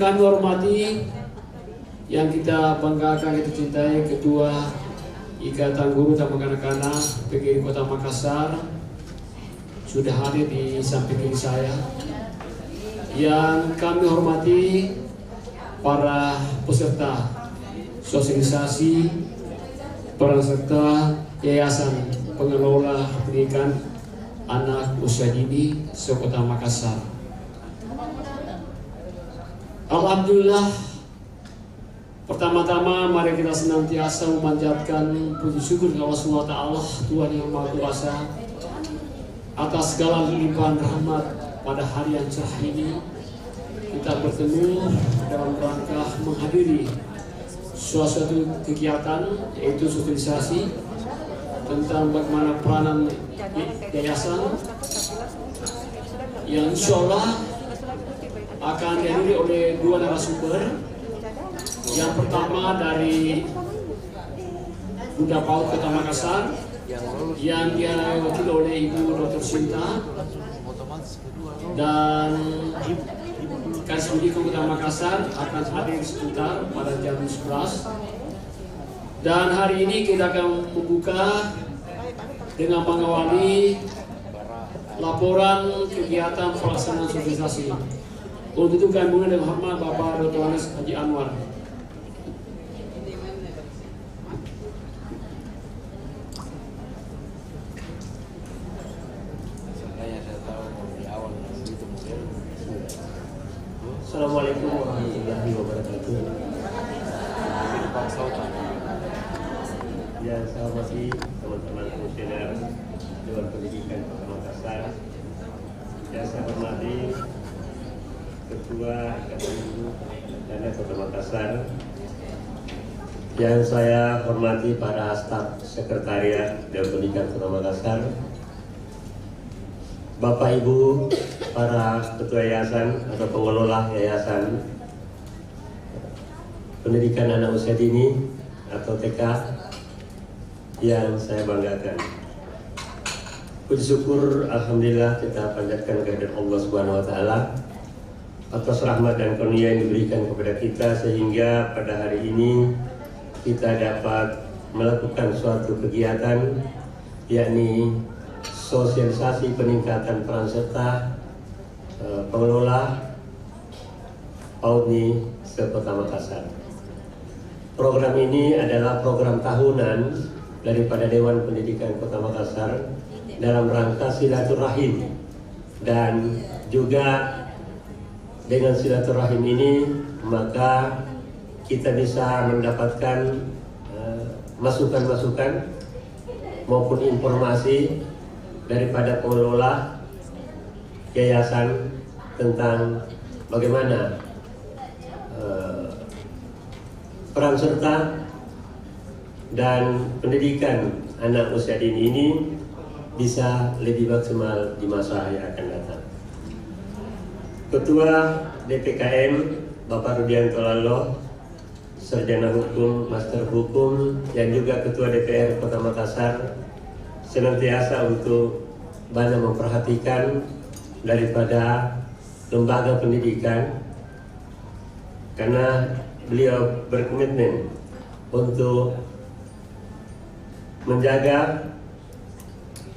Kami hormati yang kita banggakan, kita cintai, Ketua Ikatan Guru dan Kanak-kanak PGRI Kota Makassar sudah hadir di samping kiri saya. Yang kami hormati para peserta sosialisasi, para peserta Yayasan Pengelola Pendidikan Anak Usia Dini se-Kota Makassar. Alhamdulillah, pertama-tama mari kita senantiasa memanjatkan puji syukur kepada Allah SWT, Tuhan yang Maha Kuasa, atas segala limpahan rahmat pada hari yang cerah ini. Kita bertemu dalam rangka menghadiri suatu kegiatan, yaitu sosialisasi tentang bagaimana peranan yayasan yang insya Allah akan dihadiri oleh dua narasumber. Yang pertama dari Bunda PAUD Kota Makassar yang diwakili oleh Ibu Dr. Sinta, dan Kasih Kota Makassar akan hadir sebentar pada jam 11. Dan hari ini kita akan membuka dengan mengawali laporan kegiatan pelaksanaan sosialisasi. Untuk itu kami mulai dengan hormat Bapak Dr. Haji Anwar. Assalamualaikum warahmatullahi wabarakatuh. Yang saya hormati teman-teman komisioner Dewan Pendidikan Kota Makassar, yang saya hormati Ketua Ikatan Guru dan Kota Makassar, yang saya hormati para staf sekretariat Dewan Pendidikan Kota Makassar, Bapak Ibu para ketua yayasan atau pengelola yayasan pendidikan anak usia dini atau TK yang saya banggakan. Puji syukur alhamdulillah kita panjatkan kehadirat Allah Subhanahu wa taala atas rahmat dan karunia yang diberikan kepada kita, sehingga pada hari ini kita dapat melakukan suatu kegiatan, yakni sosialisasi peningkatan peran serta pengelola PAUD se-Kota Makassar. Program ini adalah program tahunan daripada Dewan Pendidikan Kota Makassar dalam rangka silaturahim, dan juga dengan silaturahim ini maka kita bisa mendapatkan masukan-masukan maupun informasi daripada pengelola yayasan tentang bagaimana peran serta dan pendidikan anak usia dini ini bisa lebih maksimal di masa yang akan datang. Ketua DPKM Bapak Rudianto Laloh, Sarjana Hukum, Master Hukum, dan juga Ketua DPR Kota Makassar senantiasa untuk banyak memperhatikan daripada lembaga pendidikan, karena beliau berkomitmen untuk menjaga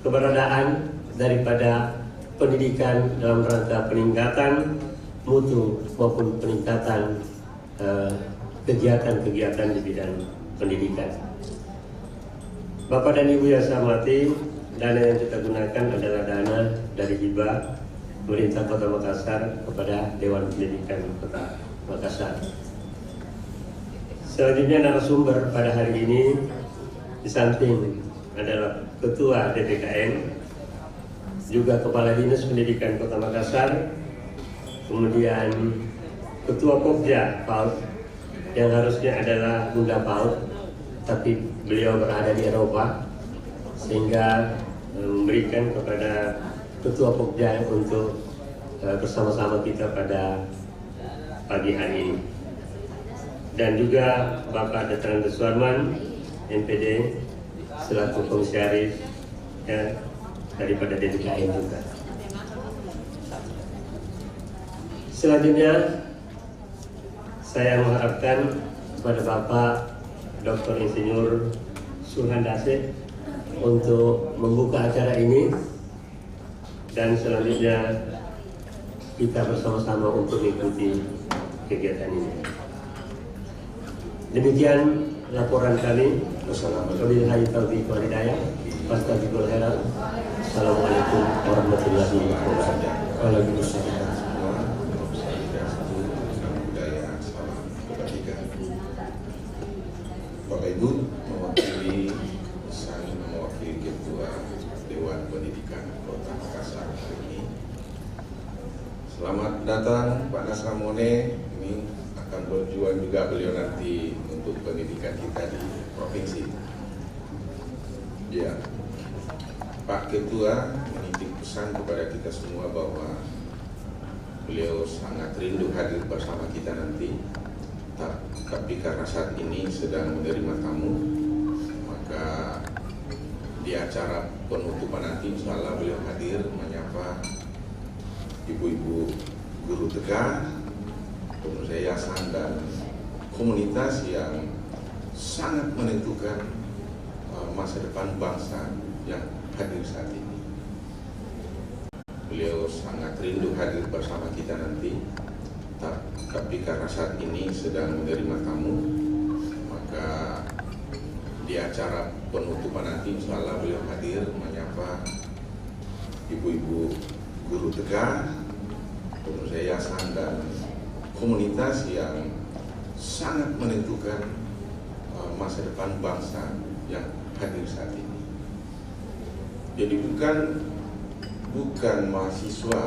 keberadaan daripada pendidikan dalam rangka peningkatan mutu maupun peningkatan kegiatan-kegiatan di bidang pendidikan. Bapak dan Ibu yang saya hormati, dana yang kita gunakan adalah dana dari hibah Pemerintah Kota Makassar kepada Dewan Pendidikan Kota Makassar. Selanjutnya narasumber pada hari ini di samping adalah Ketua DPKM, juga Kepala Dinas Pendidikan Kota Makassar, kemudian Ketua Pokja PAUD yang harusnya adalah Bunda PAUD, tapi beliau berada di Eropa sehingga memberikan kepada Ketua Pokja untuk bersama-sama kita pada pagi hari ini. Dan juga Bapak Dr. Deswarman, NPD, selaku komisaris ya, daripada DPKM juga. Selanjutnya saya mengharapkan kepada Bapak Dr. Insinyur Suhandase untuk membuka acara ini dan selanjutnya kita bersama-sama untuk mengikuti kegiatan ini. Demikian laporan kami. Wabillahi taufiq wal hidayah. Wassalamualaikum warahmatullahi wabarakatuh. Waalaikumsalam. Bapak Ibu, saya mewakili Ketua Dewan Pendidikan Kota Makassar hari ini. Selamat datang Pak Nasramone. Ini akan berjuang juga beliau nanti untuk pendidikan kita di provinsi. Ya, Pak Ketua menitip pesan kepada kita semua bahwa beliau sangat rindu hadir bersama kita nanti. Tapi karena saat ini sedang menerima tamu, maka di acara penutupan nanti insya Allah beliau hadir menyapa ibu-ibu guru TK, pengurus yayasan dan komunitas yang sangat menentukan masa depan bangsa yang hadir saat ini. Beliau sangat rindu hadir bersama kita nanti. Tapi karena saat ini sedang menerima tamu, maka di acara penutupan nanti insya Allah beliau hadir menyapa ibu-ibu guru TK, pengurus yayasan dan komunitas yang sangat menentukan masa depan bangsa yang hadir saat ini. Jadi bukan mahasiswa,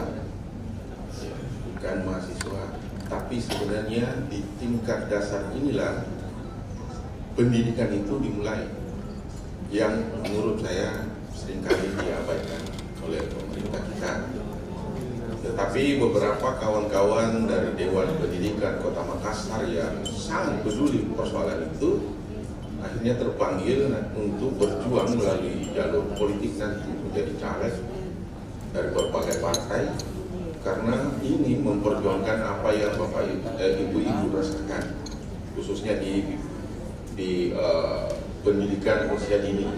tapi sebenarnya di tingkat dasar inilah pendidikan itu dimulai, yang menurut saya seringkali diabaikan oleh pemerintah kita. Tetapi beberapa kawan-kawan dari Dewan Pendidikan Kota Makassar yang sangat peduli persoalan itu akhirnya terpanggil untuk berjuang melalui jalur politik nanti menjadi caleg dari berbagai partai, karena ini memperjuangkan apa yang Bapak Ibu rasakan, khususnya di pendidikan usia dini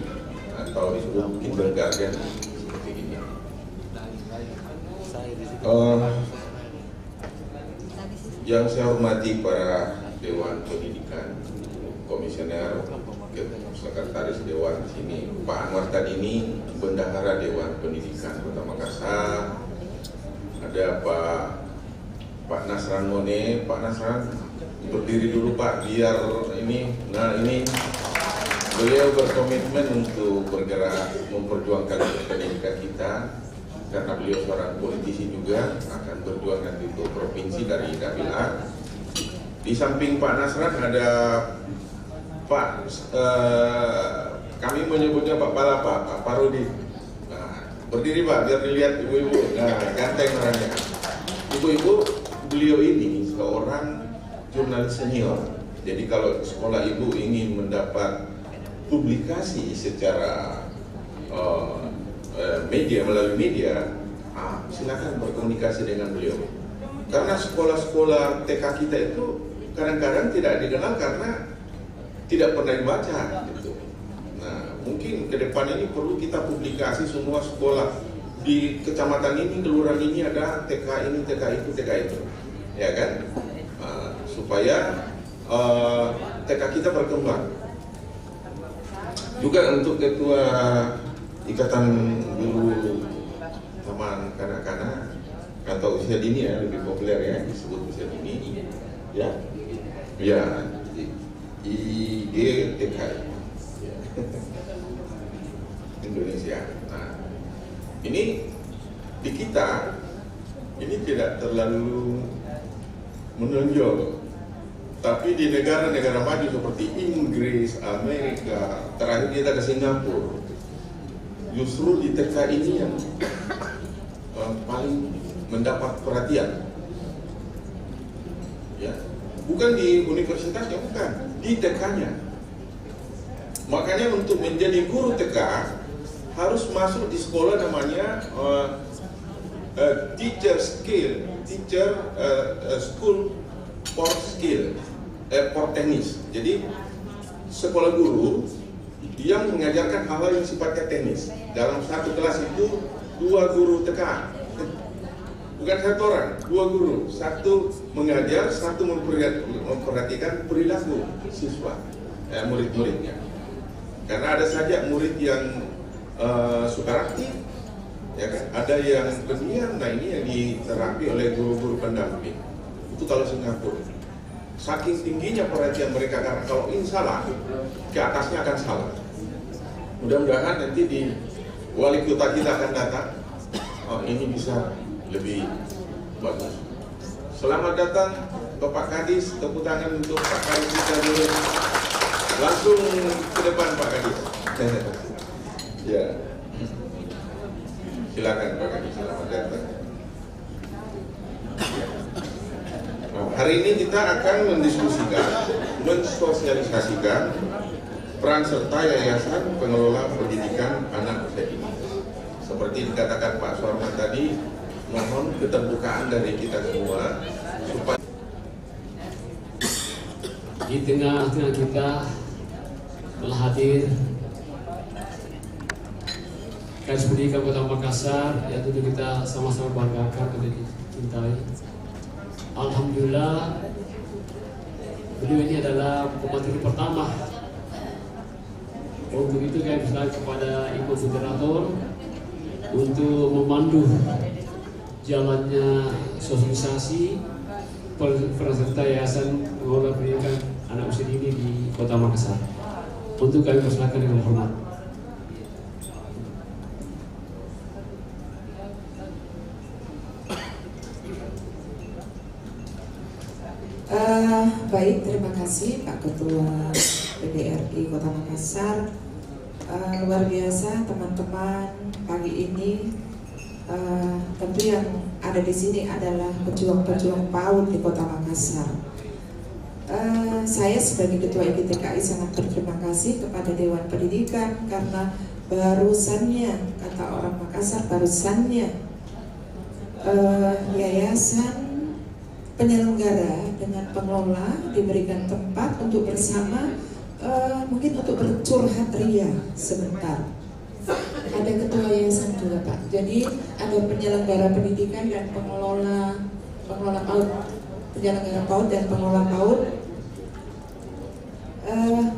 atau disebut kindergarten seperti ini. Yang saya hormati para Dewan Pendidikan, Komisioner, Sekretaris Dewan di sini, Pak Anwar Tadini, Bendahara Dewan Pendidikan Kota Makassar. Ada Pak Nasran Mone. Pak Nasran berdiri dulu Pak, biar ini. Nah ini beliau berkomitmen untuk bergerak memperjuangkan pendidikan kita, karena beliau seorang politisi juga, akan berjuang nanti untuk provinsi dari Dapil A. Di samping Pak Nasran ada kami menyebutnya Pak Palapa, Pak Parodi. Berdiri Pak, biar dilihat ibu-ibu. Nah, ganteng orangnya. Ibu-ibu, beliau ini seorang jurnalis senior. Jadi kalau sekolah ibu ingin mendapat publikasi secara melalui media, silakan berkomunikasi dengan beliau. Karena sekolah-sekolah TK kita itu kadang-kadang tidak dikenal karena tidak pernah dibaca. Gitu. Nah, mungkin ke depan ini perlu kita publikasi semua sekolah di kecamatan ini, kelurahan ini ada TK ini, TK itu, TK itu, ya kan? Supaya TK kita berkembang. Juga untuk Ketua Ikatan Guru Taman Kanak-kanak atau usia dini ya, lebih populer ya disebut usia dini, ya, IGTK. Indonesia. Nah, ini di kita ini tidak terlalu menonjol, tapi di negara-negara maju seperti Inggris, Amerika, terakhir kita ke Singapura, justru di TK ini yang paling mendapat perhatian. Ya, bukan di universitasnya, bukan, di TK-nya. Makanya untuk menjadi guru TK harus masuk di sekolah namanya teacher school sport skill, sport teknis. Jadi sekolah guru yang mengajarkan hal-hal yang sifatnya teknis. Dalam satu kelas itu 2 guru TK, bukan 1 orang, 2 guru. Satu mengajar, satu memperhatikan perilaku siswa, murid-muridnya. Karena ada saja murid yang suka aktif, ya kan? Ada yang pendiam. Nah, ini yang diterapi oleh guru-guru pendamping. Itu kalau Singapura. Saking tingginya perhatian mereka, karena kalau ini salah, ke atasnya akan salah. Mudah-mudahan nanti di wali kota kita akan datang, oh ini bisa lebih bagus. Selamat datang Bapak Kadis, tepuk tangan untuk Pak Kadis kita dulu. Langsung ke depan Pak Kadis. Ya, silakan Pak Kadis, selamat datang. Hari ini kita akan mendiskusikan, mensosialisasikan peran serta Yayasan Pengelola Pendidikan Anak Usia Dini. Seperti dikatakan Pak Suarman tadi, mohon keterbukaan dari kita semua supaya di tengah-tengah kita telah hadir Kadis Pendidikan Kota Makassar, yang tentu kita sama-sama banggakan dan dicintai. Alhamdulillah, beliau ini adalah pemateri pertama. Untuk itu kami berserah kepada Ibu Moderator untuk memandu jalannya sosialisasi peran serta Yayasan Pengelola Pendidikan Anak Usia Dini di Kota Makassar. Untuk kami persilakan dengan hormat. Baik, terima kasih Pak Ketua PDRI Kota Makassar. Luar biasa teman-teman, pagi ini tentu yang ada di sini adalah pejuang-pejuang PAUD di Kota Makassar. Saya sebagai Ketua IGTKI sangat berterima kasih kepada Dewan Pendidikan karena barusannya, kata orang Makassar, barusannya yayasan penyelenggara dengan pengelola diberikan tempat untuk bersama, mungkin untuk bercurhat ria sebentar. Ada ketua yayasan juga Pak. Jadi ada penyelenggara pendidikan dan pengelola PAUD, penyelenggara PAUD dan pengelola PAUD.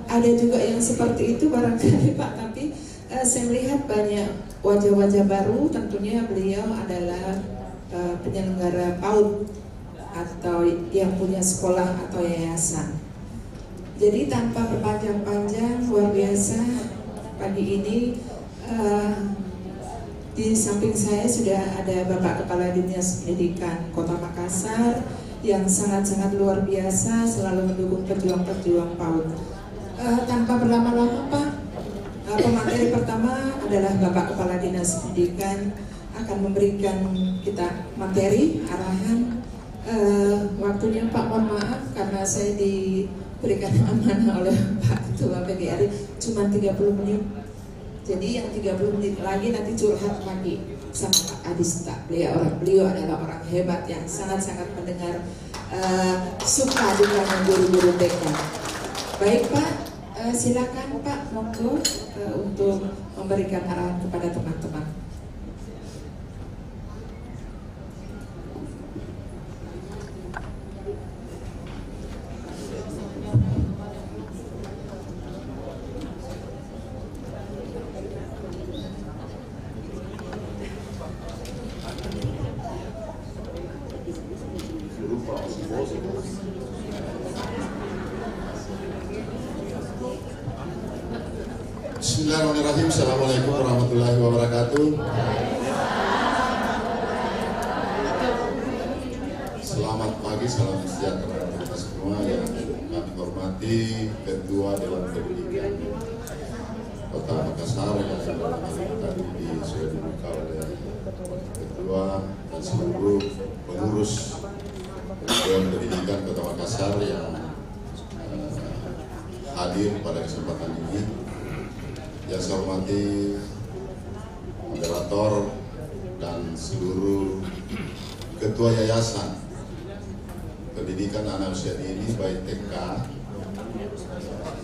Ada juga yang seperti itu barangkali Pak. Tapi saya melihat banyak wajah-wajah baru. Tentunya beliau adalah penyelenggara PAUD atau yang punya sekolah atau yayasan. Jadi tanpa berpanjang-panjang, luar biasa pagi ini di samping saya sudah ada Bapak Kepala Dinas Pendidikan Kota Makassar yang sangat-sangat luar biasa selalu mendukung pejuang-pejuang PAUD. Tanpa berlama-lama Pak, pemateri pertama adalah Bapak Kepala Dinas Pendidikan akan memberikan kita materi, arahan. Waktunya Pak, mohon maaf karena saya diberikan amanah oleh Pak Ketua PDRI cuma 30 menit. Jadi yang 30 menit lagi nanti curhat lagi sama Pak Adista. Beliau adalah orang hebat yang sangat-sangat mendengar, suka dengan guru-guru TK. Baik Pak, silakan Pak monggo untuk memberikan arahan kepada teman-teman. Bismillahirrahmanirrahim. Assalamualaikum warahmatullahi wabarakatuh. Selamat pagi, salam sejahtera untuk kita semua yang kami hormati Ketua Dewan Pendidikan Kota Makassar yang tadi sudah dibuka oleh Ketua dan seluruh pengurus Dewan Pendidikan Kota Makassar yang hadir pada kesempatan ini. Yang saya hormati moderator dan seluruh ketua yayasan pendidikan anak usia dini baik TK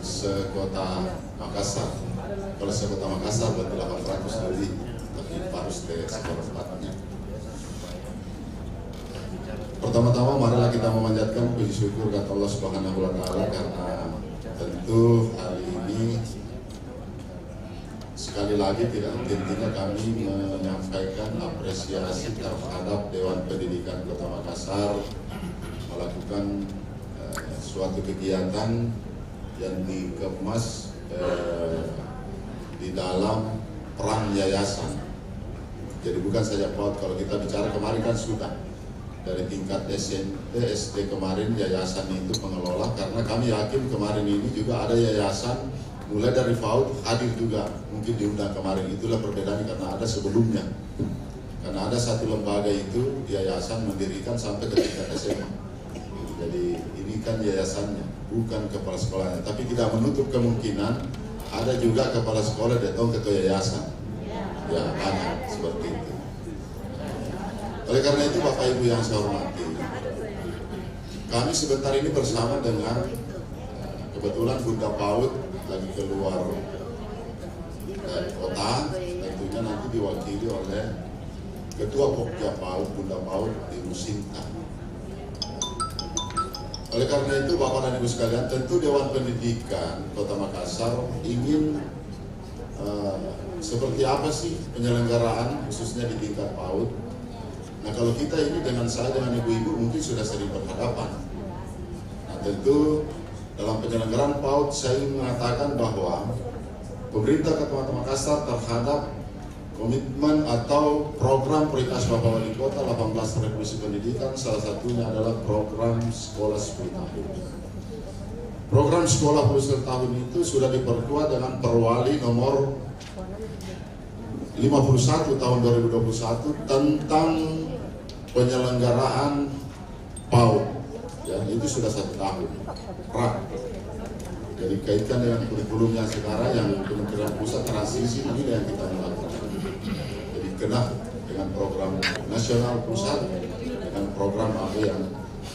sekota Makassar. Kalau sekota Makassar berarti 800 lebih, tapi harus seperempatnya. Pertama-tama marilah kita memanjatkan puji syukur kepada Allah Subhanahu wa Ta'ala, karena tentu hari ini sekali lagi tidak henti-hentinya kami menyampaikan apresiasi terhadap Dewan Pendidikan Kota Makassar melakukan suatu kegiatan yang dikemas di dalam peran yayasan. Jadi bukan saja PAUD, kalau kita bicara kemarin kan sudah dari tingkat SMP, SD kemarin yayasan itu pengelola, karena kami yakin kemarin ini juga ada yayasan mulai dari PAUD hadir juga, mungkin diundang kemarin. Itulah perbedaannya, karena ada sebelumnya. Karena ada satu lembaga itu yayasan mendirikan sampai ke tingkat SMA. Jadi ini kan yayasannya, bukan kepala sekolahnya. Tapi tidak menutup kemungkinan ada juga kepala sekolah datang ke yayasan. Ya banyak seperti itu. Oleh karena itu Bapak Ibu yang saya hormati, kami sebentar ini bersama dengan kebetulan Bunda PAUD lagi keluar kota, tentunya nanti diwakili oleh Ketua Pokja PAUD, Bunda PAUD Ibu Sinta. Oleh karena itu Bapak dan Ibu sekalian, tentu Dewan Pendidikan Kota Makassar ingin seperti apa sih penyelenggaraan khususnya di tingkat PAUD. Nah kalau kita ini dengan saya, dengan ibu-ibu mungkin sudah sering berhadapan. Nah tentu dalam penyelenggaraan PAUD saya ingin mengatakan bahwa pemerintah Kota Makassar terhadap komitmen atau program prioritas Bapak Wali Kota 18 Revolusi Pendidikan, salah satunya adalah program sekolah 10 tahun. Program sekolah 10 tahun itu sudah diperkuat dengan Perwali nomor 51 tahun 2021 tentang penyelenggaraan PAUD. Ya, itu sudah 1 tahun. Jadi kaitkan dengan kurikulum yang sekarang yang Kementerian Pusat transisi ini yang kita melakukan. Jadi kena dengan program nasional pusat dengan program apa yang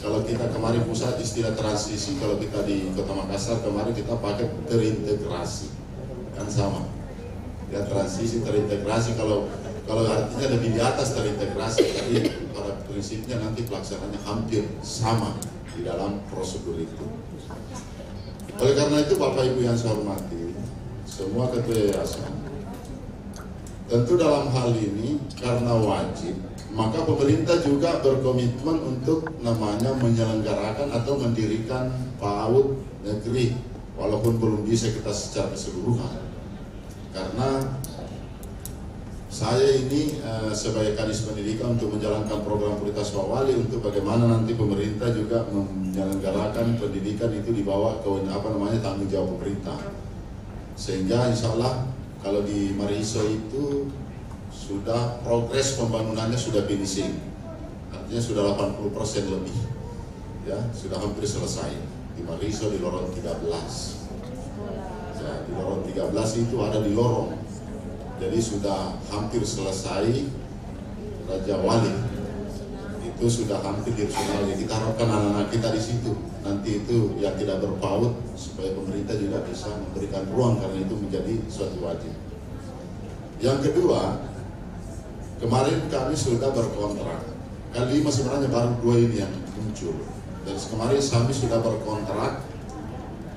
kalau kita kemarin pusat istilah transisi, kalau kita di Kota Makassar kemarin kita pakai terintegrasi, kan sama. Ya transisi terintegrasi, kalau artinya lebih di atas terintegrasi, tapi pada prinsipnya nanti pelaksanaannya hampir sama di dalam prosedur itu. Oleh karena itu Bapak Ibu yang saya hormati, semua ketua yayasan, tentu dalam hal ini karena wajib, maka pemerintah juga berkomitmen untuk namanya menyelenggarakan atau mendirikan PAUD negeri, walaupun belum bisa kita secara keseluruhan. Karena saya ini sebagai Kadis Pendidikan untuk menjalankan program prioritas Pak Wali untuk bagaimana nanti pemerintah juga menyelenggarakan pendidikan itu dibawa ke tanggung jawab pemerintah. Sehingga insya Allah kalau di Mariso itu sudah progres pembangunannya sudah finishing, artinya sudah 80% lebih, ya sudah hampir selesai. Di Mariso di lorong 13, ya, di lorong 13 itu ada di lorong. Jadi sudah hampir selesai. Raja Wali itu sudah hampir dirusunal. Kita harapkan anak-anak kita di situ nanti itu yang tidak berpaut supaya pemerintah juga bisa memberikan ruang, karena itu menjadi suatu wajib. Yang kedua, kemarin kami sudah berkontrak. Kali 5 sebenarnya baru 2 ini yang muncul. Dan kemarin kami sudah berkontrak.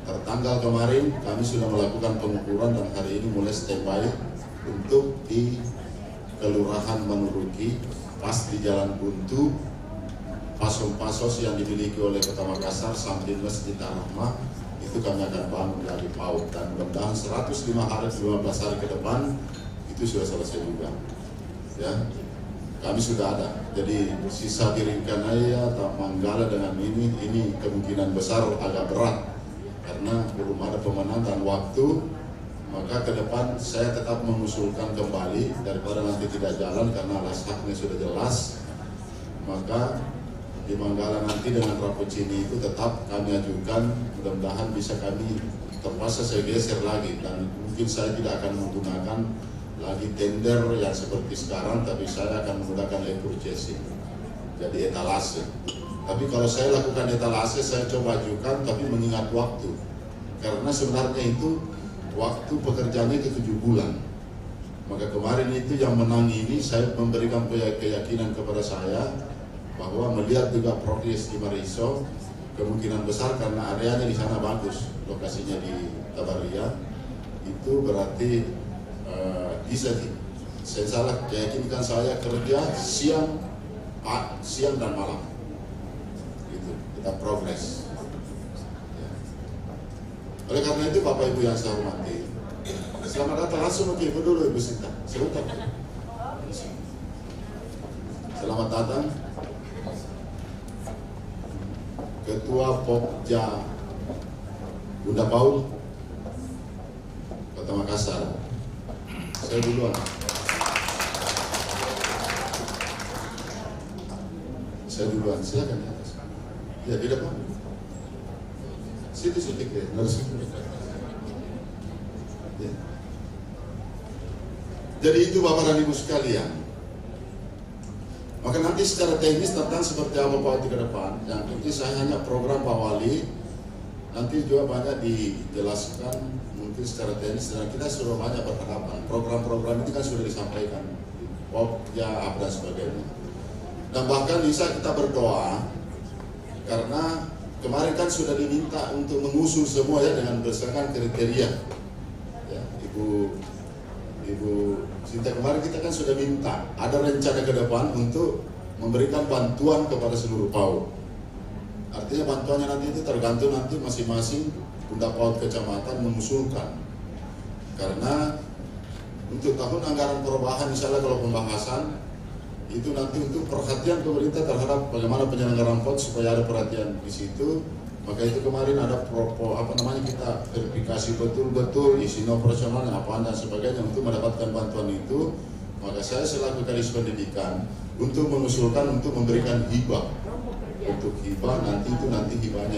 Tertanggal kemarin kami sudah melakukan pengukuran dan hari ini mulai standby untuk di Kelurahan Manuruki, pas di Jalan Buntu, pasos-pasos yang dimiliki oleh Kota Makassar sampai Masjid Ar-Rahmah, itu kami akan bangun dari PAUD, dan mudah-mudahan 105 hari, 15 hari ke depan itu sudah selesai juga. Ya, kami sudah ada. Jadi sisa Biringkanaya, Manggala dengan ini kemungkinan besar agak berat karena belum ada pemenang dan waktu. Maka ke depan saya tetap mengusulkan kembali daripada nanti tidak jalan karena haknya sudah jelas. Maka di Manggala nanti dengan Rapocini itu tetap kami ajukan, mudah-mudahan bisa kami terpaksa saya geser lagi, dan mungkin saya tidak akan menggunakan lagi tender yang seperti sekarang, tapi saya akan menggunakan e-purchasing, jadi etalase. Tapi kalau saya lakukan etalase, saya coba ajukan, tapi mengingat waktu. Karena sebenarnya itu waktu pekerjaannya itu 7 bulan. Maka kemarin itu yang menang ini, saya memberikan keyakinan kepada saya bahwa melihat juga progres di Mariso, kemungkinan besar karena areanya di sana bagus, lokasinya di Tabaria, itu berarti bisa saya salah keyakinkan saya kerja siang dan malam, gitu, kita progres. Ya. Oleh karena itu Bapak Ibu yang saya hormati, selamat datang langsung ke Ibu dulu Ibu Sinta, sebentar. Selamat datang Ketua Pokja Bunda Paul Kota Makassar. Saya duluan. Saya duluan, silakan di atas. Ya, di depan. Situ ya, harus. Ya. Jadi itu Bapak dan Ibu sekalian. Maka nanti secara teknis tentang seperti apa Pak Wali ke depan. Yang penting saya hanya program Pak Wali. Nanti juga banyak dijelaskan mungkin secara teknis dan kita sudah banyak berharapan. Program-program ini kan sudah disampaikan, Pokja, dan sebagainya. Dan bahkan bisa kita berdoa karena kemarin kan sudah diminta untuk mengusung semua ya dengan berdasarkan kriteria. Ya, Ibu Sinta, kemarin kita kan sudah minta ada rencana ke depan untuk memberikan bantuan kepada seluruh PAUD. Artinya bantuannya nanti itu tergantung nanti masing-masing Bunda PAUD kecamatan mengusulkan. Karena untuk tahun anggaran perubahan misalnya kalau pembahasan itu nanti untuk perhatian pemerintah terhadap bagaimana penyelenggaraan PAUD supaya ada perhatian di situ. Maka itu kemarin ada kita verifikasi betul-betul isi operasionalnya apa dan sebagainya untuk mendapatkan bantuan itu. Maka saya selaku Kadis Pendidikan untuk mengusulkan untuk memberikan hibah. Untuk hibah nanti hibahnya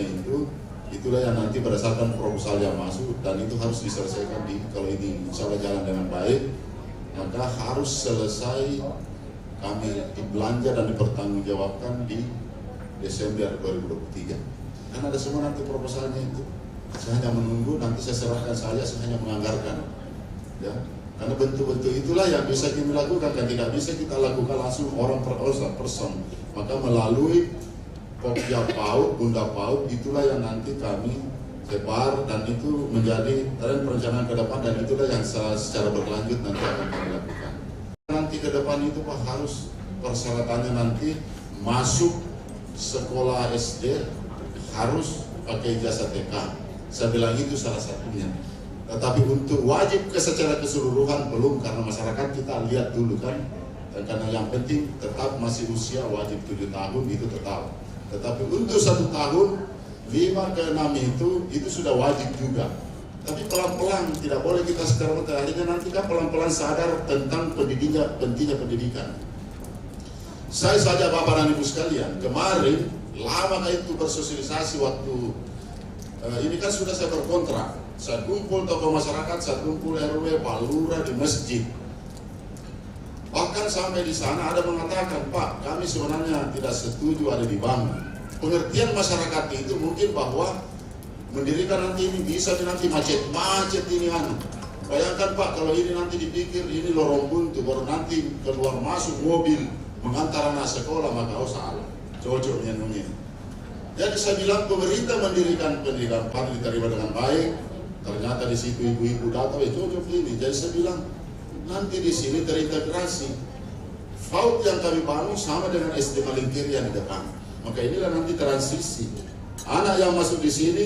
itulah yang nanti berdasarkan proposal yang masuk dan itu harus diselesaikan kalau ini insya Allah jalan dengan baik, maka harus selesai kami dibelanja dan dipertanggungjawabkan di Desember 2023. Karena ada semua nanti proposalnya itu. Saya hanya menunggu, nanti saya serahkan saya hanya menganggarkan. Ya. Karena bentuk-bentuk itulah yang bisa kita lakukan, dan tidak bisa kita lakukan langsung orang per person. Maka melalui Pokja PAUD, Bunda PAUD, itulah yang nanti kami sebar dan itu menjadi tren perencanaan ke depan dan itulah yang secara berlanjut nanti akan kami lakukan. Nanti ke depan itu Pak harus persyaratannya nanti masuk sekolah SD harus pakai ijazah TK. Saya bilang itu salah satunya. Tetapi untuk wajib secara keseluruhan belum karena masyarakat kita lihat dulu kan. Dan karena yang penting tetap masih usia wajib 7 tahun itu tetap. Tetapi untuk 1 tahun 5 ke 6 itu sudah wajib juga. Tapi pelan-pelan tidak boleh kita sekarang akhirnya nanti kan pelan-pelan sadar tentang pentingnya pendidikan. Saya saja Bapak dan Ibu sekalian kemarin lama itu bersosialisasi waktu ini kan sudah saya berkontrak. Saya kumpul tokoh masyarakat, saya kumpul RW, Pak Lurah di masjid. Bahkan sampai di sana ada mengatakan, Pak, kami sebenarnya tidak setuju ada dibangun. Pengertian masyarakat itu mungkin bahwa mendirikan nanti ini bisa nanti macet ini Bayangkan Pak, kalau ini nanti dipikir ini lorong buntu, baru nanti keluar masuk mobil mengantar anak sekolah, maka salah. Cocoknya namanya. Jadi saya bilang pemerintah mendirikan pendidikan PAUD diterima dengan baik. Ternyata di situ ibu-ibu datang cocok ini. Jadi saya bilang nanti di sini terintegrasi. PAUD yang kami bangun sama dengan SD Malingkir yang di depan. Maka inilah nanti transisi. Anak yang masuk di sini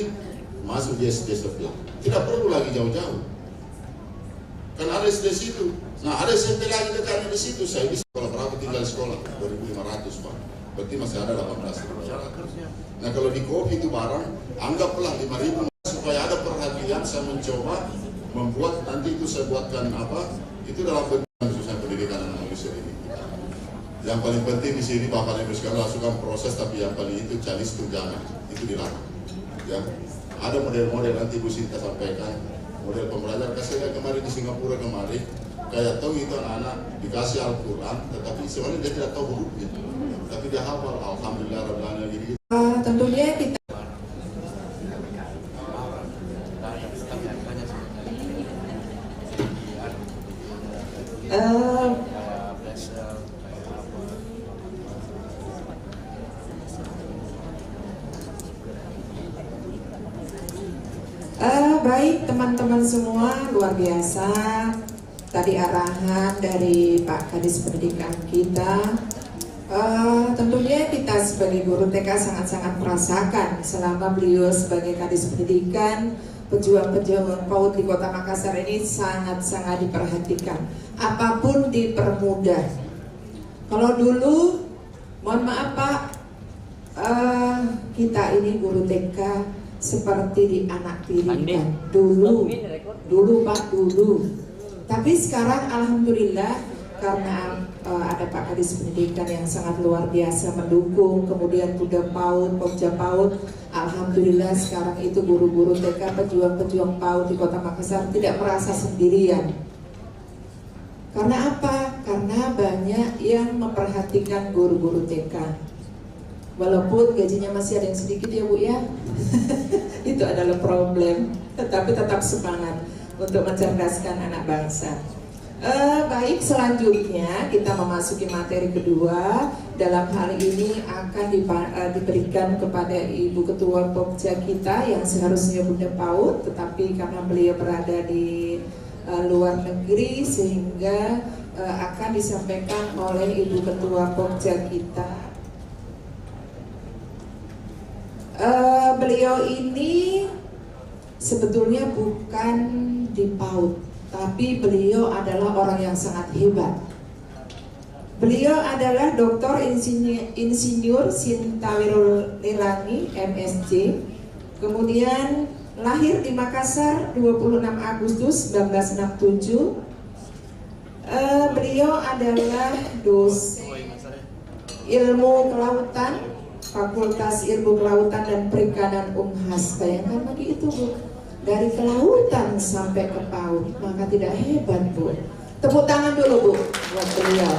masuk di SD Sofia. Tidak perlu lagi jauh-jauh. Kan ada SD situ. Nah ada SMP lagi dekatnya di situ. Saya di sekolah berapa tinggal sekolah? 2.500 Pak. Berarti masih ada 18. Nah kalau di kopi itu barang, anggaplah 5.000 supaya ada perhatian. Saya mencoba membuat nanti itu saya buatkan apa? Itu dalam bentuk khususnya pendidikan anak manusia ini. Yang paling penting di sini Bapak Ibu sekalian langsungkan proses, tapi yang paling itu calis tunjangan itu dilarang. Ya, ada model-model nanti Bu Sinta sampaikan, model pembelajaran kasih kemarin di Singapura kemarin, kayak tahu itu anak-anak dikasih Al-Quran, tetapi sebenarnya dia tidak tahu hurufnya. tapi dia hafal. Alhamdulillah Rabbil Alamin. Tentunya kita baik teman-teman semua, luar biasa tadi arahan dari Pak Kadis Pendidikan kita. Tentunya kita sebagai guru TK sangat-sangat merasakan selama beliau sebagai Kadis Pendidikan, pejuang-pejuang PAUD di Kota Makassar ini sangat-sangat diperhatikan. Apapun dipermudah. Kalau dulu, mohon maaf Pak, kita ini guru TK seperti di anak tirikan dulu Pak, dulu. Tapi sekarang alhamdulillah karena ada Pak Kadis Pendidikan yang sangat luar biasa mendukung, kemudian Bunda PAUD, Pokja PAUD, alhamdulillah sekarang itu guru-guru TK, pejuang-pejuang PAUD di Kota Makassar tidak merasa sendirian. Karena apa? Karena banyak yang memperhatikan guru-guru TK. Walaupun gajinya masih ada yang sedikit ya Bu ya. Itu adalah problem. Tetapi tetap semangat untuk mencerdaskan anak bangsa. Baik, selanjutnya kita memasuki materi kedua. Dalam hal ini akan diberikan kepada Ibu Ketua Pokja kita yang seharusnya Bunda PAUD, tetapi karena beliau berada di luar negeri sehingga akan disampaikan oleh Ibu Ketua Pokja kita. Beliau ini sebetulnya bukan di PAUD, tapi beliau adalah orang yang sangat hebat. Beliau adalah Dr. Insinyur Sintawirul Lelangi, MSc. Kemudian lahir di Makassar 26 Agustus 1967. Beliau adalah dosen ilmu kelautan, Fakultas Ilmu Kelautan dan Perikanan Unhas. Bayangkan lagi itu Bu, dari kelautan sampai ke PAUD, maka tidak hebat Bu. Tepuk tangan dulu Bu buat beliau.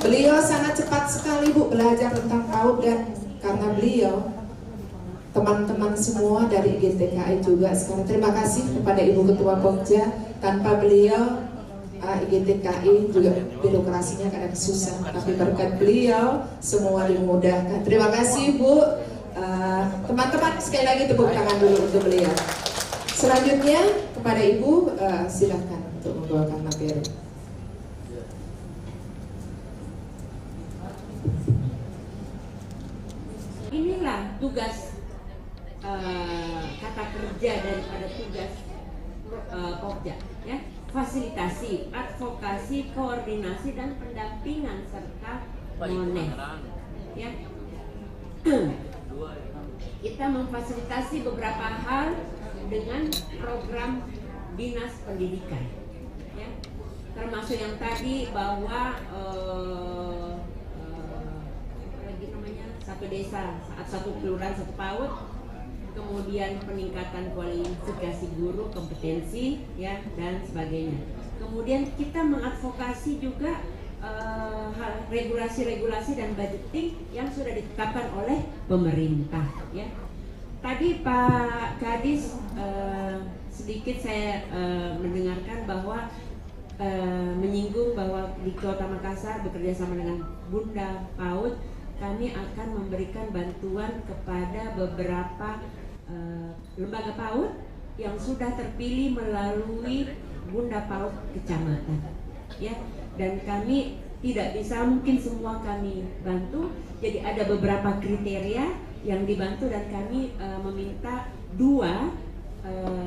Beliau sangat cepat sekali Bu belajar tentang PAUD, dan karena beliau, teman-teman semua dari IGTKI juga sekarang terima kasih kepada Ibu Ketua Pokja. Tanpa beliau IGTKI juga birokrasinya kadang susah, tapi berkat beliau semua dimudahkan. Terima kasih Bu. Teman-teman sekali lagi tepuk tangan dulu untuk beliau. Selanjutnya kepada Ibu, silakan untuk membawakan materi. Inilah tugas kata kerja daripada tugas Pokja, ya. Fasilitasi, advokasi, koordinasi dan pendampingan serta monet. Ya. Kita memfasilitasi beberapa hal dengan program dinas pendidikan. Ya. Termasuk yang tadi bahwa satu desa, satu kelurahan, satu PAUD, kemudian peningkatan kualifikasi guru, kompetensi, ya, dan sebagainya. Kemudian kita mengadvokasi juga regulasi-regulasi dan budgeting yang sudah ditetapkan oleh pemerintah. Ya. Tadi Pak Kadis sedikit saya mendengarkan bahwa menyinggung bahwa di Kota Makassar bekerja sama dengan Bunda PAUD, kami akan memberikan bantuan kepada beberapa lembaga PAUD yang sudah terpilih melalui Bunda PAUD kecamatan, ya. Dan kami tidak bisa mungkin semua kami bantu, jadi ada beberapa kriteria yang dibantu dan kami meminta 2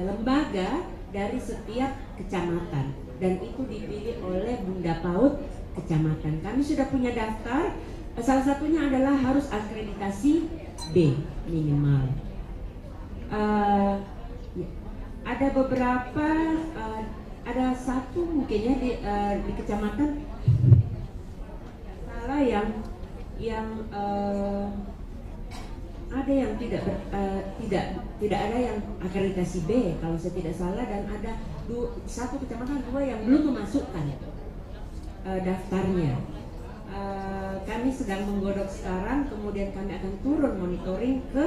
lembaga dari setiap kecamatan, dan itu dipilih oleh Bunda PAUD kecamatan. Kami sudah punya daftar, salah satunya adalah harus akreditasi B minimal. Ada beberapa, ada satu mungkin ya di kecamatan salah yang ada yang tidak ada yang akreditasi B kalau saya tidak salah, dan ada satu kecamatan 2 yang belum memasukkan daftarnya. kami sedang menggodok sekarang, kemudian kami akan turun monitoring ke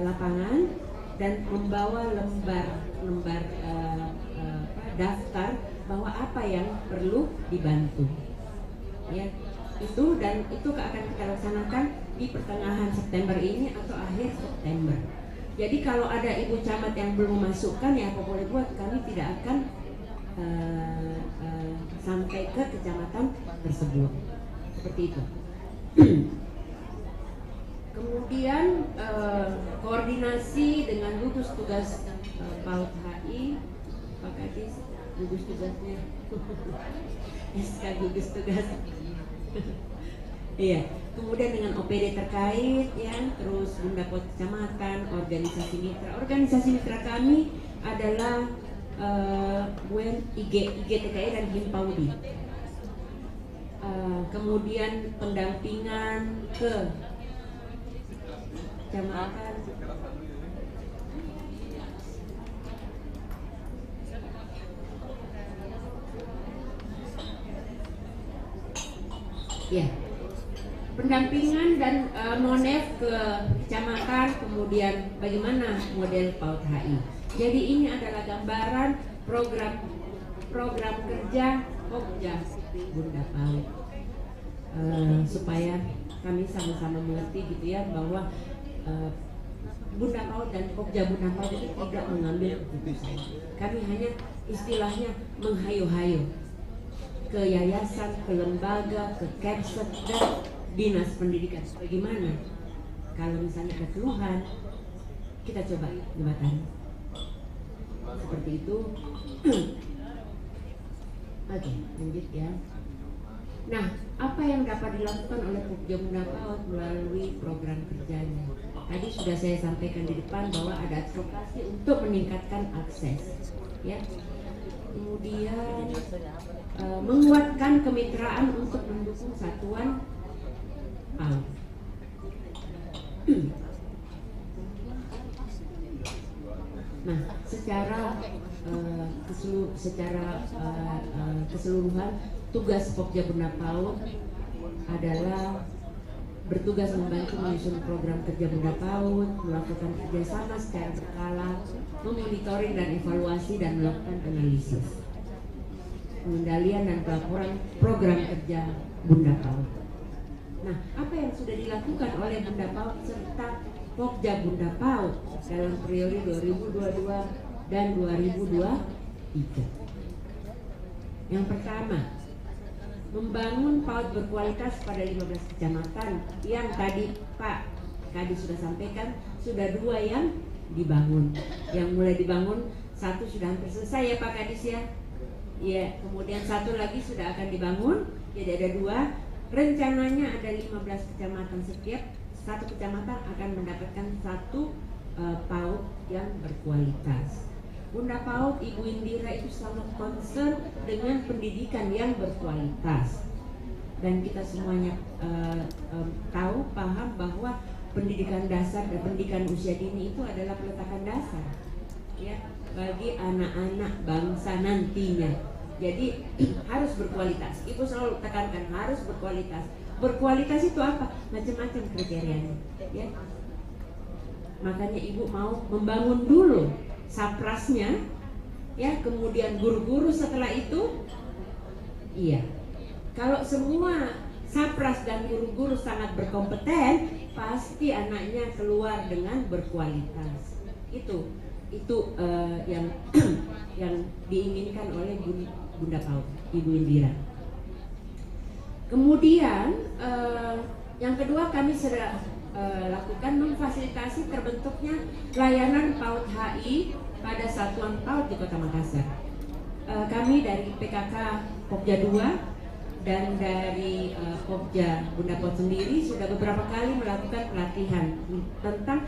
lapangan dan membawa lembar daftar bahwa apa yang perlu dibantu. Ya, itu akan kita laksanakan di pertengahan September ini atau akhir September. Jadi kalau ada ibu camat yang belum memasukkan, ya apa boleh buat, kami tidak akan sampai ke kecamatan tersebut. Seperti itu. Kemudian koordinasi dengan gugus tugas PAUD HI, Pak Kadis, gugus tugasnya, SK gugus tugas. Iya. Kemudian dengan OPD terkait, ya, terus Bunda Pos Kecamatan, organisasi mitra. Organisasi mitra kami adalah IGTKI dan Himpaudi. Kemudian pendampingan ke kecamatan, ya, pendampingan dan monef ke kecamatan, kemudian bagaimana model PAUD HI. Jadi ini adalah gambaran program kerja Pokja Bunda PAUD, supaya kami sama-sama mengerti gitu ya, bahwa Bunda PAUD dan Pokja Bunda PAUD itu tidak mengambil keputusan. Kami hanya istilahnya menghayo-hayo ke yayasan, ke lembaga, ke Kepset dan dinas pendidikan. Bagaimana kalau misalnya ada keluhan, kita coba jembatani. Seperti itu. Oke, lanjut ya. Nah, apa yang dapat dilakukan oleh Pokja Bunda PAUD melalui program kerjanya? Tadi sudah saya sampaikan di depan bahwa ada advokasi untuk meningkatkan akses, ya. Kemudian menguatkan kemitraan untuk mendukung satuan PAUD. Nah, secara keseluruhan tugas Pokja Bunda PAUD adalah bertugas membantu menyusun program kerja Bunda PAUD, melakukan kerjasama secara berkala, memonitoring dan evaluasi dan melakukan analisis, pengendalian dan pelaporan program kerja Bunda PAUD. Nah, apa yang sudah dilakukan oleh Bunda PAUD serta Pokja Bunda PAUD dalam periode 2022 dan 2023? Yang pertama, membangun PAUD berkualitas pada 15 kecamatan yang tadi Pak Kadis sudah sampaikan, sudah 2 yang dibangun. Yang mulai dibangun, 1 sudah hampir selesai ya Pak Kadis ya. Ya, kemudian 1 lagi sudah akan dibangun, jadi ada 2. Rencananya ada 15 kecamatan, setiap 1 kecamatan akan mendapatkan 1 PAUD yang berkualitas. Bunda PAUD Ibu Indira itu sangat concern dengan pendidikan yang berkualitas, dan kita semuanya tahu, paham bahwa pendidikan dasar dan pendidikan usia dini itu adalah peletakan dasar, ya, bagi anak-anak bangsa nantinya. Jadi harus berkualitas. Ibu selalu tekankan harus berkualitas. Berkualitas itu apa? Macam-macam kriterianya, ya. Makanya Ibu mau membangun dulu saprasnya, ya, kemudian guru-guru setelah itu. Iya. Kalau semua sapras dan guru-guru sangat berkompeten, pasti anaknya keluar dengan berkualitas. Itu yang yang diinginkan oleh Bunda PAUD Ibu Indira. Kemudian yang kedua, kami sudah lakukan memfasilitasi terbentuknya layanan PAUD HI pada satuan PAUD di Kota Makassar. Kami dari PKK Pokja 2 dan dari Pokja Bunda PAUD sendiri sudah beberapa kali melakukan pelatihan tentang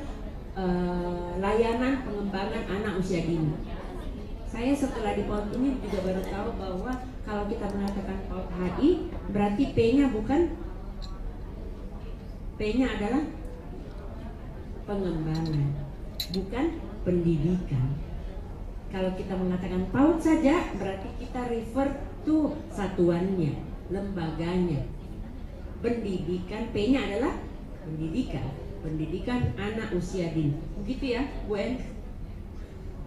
layanan pengembangan anak usia dini. Saya setelah di PAUD ini juga baru tahu bahwa kalau kita mengatakan PAUD HI, berarti P-nya adalah pengembangan, bukan pendidikan. Kalau kita mengatakan PAUD saja, berarti kita refer to satuannya, lembaganya. Pendidikan, P-nya adalah pendidikan anak usia dini. Begitu ya, Bu En?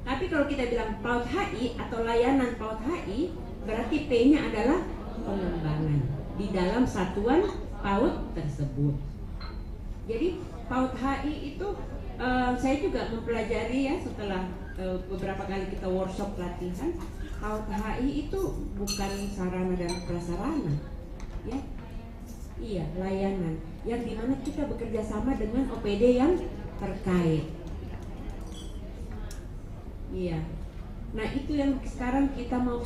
Tapi kalau kita bilang PAUD HI atau layanan PAUD HI, berarti P-nya adalah pengembangan di dalam satuan PAUD tersebut. Jadi PAUD HI itu saya juga mempelajari ya setelah beberapa kali kita workshop pelatihan. PAUD HI itu bukan sarana dan prasarana, ya. Iya, layanan yang dimana kita bekerja sama dengan OPD yang terkait. Iya. Nah, itu yang sekarang kita mau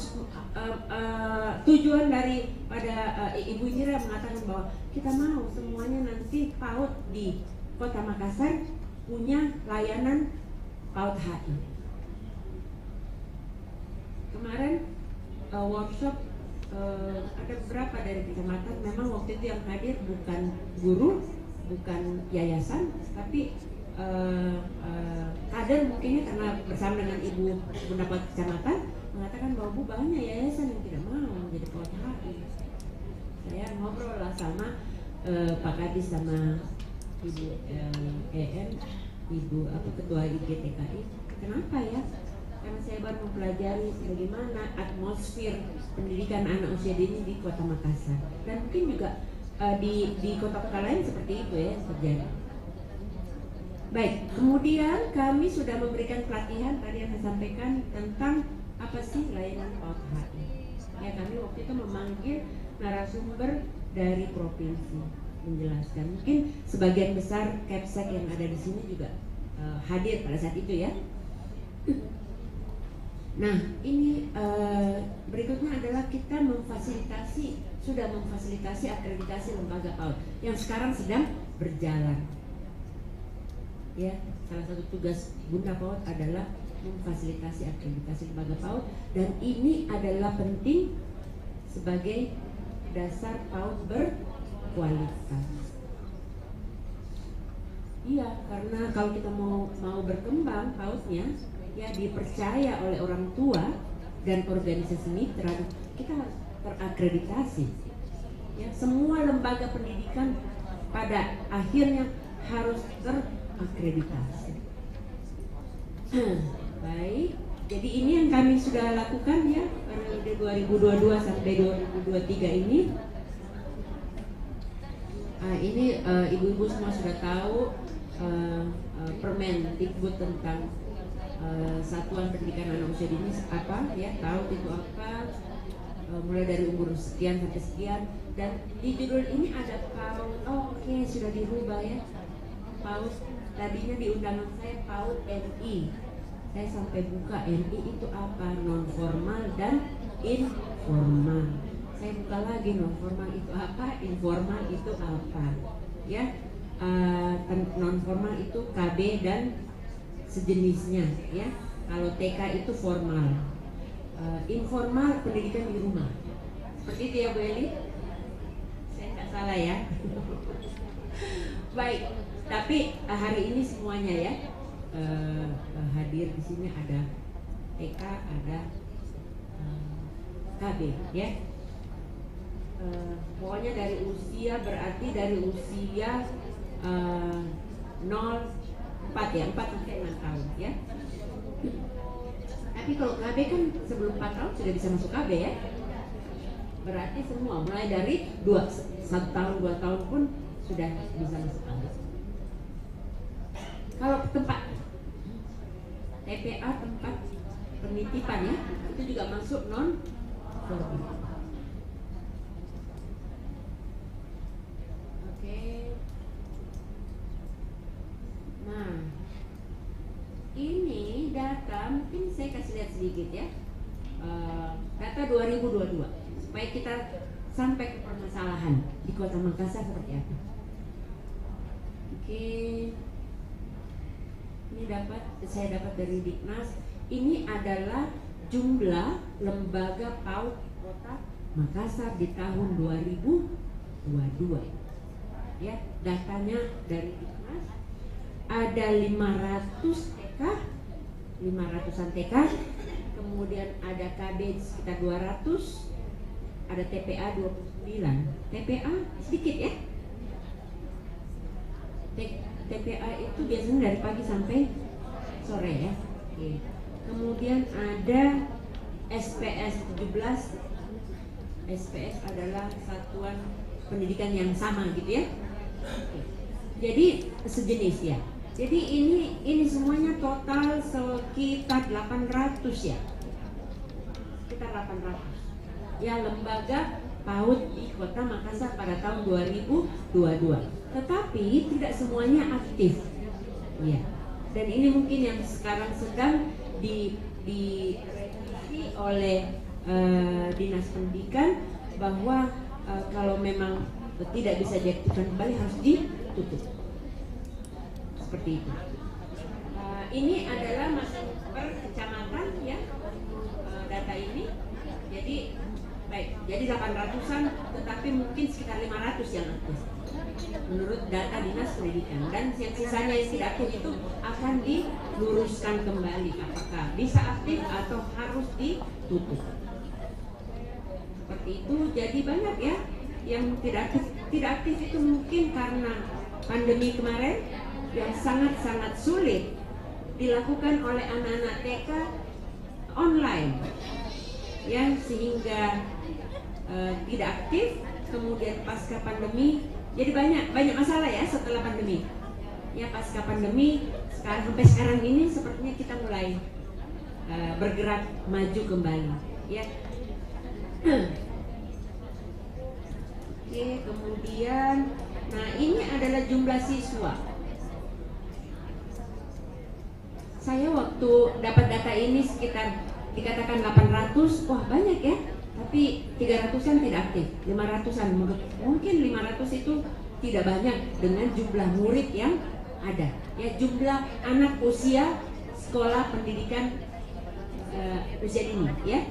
tujuan daripada Ibu Indira mengatakan bahwa kita mau semuanya nanti PAUD di Kota Makassar punya layanan PAUD HI. Kemarin workshop ada beberapa dari kecamatan, memang waktu itu yang hadir bukan guru, bukan yayasan, tapi kader mungkinnya karena bersama dengan Ibu pendapat kecamatan mengatakan bahwa Bu banyak yayasan yang tidak mau menjadi PAUD HI. Saya ngobrol lah sama Pak Kadis sama Ibu EN, Ibu ketua IGTKI, kenapa ya? Karena saya baru mempelajari bagaimana atmosfer pendidikan anak usia dini di Kota Makassar, dan mungkin juga di kota-kota lain seperti itu ya yang terjadi. Baik, kemudian kami sudah memberikan pelatihan tadi yang saya sampaikan tentang apa sih layanan PAUD HI. Ya, kami waktu itu memanggil narasumber dari provinsi menjelaskan. Mungkin sebagian besar Kepsek yang ada di sini juga hadir pada saat itu ya. Nah, ini berikutnya adalah kita sudah memfasilitasi akreditasi lembaga PAUD yang sekarang sedang berjalan. Ya, salah satu tugas Bunda PAUD adalah memfasilitasi akreditasi lembaga PAUD, dan ini adalah penting sebagai dasar PAUD berkualitas. Iya, karena kalau kita mau berkembang PAUD-nya, ya dipercaya oleh orang tua dan organisasi mitra, kita harus terakreditasi. Ya, semua lembaga pendidikan pada akhirnya harus terakreditasi. Baik, jadi ini yang kami sudah lakukan ya periode 2022 sampai 2023 ini. Ini ibu-ibu semua sudah tahu Permendikbud tentang Satuan Pendidikan Anak Usia Dini apa ya, tahu itu apa, mulai dari umur sekian sampai sekian, dan di judul ini ada PAUD. Oke, sudah dirubah ya PAUD. Tadinya di undangan saya PAUD NI, saya sampai buka NI itu apa, non formal dan informal. Saya buka lagi non formal itu apa, informal itu apa ya. Non formal itu KB dan sejenisnya ya. Kalau TK itu formal, informal pendidikan di rumah. Seperti itu ya Bu Eli? Saya nggak salah ya. Baik, tapi hari ini semuanya ya hadir di sini, ada TK, ada KB ya. Pokoknya dari usia, berarti dari usia 4 ya, 4 sampai 6 tahun ya. Tapi kalau KB kan sebelum 4 tahun sudah bisa masuk KB ya. Berarti semua mulai dari 1 tahun, 2 tahun pun sudah bisa masuk KB. Kalau tempat TPA, tempat penitipan ya, itu juga masuk non formal. Oke. Nah, ini data mungkin saya kasih lihat sedikit ya, data 2022 supaya kita sampai ke permasalahan di Kota Makassar seperti apa. Oke, ini saya dapat dari Diknas. Ini adalah jumlah lembaga PAUD Kota Makassar di tahun 2022 ya. Datanya dari Diknas ada 500 TK, 500-an TK, kemudian ada KB sekitar 200, ada TPA 29. TPA sedikit ya. TPA itu biasanya dari pagi sampai sore ya. Oke. Kemudian ada SPS 17. SPS adalah satuan pendidikan yang sama gitu ya. Oke. Jadi sejenis ya. Jadi ini semuanya total sekitar 800 ya. Sekitar 800. Ya, lembaga PAUD di Kota Makassar pada tahun 2022. Tetapi tidak semuanya aktif. Ya. Dan ini mungkin yang sekarang sedang direvisi oleh Dinas Pendidikan bahwa kalau memang tidak bisa diaktifkan kembali harus ditutup. Seperti itu. Ini adalah masuk per kecamatan ya, data ini. Jadi baik, jadi 800-an, tetapi mungkin sekitar 500 yang aktif menurut data Dinas Pendidikan, dan yang sisanya yang tidak aktif itu akan diluruskan kembali apakah bisa aktif atau harus ditutup. Seperti itu. Jadi banyak ya yang tidak aktif. Tidak aktif itu mungkin karena pandemi kemarin yang sangat-sangat sulit dilakukan oleh anak-anak TK online ya, sehingga tidak aktif. Kemudian pasca pandemi jadi banyak masalah ya setelah pandemi ya. Pasca pandemi sampai sekarang ini sepertinya kita mulai bergerak maju kembali ya. Oke, kemudian nah ini adalah jumlah siswa. Saya waktu dapat data ini sekitar dikatakan 800, wah banyak ya. Tapi 300-an tidak aktif, 500-an mungkin 500 itu tidak banyak dengan jumlah murid yang ada. Ya, jumlah anak usia sekolah pendidikan usia dini ya.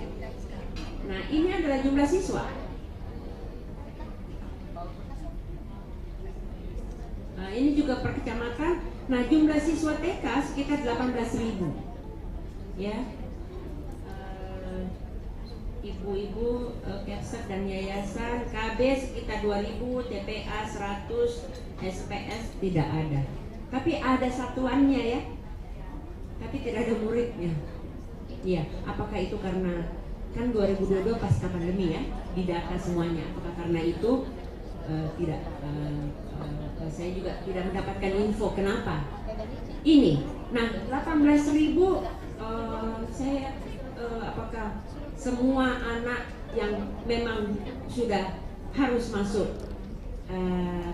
Nah, ini adalah jumlah siswa. Nah, ini juga per kecamatan. Nah, jumlah siswa TK sekitar 18.000 ya. Ibu-ibu, Kepsek dan yayasan, KB sekitar 2.000, TPA 100, SPS tidak ada. Tapi ada satuannya ya. Tapi tidak ada muridnya. Iya, apakah itu karena kan 2022 pasca pandemi ya, didata semuanya. Apakah karena itu tidak? Saya juga tidak mendapatkan info kenapa. Ini, nah 18.000 saya apakah semua anak yang memang sudah harus masuk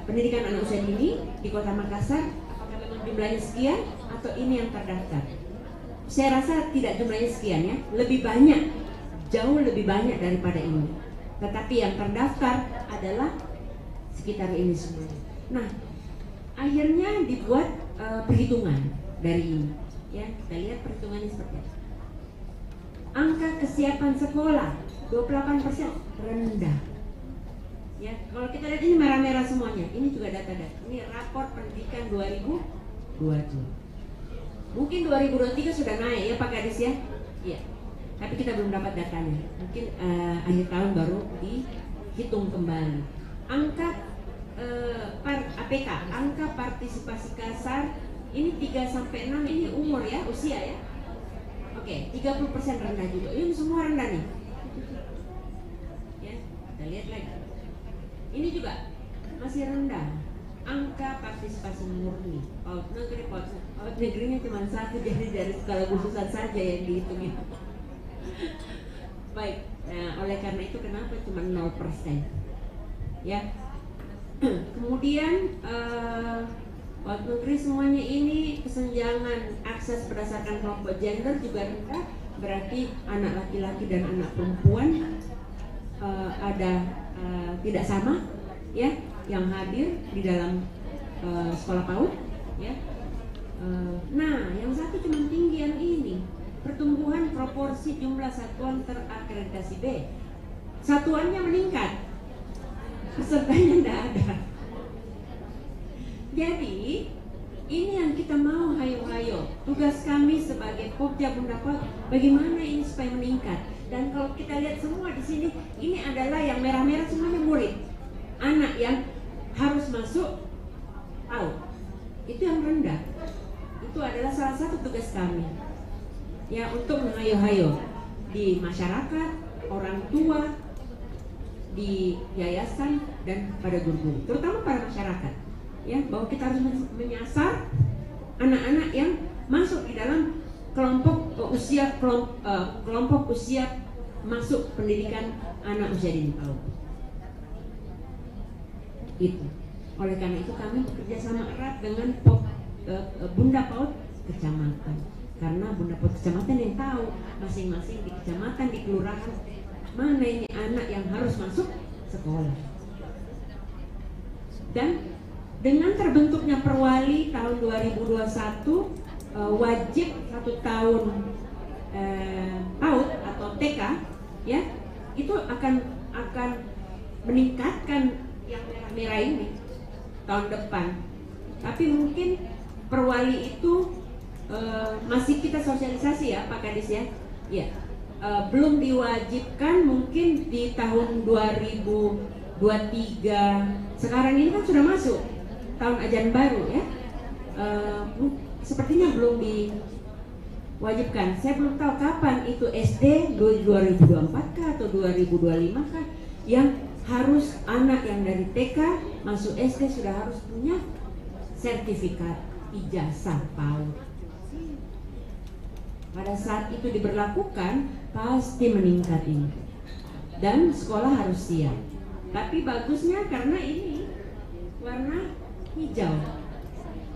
pendidikan anak usia dini di Kota Makassar, apakah memang jumlahnya sekian atau ini yang terdaftar? Saya rasa tidak jumlahnya sekian ya, lebih banyak, jauh lebih banyak daripada ini. Tetapi yang terdaftar adalah sekitar ini semua. Nah, akhirnya dibuat perhitungan dari ini. Ya, kita lihat perhitungannya seperti apa. Angka kesiapan sekolah 28% rendah. Ya, kalau kita lihat ini merah-merah semuanya. Ini juga data-data. Ini rapor pendidikan 2022. Mungkin 2023 sudah naik ya Pak Kadis ya. Iya. Tapi kita belum dapat datanya. Mungkin akhir tahun baru dihitung kembali. Angka APK, angka partisipasi kasar ini 3-6 ini umur ya, usia ya. Oke, 30% rendah juga. Ini semua rendah nih. Ya, kita lihat lagi. Ini juga masih rendah. Angka partisipasi murni. Paut negerinya cuma satu, jadi dari skala khususan saja yang dihitungin. Baik. Nah, oleh karena itu kenapa cuma 0%? Ya. Kemudian Paut negeri semuanya ini kesenjangan akses berdasarkan kelompok gender juga rendah, berarti anak laki-laki dan anak perempuan ada tidak sama ya yang hadir di dalam sekolah PAUD ya. Nah, yang satu cuma tinggi yang ini, pertumbuhan proporsi jumlah satuan terakreditasi B. Satuannya meningkat, pesertanya tidak ada. Jadi ini yang kita mau hayo-hayo. Tugas kami sebagai Pokja Bunda Paut, bagaimana ini supaya meningkat. Dan kalau kita lihat semua di sini, ini adalah yang merah-merah semuanya murid, anak yang harus masuk PAUD. Itu yang rendah. Itu adalah salah satu tugas kami, ya, untuk menghayo-hayo di masyarakat, orang tua, di yayasan, dan pada guru-guru, terutama pada masyarakat, ya, bahwa kita harus menyasar anak-anak yang masuk di dalam kelompok usia masuk pendidikan anak usia dini PAUD. Itu. Oleh karena itu kami bekerja sama erat dengan Bunda PAUD kecamatan. Karena Bunda PAUD kecamatan yang tahu masing-masing di kecamatan, di kelurahan, mana ini anak yang harus masuk sekolah. Dan dengan terbentuknya Perwali tahun 2021, wajib 1 tahun PAUD atau TK, ya, itu akan meningkatkan yang merah-merah ini tahun depan. Tapi mungkin Perwali itu masih kita sosialisasi, ya Pak Kadis, ya, ya, belum diwajibkan mungkin di tahun 2023. Sekarang ini kan sudah masuk tahun ajaran baru, ya, sepertinya belum diwajibkan. Saya belum tahu kapan itu SD 2024 kah atau 2025 kah yang harus anak yang dari TK masuk SD sudah harus punya sertifikat ijazah PAUD. Pada saat itu diberlakukan pasti meningkat ini, dan sekolah harus siap. Tapi bagusnya karena ini warna hijau,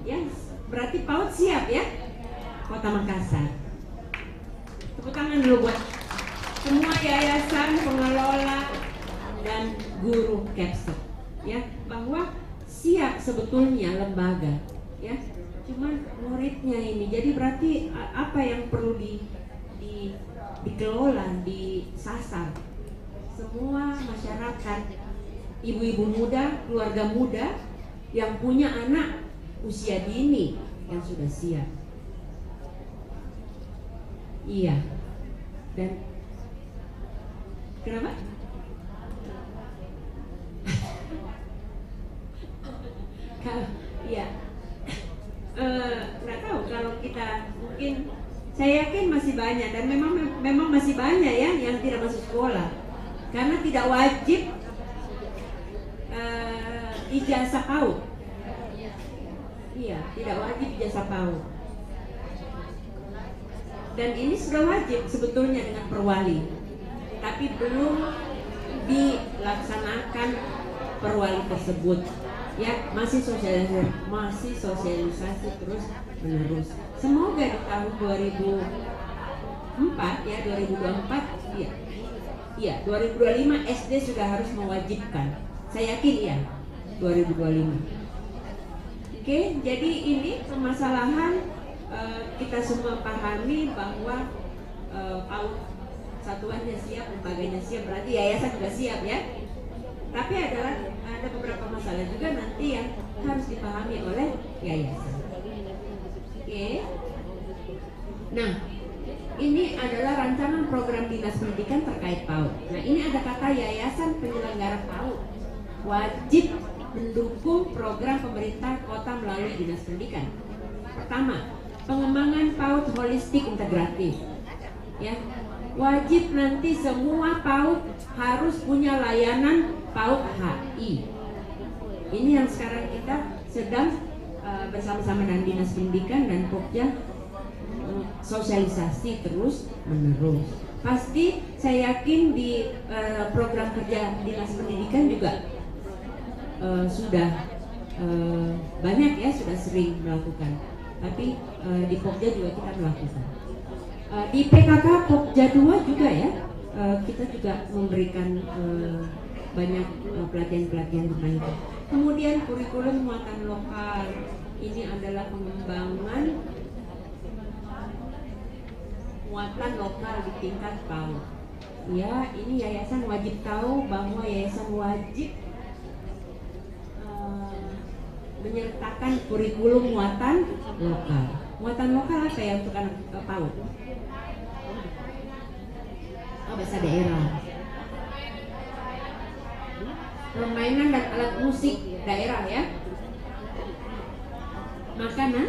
ya, berarti PAUD siap, ya, Kota Makassar. Tepuk tangan dulu buat semua yayasan, pengelola, dan guru Kepsek, ya, bahwa siap sebetulnya lembaga, ya, cuman muridnya ini. Jadi berarti apa yang perlu dikelola, disasar semua masyarakat, ibu-ibu muda, keluarga muda yang punya anak usia dini yang sudah siap. Iya. Dan kenapa? Iya. Nggak tahu kalau kita, mungkin saya yakin masih banyak, dan memang masih banyak, ya, yang tidak masuk sekolah karena tidak wajib ijazah PAUD. Iya, tidak wajib ijazah PAUD. Dan ini sudah wajib sebetulnya dengan Perwali, tapi belum dilaksanakan Perwali tersebut, ya, masih sosialisasi terus menerus. Semoga di tahun 2004, ya, 2024, iya, 2025 SD sudah harus mewajibkan. Saya yakin, ya, 2025. Oke, jadi ini permasalahan kita semua pahami bahwa PAUD satuannya siap, lembaganya siap, berarti yayasan juga siap, ya. Tapi ada beberapa masalah juga nanti yang harus dipahami oleh yayasan. Oke. Nah, ini adalah rancangan program dinas pendidikan terkait PAUD. Nah, ini ada kata yayasan penyelenggara PAUD wajib mendukung program pemerintah kota melalui dinas pendidikan. Pertama, pengembangan PAUD holistik integratif, ya, wajib nanti semua PAUD harus punya layanan PAUD HI. Ini yang sekarang kita sedang bersama-sama dengan dinas pendidikan dan Pokja sosialisasi terus menerus. Pasti saya yakin di program kerja dinas pendidikan juga sudah banyak, ya, sudah sering melakukan. Tapi di Pokja juga kita melakukan. Di PKK Pokja 2 juga, ya, kita juga memberikan banyak pelatihan-pelatihan tentang itu. Kemudian kurikulum muatan lokal, ini adalah pengembangan muatan lokal di tingkat PAUD. Ya, ini yayasan wajib tahu bahwa yayasan wajib menyertakan kurikulum muatan lokal. Muatan lokal apa ya untuk anak PAUD? bahasa daerah. Permainan dan alat musik daerah ya. Makanan.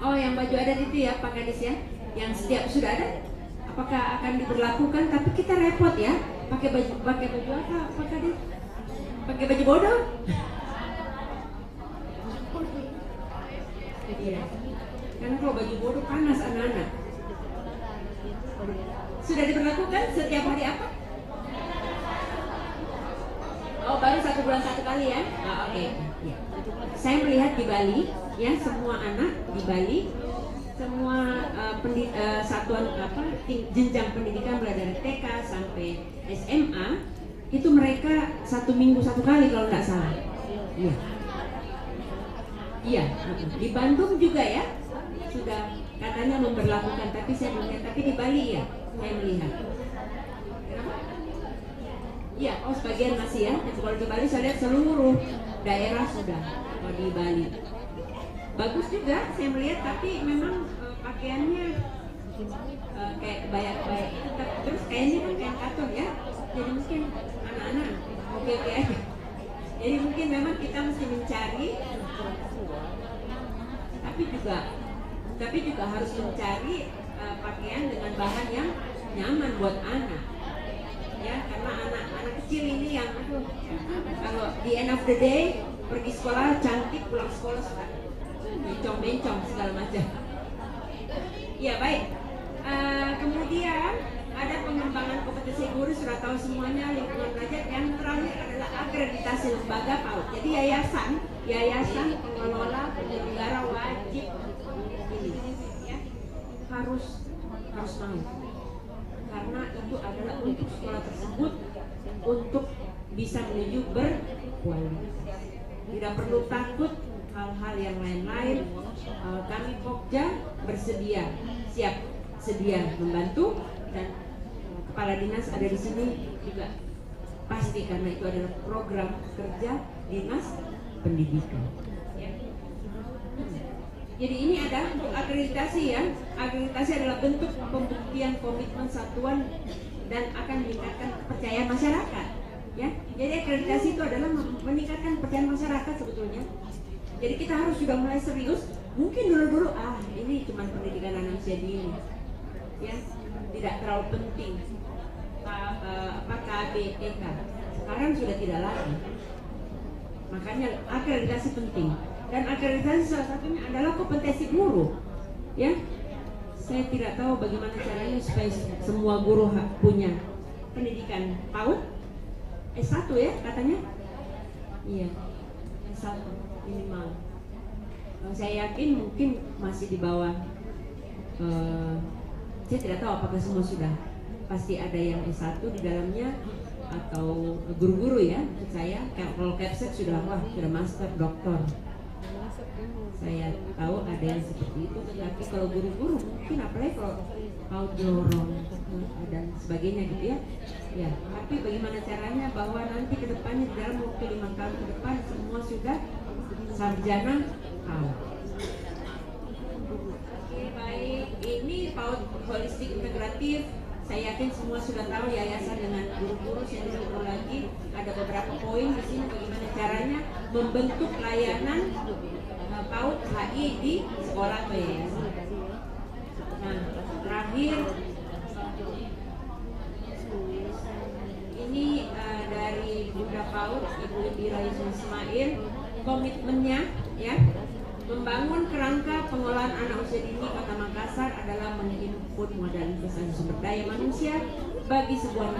Oh, yang baju adat itu ya Pak Kadis ya, yang setiap sudah ada. Apakah akan diberlakukan? Tapi kita repot ya, pakai baju apa Pak Kadis? Pakai baju bodoh. Iya. Karena kalau baju bodoh panas anak-anak. Sudah diberlakukan setiap hari apa? Oh, baru 1 bulan 1 kali ya? Oke. Ya. Saya melihat di Bali, ya semua anak di Bali, semua satuan jenjang pendidikan mulai dari TK sampai SMA itu mereka 1 minggu 1 kali kalau nggak salah. Iya. Iya. Di Bandung juga ya sudah katanya memberlakukan, tapi saya melihat, tapi di Bali ya saya melihat. Iya, oh sebagian masih ya. Kalau di Bali saya lihat seluruh daerah sudah. Kalau di Bali bagus juga saya melihat, tapi memang pakaiannya kayak kebaya-kebaya itu, terus kayaknya kan kayak katon ya. Jadi mungkin anak-anak oke aja. Jadi mungkin memang kita mesti mencari, tapi juga harus mencari pakaian dengan bahan yang nyaman buat anak. Ya, karena anak-anak kecil ini yang kalau di end of the day pergi sekolah cantik, pulang sekolah sudah bencong-bencong segala macam. Ya baik. Kemudian ada pengembangan kompetensi guru, sudah tahu semuanya, lingkungan belajar. Yang terakhir adalah akreditasi lembaga PAUD. Jadi yayasan pengelola penyelenggara wajib ini ya, harus mau. Karena itu adalah untuk sekolah tersebut untuk bisa menuju berkualitas. Tidak perlu takut hal-hal yang lain-lain. Kami Pokja sedia membantu, dan kepala dinas ada di sini juga pasti, karena itu adalah program kerja dinas pendidikan. Jadi ini ada untuk akreditasi ya. Akreditasi adalah bentuk pembuktian komitmen satuan dan akan meningkatkan kepercayaan masyarakat. Ya, jadi akreditasi itu adalah meningkatkan kepercayaan masyarakat sebetulnya. Jadi kita harus sudah mulai serius. Mungkin dulu ini cuma pendidikan anak usia dini, ya, tidak terlalu penting. KB, TK. Sekarang sudah tidak lagi. Makanya akreditasi penting. Dan akreditasi salah satunya adalah kompetensi guru, ya. Saya tidak tahu bagaimana caranya supaya semua guru punya pendidikan PAUD S1 ya katanya. Iya, S1 minimal. Saya yakin mungkin masih di bawah. Saya tidak tahu apakah semua sudah. Pasti ada yang S1 di dalamnya, atau guru-guru ya. Saya kalau Capsek sudah master, doktor. Saya tahu ada yang seperti itu, tapi kalau guru-guru mungkin, apalagi kalau PAUD Jorong dan sebagainya gitu ya. Ya, tapi bagaimana caranya bahwa nanti ke depannya dalam waktu 5 tahun ke depan semua sudah sarjana PAUD. Oke, baik. Ini PAUD holistik integratif. Saya yakin semua sudah tahu yayasan dengan guru-guru. Saya tidak perlu lagi. Ada beberapa poin di sini bagaimana caranya membentuk layanan PAUD HI di sekolah atau yayasan. Nah, terakhir ini dari Bunda PAUD Ibu Indira Ismail, komitmennya ya, membangun kerangka pengolahan anak usia dini Kota Makassar adalah menghimpun modal investasi sumber daya manusia bagi sebuah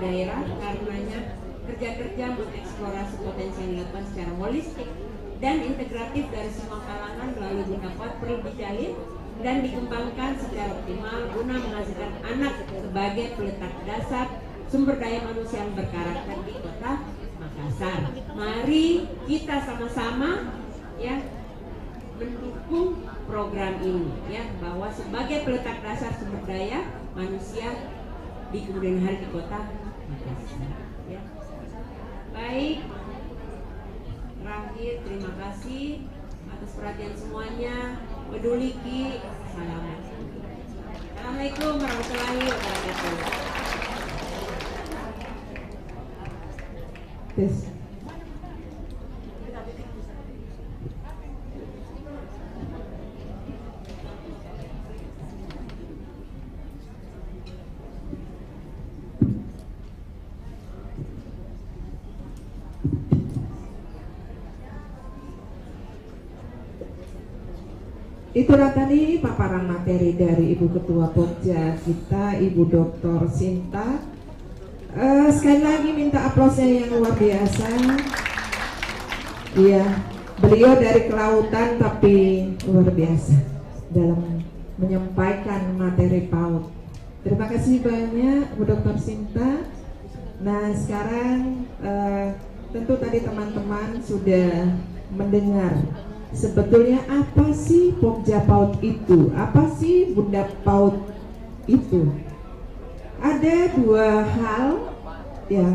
daerah. Karenanya kerja-kerja mengeksplorasi potensi yang dilakukan secara holistik dan integratif dari semua kalangan melalui Bunda PAUD perlu dijalin dan dikembangkan secara optimal guna menghasilkan anak sebagai peletak dasar sumber daya manusia yang berkarakter di Kota Makassar. Mari kita sama-sama ya mendukung program ini ya, bahwa sebagai peletak dasar sumber daya manusia di kemudian hari di Kota Makassar ya. Baik, terakhir terima kasih atas perhatian semuanya. Peduli Ki, salam. Assalamualaikum warahmatullahi wabarakatuh. Itulah tadi paparan materi dari Ibu Ketua Pokja kita, Ibu Dr. Sinta. Sekali lagi minta aplausnya yang luar biasa. Iya, beliau dari kelautan tapi luar biasa dalam menyampaikan materi PAUD. Terima kasih banyak Bu Dr. Sinta. Nah sekarang tentu tadi teman-teman sudah mendengar sebetulnya apa sih Pokja PAUD itu? Apa sih Bunda PAUD itu? Ada dua hal yang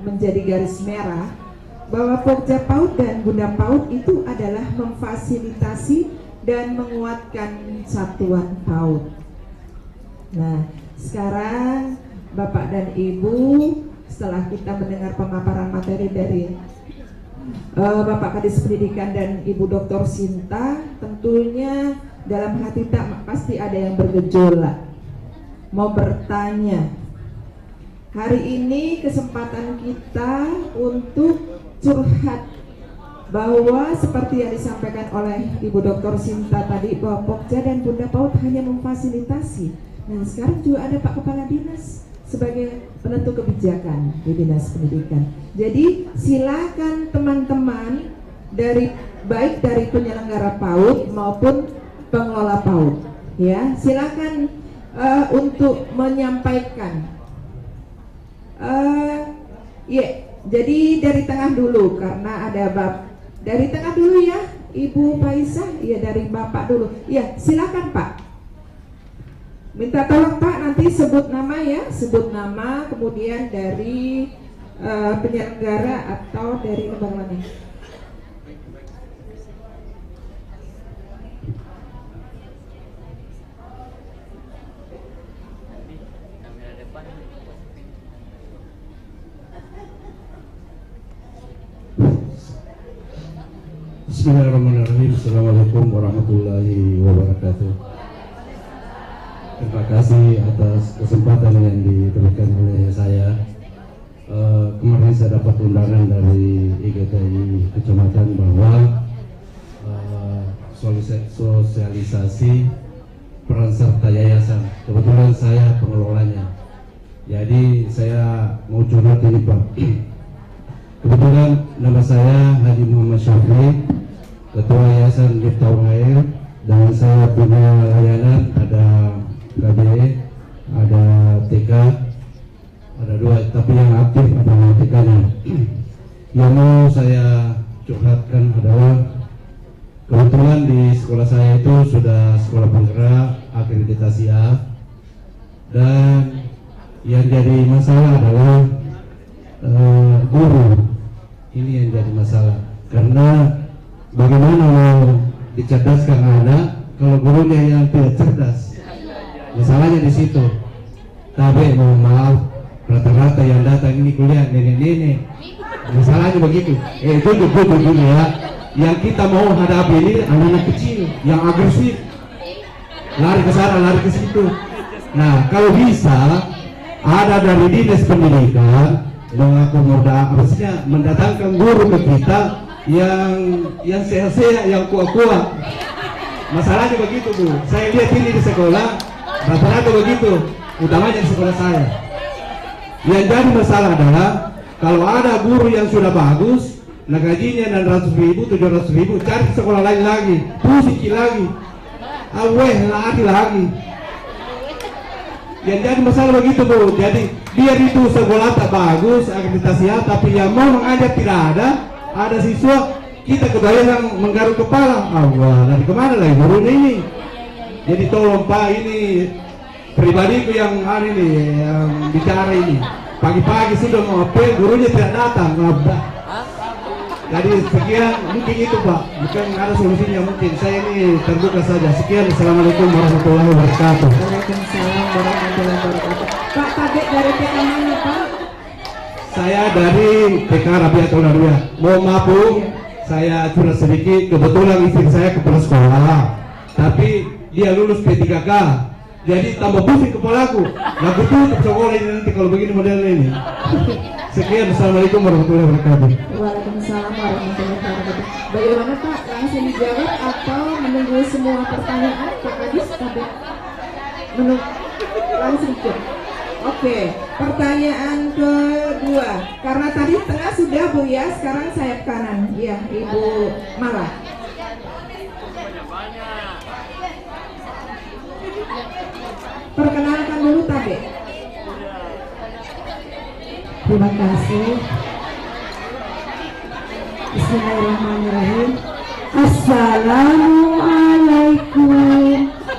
menjadi garis merah bahwa Pokja PAUD dan Bunda PAUD itu adalah memfasilitasi dan menguatkan satuan PAUD. Nah, sekarang Bapak dan Ibu setelah kita mendengar pemaparan materi dari Bapak Kadis Pendidikan dan Ibu Dr. Sinta, tentunya dalam hati tak pasti ada yang bergejolak, mau bertanya. Hari ini kesempatan kita untuk curhat bahwa seperti yang disampaikan oleh Ibu Dr. Sinta tadi bahwa Pokja dan Bunda PAUD hanya memfasilitasi. Nah sekarang juga ada Pak Kepala Dinas sebagai penentu kebijakan di Dinas Pendidikan. Jadi silakan teman-teman baik dari penyelenggara PAUD maupun pengelola PAUD, ya silakan untuk menyampaikan. Jadi dari tengah dulu karena ada dari tengah dulu ya, Ibu Faisah, ya dari Bapak dulu, ya silakan Pak. Minta tolong Pak nanti sebut nama ya, sebut nama kemudian dari penyelenggara atau dari lembaga mana. Bismillahirrahmanirrahim. Assalamualaikum warahmatullahi wabarakatuh. Terima kasih atas kesempatan yang diberikan oleh saya. Kemarin saya dapat undangan dari IGTI Kecamatan bahwa sosialisasi peran serta yayasan. Kebetulan saya pengelolanya. Jadi saya mau curhat ini Pak. Kebetulan nama saya Haji Muhammad Syafri, Ketua Yayasan Miftahul Khair, dan saya punya layanan ada KBE, ada TK, ada dua, tapi yang aktif adalah TK-nya. Yang mau saya curhatkan adalah kebetulan di sekolah saya itu sudah sekolah penggerak akreditasi A, dan yang jadi masalah adalah guru. Ini yang jadi masalah karena bagaimana mau dicerdaskan anak kalau gurunya yang tidak cerdas. Masalahnya di situ. Tapi mohon maaf, rata-rata yang datang ini kuliah nenek-nenek. Masalahnya begitu. Itu dulu ya. Yang kita mau hadapi ini anak-anak kecil yang agresif, lari ke sana, lari ke situ. Nah, kalau bisa ada dari Dinas Pendidikan maksudnya mendatangkan guru ke kita yang sehat-sehat, yang kuat-kuat. Masalahnya begitu Bu. Saya lihat ini di sekolah rata-rata begitu, utamanya di sekolah saya. Yang jadi masalah adalah kalau ada guru yang sudah bagus, nah gajinya 600.000, 700.000, cari sekolah lain lagi, pusing lagi, lagi. Yang jadi masalah begitu Bu. Jadi biar itu sekolah tak bagus, akreditasi A, tapi yang mau mengajar tidak ada siswa, kita kebayang menggaruk kepala. Allah, dari kemana lagi gurunya ini? Jadi tolong Pak, ini pribadiku yang hari ini yang bicara ini. Pagi-pagi sudah mau apel, gurunya tidak datang. Jadi sekian, mungkin itu Pak, bukan ada solusinya mungkin. Saya ini terbuka saja. Sekian, Assalamualaikum warahmatullahi wabarakatuh. Waalaikumsalam warahmatullahi wabarakatuh. Pak Kabek dari TK mana Pak? Saya dari TK Rabiatul Alawiyah. Mohon maaf Bu, saya curhat sedikit. Kebetulan istri saya kepala sekolah, tapi dia lulus P3K. Jadi tambah pusing kepalaku. Lagu tutup sekolah ini nanti kalau begini modelnya ini. Sekian, Assalamualaikum warahmatullahi wabarakatuh. Waalaikumsalam warahmatullahi wabarakatuh. Bagaimana Pak? Langsung dijawab atau menunggu semua pertanyaan Pak Kadis? Langsung ke. Oke, pertanyaan kedua. Karena tadi tengah sudah Bu ya, sekarang sayap kanan. Iya, Ibu Mala. Perkenalkan dulu Tabe. Terima kasih. Bismillahirrahmanirrahim. Assalamualaikum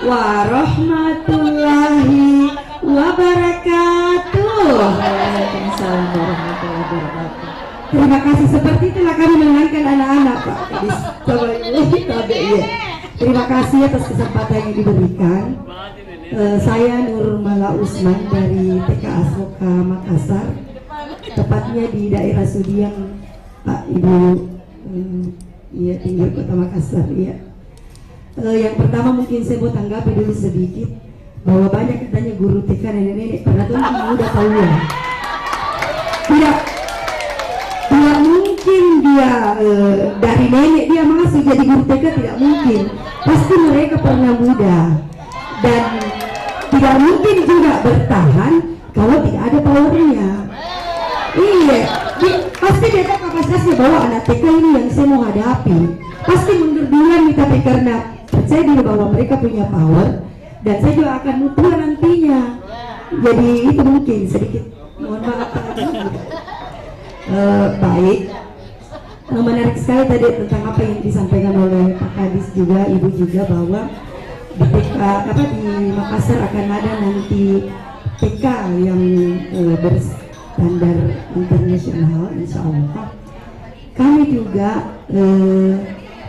warahmatullahi wabarakatuh. Waalaikumsalam warahmatullahi wabarakatuh. Terima kasih. Seperti itulah kami mengenalkan anak-anak Pak Kadis. Terima kasih atas kesempatan yang diberikan. Saya Nur Mala Usman dari TK Ashoka Makassar, tepatnya di daerah Sudiang Pak Ibu, ya tinggal Kota Makassar ya. Yang pertama mungkin saya mau tanggapi dulu sedikit bahwa banyak katanya guru TK nenek-nenek pada tuh udah tahu ya. Tidak mungkin dia dari nenek dia masuk jadi guru TK, tidak mungkin. Pasti mereka pernah muda dan tidak mungkin juga bertahan kalau tidak ada powernya. Iya, pasti dia kapasitasnya bahwa anak TK ini yang saya mau hadapi pasti mundur duluan nih, tapi karena percaya diri bahwa mereka punya power dan saya juga akan mutua nantinya. Jadi itu mungkin sedikit, mohon maaf. Baik, menarik sekali tadi tentang apa yang disampaikan oleh Pak Kadis juga, Ibu juga, bahwa di TK di Makassar akan ada nanti TK yang berstandar internasional, insya Allah. Kami juga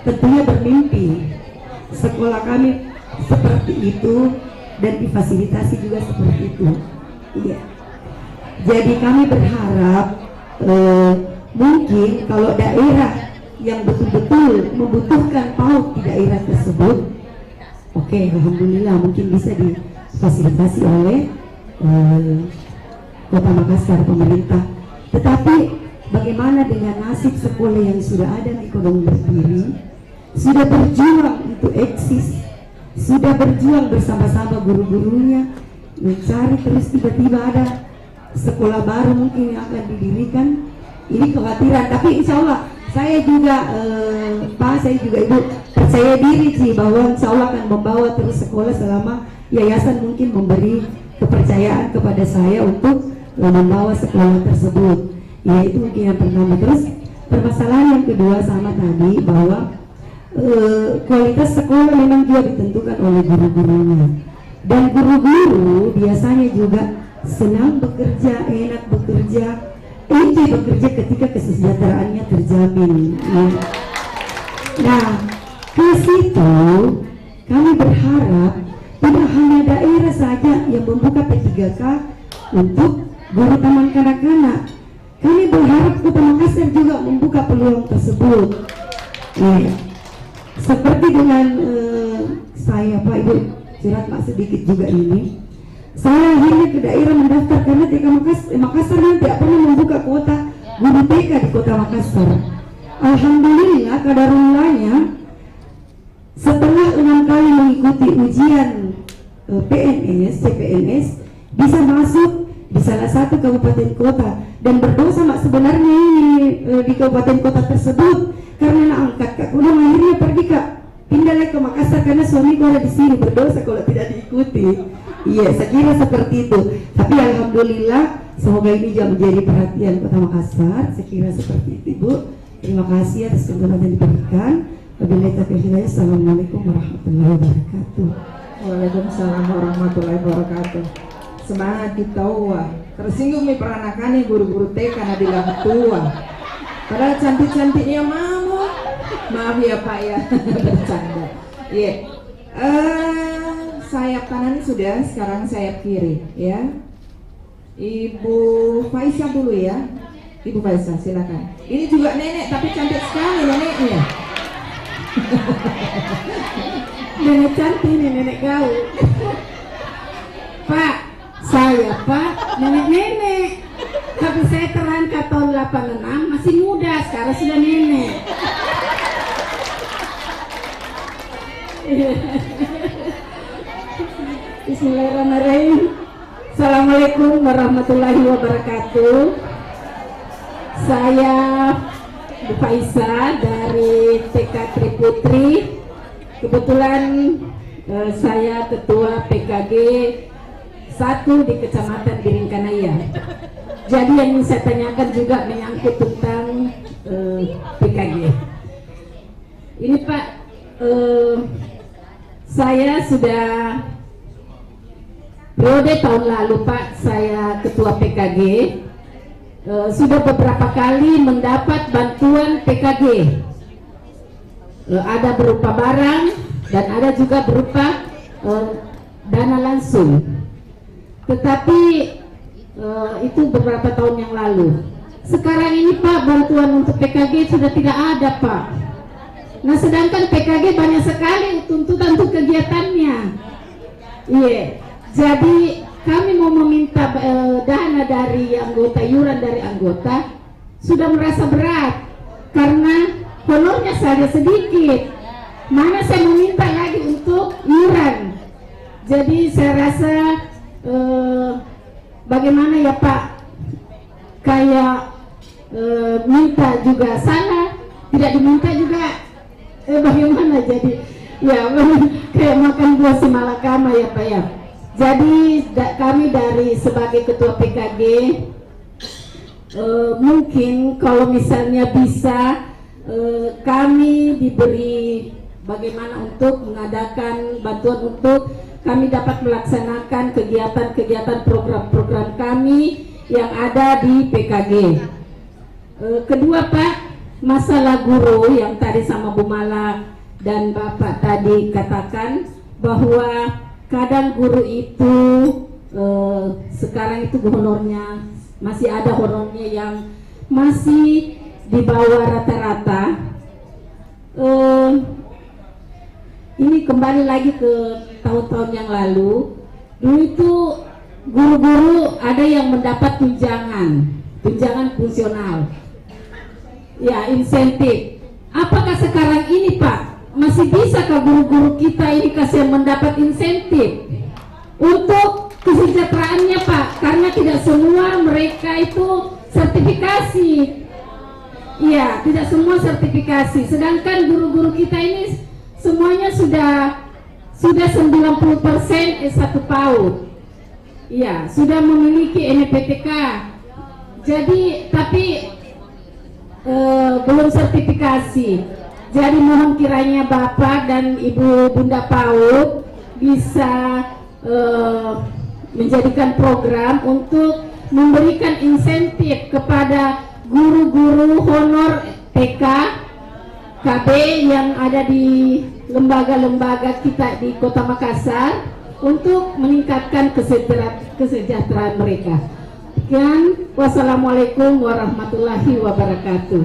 tentunya bermimpi sekolah kami seperti itu dan difasilitasi juga seperti itu. Iya. Jadi kami berharap mungkin kalau daerah yang betul-betul membutuhkan PAUD di daerah tersebut, oke, alhamdulillah mungkin bisa difasilitasi oleh Kota Makassar, pemerintah. Tetapi bagaimana dengan nasib sekolah yang sudah ada di Kodong berdiri, sudah berjuang untuk eksis, sudah berjuang bersama-sama guru-gurunya mencari, terus tiba-tiba ada sekolah baru mungkin yang akan didirikan. Ini kekhawatiran, tapi insya Allah saya juga Pak, saya juga Ibu percaya diri sih bahwa insya Allah akan membawa terus sekolah selama yayasan mungkin memberi kepercayaan kepada saya untuk membawa sekolah tersebut. Ya, itu mungkin yang pertama. Terus permasalahan yang kedua sama tadi bahwa kualitas sekolah memang juga ditentukan oleh guru-gurunya, dan guru-guru biasanya juga senang bekerja, enak bekerja, enjoy bekerja ketika kesejahteraannya terjamin. Ya. Nah, ke situ kami berharap tidak hanya daerah saja yang membuka P3K untuk guru taman kanak-kanak. Kami berharap Kota Makassar juga membuka peluang tersebut. Ya. Seperti dengan saya Pak Ibu curhat Pak sedikit juga ini. Saya akhirnya ke daerah mendaftar karena TK Makassar tidak pernah membuka kuota guru TK di Kota Makassar. Alhamdulillah kadarulahnya setelah 6 kali mengikuti ujian PNS, CPNS, bisa masuk di salah satu kabupaten kota, dan berdoa sama sebenarnya ini di kabupaten kota tersebut karena angkat Kak Kudung akhirnya pergi Kak pindah lagi ke Makassar karena suamiku ada di sini, berdosa kalau tidak diikuti. Iya, saya kira seperti itu. Tapi alhamdulillah semoga ini juga menjadi perhatian Kota Makassar. Saya kira seperti itu Ibu. Terima kasih atas kesempatan yang diberikan. Wabillahi taufiq hidayah. Assalamualaikum warahmatullahi wabarakatuh. Waalaikumsalam warahmatullahi wabarakatuh. Semangat kita tersinggung nih peranakannya guru-guru TK nadilah tua. Padahal cantik-cantiknya mau. Maaf ya Pak ya, bercanda. Iya. Sayap kanan sudah, sekarang sayap kiri ya. Ibu Faisal dulu ya. Ibu Faisal silakan. Ini juga nenek tapi cantik sekali neneknya. Nenek cantik nih, nenek gaul. Pak, saya Pak nenek-nenek. Tapi saya terangkat tahun 86 masih muda, sekarang sudah nenek. Bismillahirrahmanirrahim. Assalamualaikum warahmatullahi wabarakatuh. Saya Bu Faisal dari TK Triputri. Kebetulan saya ketua PKG 1 di Kecamatan Biringkanaya. Jadi yang ingin saya tanyakan juga menyangkut tentang PKG. Ini Pak, saya sudah periode tahun lalu Pak, saya ketua PKG. Sudah beberapa kali mendapat bantuan PKG. Ada berupa barang dan ada juga berupa dana langsung. Tetapi itu beberapa tahun yang lalu. Sekarang ini Pak, bantuan untuk PKG sudah tidak ada Pak. Nah sedangkan PKG banyak sekali tuntutan untuk kegiatannya. Iya. Jadi kami mau meminta dana dari anggota, iuran dari anggota, sudah merasa berat karena honornya saja sedikit. Mana saya meminta lagi untuk iuran. Jadi saya rasa bagaimana ya Pak, kayak minta juga salah, tidak diminta juga bagaimana, jadi ya kayak makan buah si malakama ya Pak ya. Jadi kami dari sebagai ketua PKG mungkin kalau misalnya bisa kami diberi bagaimana untuk mengadakan bantuan untuk kami dapat melaksanakan kegiatan-kegiatan program-program kami yang ada di PKG. Kedua Pak, masalah guru yang tadi sama Bu Mala dan Bapak tadi katakan bahwa kadang guru itu sekarang itu honornya masih ada honornya yang masih di bawah rata-rata. Ini kembali lagi ke tahun-tahun yang lalu. Dulu itu guru-guru ada yang mendapat tunjangan fungsional, ya insentif. Apakah sekarang ini Pak masih bisakah guru-guru kita ini kasih mendapat insentif untuk kesejahteraannya Pak? Karena tidak semua mereka itu sertifikasi. Iya, tidak semua sertifikasi. Sedangkan guru-guru kita ini semuanya sudah 90% S1 PAUD. Iya, sudah memiliki NPTK. Jadi tapi belum sertifikasi. Jadi mohon kiranya Bapak dan Ibu Bunda PAUD bisa menjadikan program untuk memberikan insentif kepada guru-guru honor TK, KB yang ada di lembaga-lembaga kita di Kota Makassar untuk meningkatkan kesejahteraan mereka. Sekian, wassalamualaikum warahmatullahi wabarakatuh.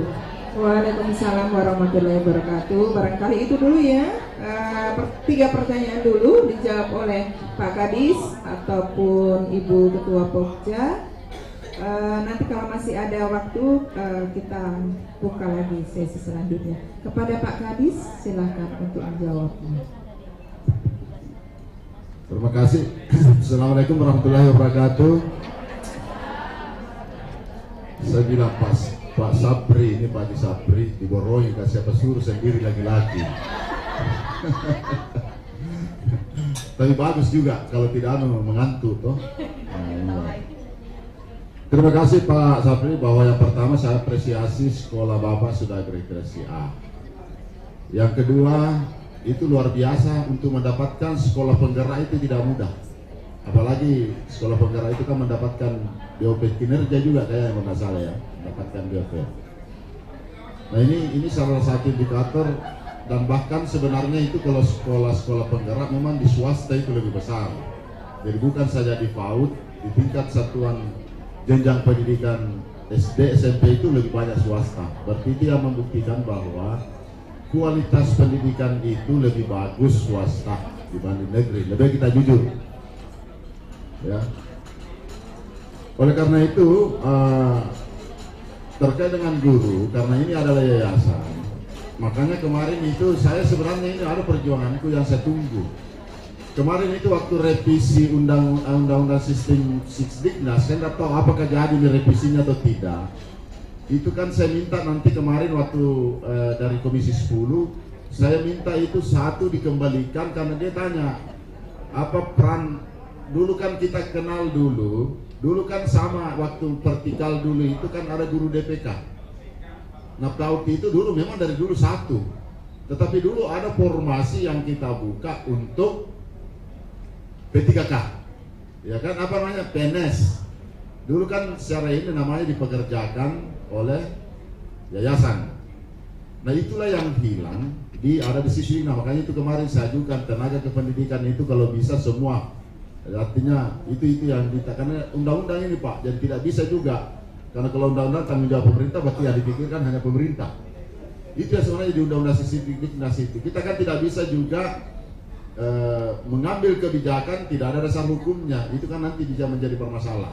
Waalaikumsalam warahmatullahi wabarakatuh. Barangkali itu dulu ya, 3 pertanyaan dulu dijawab oleh Pak Kadis ataupun Ibu Ketua Pokja. Nanti kalau masih ada waktu kita buka lagi sesi selanjutnya. Kepada Pak Kadis silakan untuk menjawabnya. Terima kasih. Assalamualaikum warahmatullahi wabarakatuh. Saya bilang Pak Sabri, ini Pak Sabri diboroi kasih apa suruh sendiri laki-laki. Tapi bagus juga kalau tidak mengantuk toh. Terima kasih Pak Sabri bahwa yang pertama saya apresiasi sekolah Bapak sudah akreditasi A. Yang kedua itu luar biasa, untuk mendapatkan sekolah penggerak itu tidak mudah. Apalagi sekolah penggerak itu kan mendapatkan BOP kinerja juga kayak yang nggak salah ya, mendapatkan BOP. Nah ini salah satu indikator, dan bahkan sebenarnya itu kalau sekolah-sekolah penggerak memang di swasta itu lebih besar. Jadi bukan saja di PAUD, di tingkat satuan jenjang pendidikan SD, SMP itu lebih banyak swasta. Berarti itu yang membuktikan bahwa kualitas pendidikan itu lebih bagus swasta dibanding negeri. Lebih kita jujur, ya. Oleh karena itu terkait dengan guru, karena ini adalah yayasan, makanya kemarin itu saya sebenarnya ini ada perjuanganku yang saya tunggu. Kemarin itu waktu revisi undang-undang sistem Sisdiknas, saya nggak tahu apakah jadi revisinya atau tidak. Itu kan saya minta nanti kemarin waktu dari Komisi 10, saya minta itu satu dikembalikan, karena dia tanya apa peran, dulu kan kita kenal dulu kan sama waktu vertikal dulu itu kan ada guru DPK. Nah PAUD itu dulu memang dari dulu satu, tetapi dulu ada formasi yang kita buka untuk P3K, ya kan, apa namanya, PNS. Dulu kan secara ini namanya dipekerjakan oleh yayasan. Nah itulah yang hilang, ada di sisi. Nah makanya itu kemarin saya ajukan tenaga kependidikan itu kalau bisa semua. Artinya itu yang karena undang-undang ini Pak, jadi tidak bisa juga, karena kalau undang-undang tanggung jawab pemerintah berarti yang dipikirkan hanya pemerintah. Itu yang sebenarnya di undang-undang Sisdiknas itu. Kita kan tidak bisa juga mengambil kebijakan tidak ada dasar hukumnya, itu kan nanti bisa menjadi bermasalah.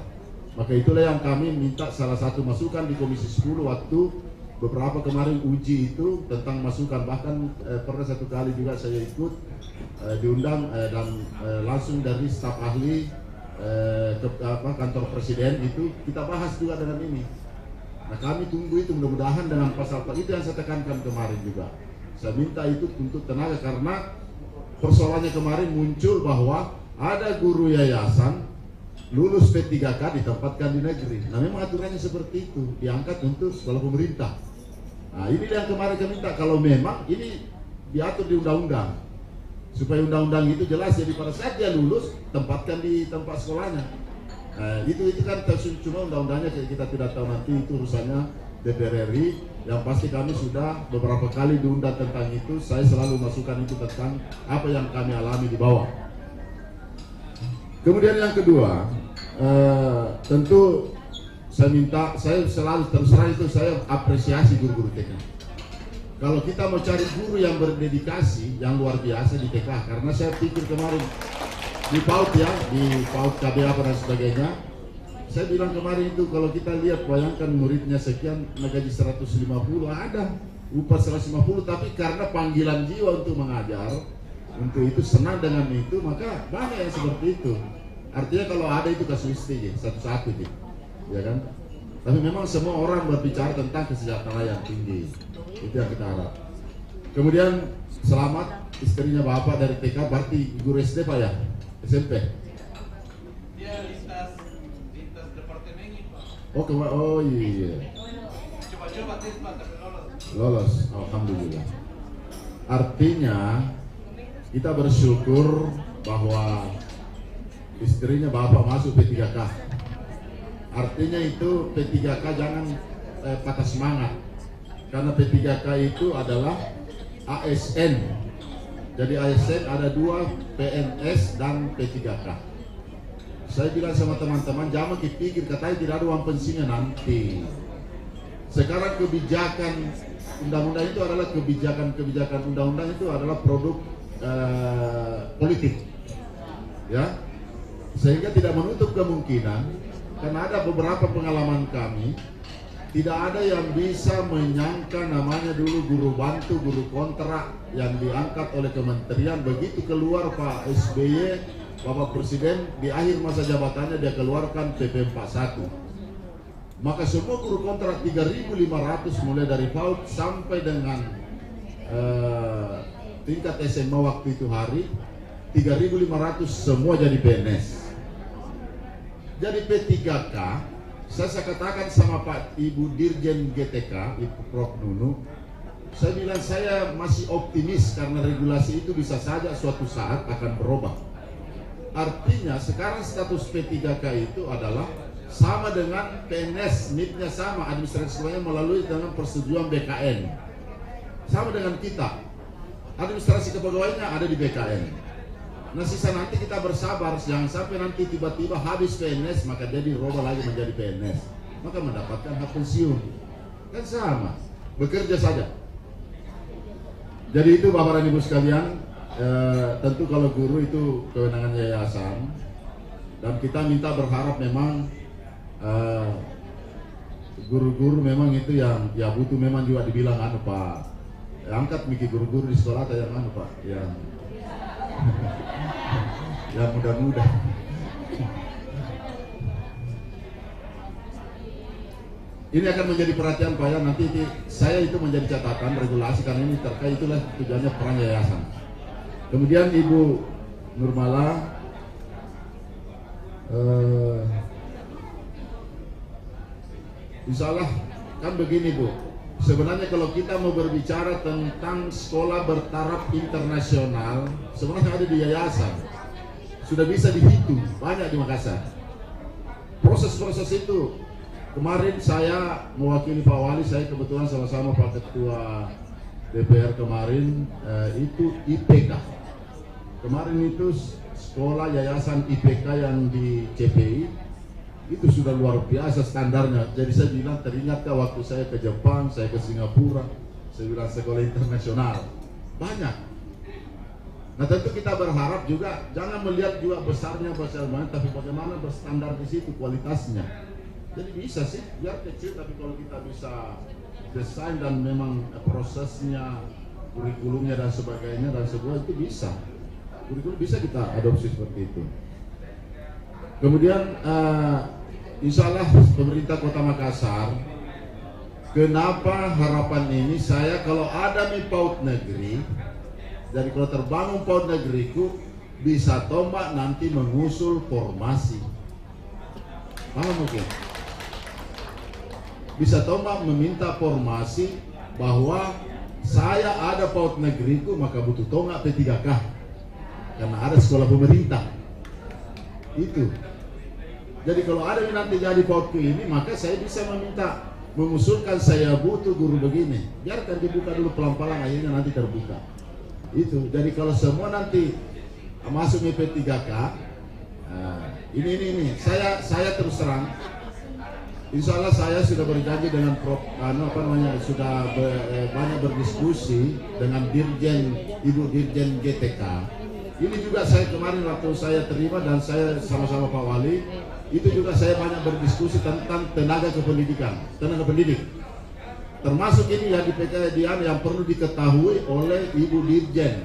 Maka itulah yang kami minta salah satu masukan di Komisi 10 waktu beberapa kemarin uji itu tentang masukan. Bahkan pernah satu kali juga saya ikut diundang dan langsung dari staf ahli ke kantor presiden itu kita bahas juga dengan ini. Nah kami tunggu itu, mudah-mudahan dengan pasal itu yang saya tekankan kemarin juga. Saya minta itu untuk tenaga, karena persoalannya kemarin muncul bahwa ada guru yayasan lulus P3K ditempatkan di negeri. Nah memang aturannya seperti itu, diangkat untuk sekolah pemerintah. Nah ini yang kemarin kami minta, kalau memang ini diatur di undang-undang, supaya undang-undang itu jelas, jadi pada saat dia lulus tempatkan di tempat sekolahnya. Nah, itu kan cuma undang-undangnya kita tidak tahu, nanti itu urusannya DPR RI. Yang pasti kami sudah beberapa kali diundang tentang itu, saya selalu masukkan itu tentang apa yang kami alami di bawah. Kemudian yang kedua, tentu saya minta, saya selalu terserah itu, saya apresiasi guru-guru TK. Kalau kita mau cari guru yang berdedikasi, yang luar biasa di TK, karena saya pikir kemarin di PAUD ya, di PAUD KB apa dan sebagainya, saya bilang kemarin itu kalau kita lihat, bayangkan muridnya sekian, gaji 150, ada upah 150, tapi karena panggilan jiwa untuk mengajar, untuk itu senang dengan itu, maka banyak yang seperti itu. Artinya kalau ada itu kasuistik satu-satu gitu, ya kan? Tapi memang semua orang berbicara tentang kesejahteraan yang tinggi, itu yang kita harap. Kemudian selamat istrinya bapak dari TK, berarti guru SD Pak ya? SMP? Dia lintas departemen Pak. Oh iya. Coba-coba tes Pak, tapi lolos, alhamdulillah. Artinya kita bersyukur bahwa istrinya bapak masuk P3K. Artinya itu P3K jangan patah semangat, karena P3K itu adalah ASN. Jadi ASN ada dua, PNS dan P3K. Saya bilang sama teman-teman, jangan dipikir katanya tidak ada uang pensiunnya nanti. Sekarang kebijakan undang-undang itu adalah kebijakan undang-undang itu adalah produk politik, ya. Sehingga tidak menutup kemungkinan, karena ada beberapa pengalaman kami, tidak ada yang bisa menyangka namanya dulu guru bantu, guru kontrak yang diangkat oleh kementerian, begitu keluar Pak SBY, Bapak Presiden, di akhir masa jabatannya dia keluarkan PP 41. Maka semua guru kontrak 3.500 mulai dari PAUD sampai dengan tingkat SMA waktu itu hari 3.500 semua jadi PNS. Jadi P3K, saya katakan sama Pak Ibu Dirjen GTK, Ibu Prof Nunu, saya bilang saya masih optimis karena regulasi itu bisa saja suatu saat akan berubah. Artinya sekarang status P3K itu adalah sama dengan PNS, NIP-nya sama, administrasi sekolahnya melalui dengan persetujuan BKN. Sama dengan kita, administrasi kepegawaiannya ada di BKN. Nah sisa nanti kita bersabar, jangan sampai nanti tiba-tiba habis PNS maka dia dirubah lagi menjadi PNS, maka mendapatkan hak pensiun. Kan sama, bekerja saja. Jadi itu Bapak dan Ibu sekalian, tentu kalau guru itu kewenangan yayasan, dan kita minta berharap memang guru-guru memang itu yang ya butuh memang juga dibilang anu Pak, angkat mikir guru-guru di sekolah atau yang anu Pak, yang yang muda-muda. Ini akan menjadi perhatian Pak ya, nanti saya itu menjadi catatan regulasi karena ini terkait itulah tujuannya peran yayasan. Kemudian Ibu Nurmala, insya Allah kan begini Bu, sebenarnya kalau kita mau berbicara tentang sekolah bertaraf internasional, sebenarnya ada di yayasan, sudah bisa dihitung banyak di Makassar. Proses-proses itu kemarin saya mewakili Pak Wali, saya kebetulan sama-sama Pak Ketua DPR kemarin, itu IPK. Kemarin itu sekolah yayasan IPK yang di CPI itu sudah luar biasa standarnya. Jadi saya bilang, teringatkah waktu saya ke Jepang, saya ke Singapura, saya bilang sekolah internasional banyak. Nah tentu kita berharap juga jangan melihat juga besarnya bagaimana, tapi bagaimana berstandar di situ kualitasnya. Jadi bisa sih, biar kecil, tapi kalau kita bisa desain dan memang prosesnya, kurikulumnya dan sebagainya dan semua itu bisa. Kurikulum bisa kita adopsi seperti itu. Kemudian insya Allah pemerintah Kota Makassar, kenapa harapan ini saya kalau ada PAUD negeri, dari kalau terbangun PAUD negeriku bisa tombak nanti mengusul formasi. Paham mungkin? Bisa tombak meminta formasi bahwa saya ada PAUD negeriku maka butuh tonggak P3K karena ada sekolah pemerintah itu. Jadi kalau ada yang nanti jadi PAUDku ini maka saya bisa meminta, mengusulkan saya butuh guru begini, biarkan dibuka dulu pelan-pelan, akhirnya nanti terbuka itu. Jadi kalau semua nanti masuk P3K, ini saya terus terang, insya Allah saya sudah berjanji dengan sudah banyak berdiskusi dengan Ibu Dirjen GTK. Ini juga saya kemarin waktu saya terima dan saya sama-sama Pak Wali, itu juga saya banyak berdiskusi tentang tenaga kependidikan, tenaga pendidik. Termasuk ini yang di PKDN yang perlu diketahui oleh Ibu Dirjen.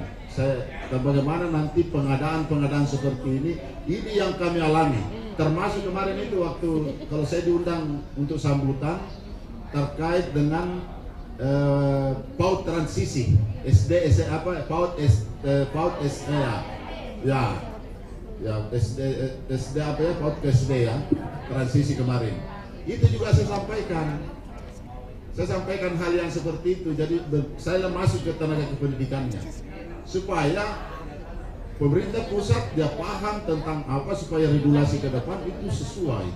Bagaimana nanti pengadaan seperti ini yang kami alami. Termasuk kemarin itu waktu kalau saya diundang untuk sambutan terkait dengan PAUD transisi SD PAUD SD SD apa ya, PAUD ke SD ya, transisi kemarin itu juga saya sampaikan hal yang seperti itu. Jadi saya masuk ke tenaga kependidikannya supaya pemerintah pusat dia paham tentang apa, supaya regulasi ke depan itu sesuai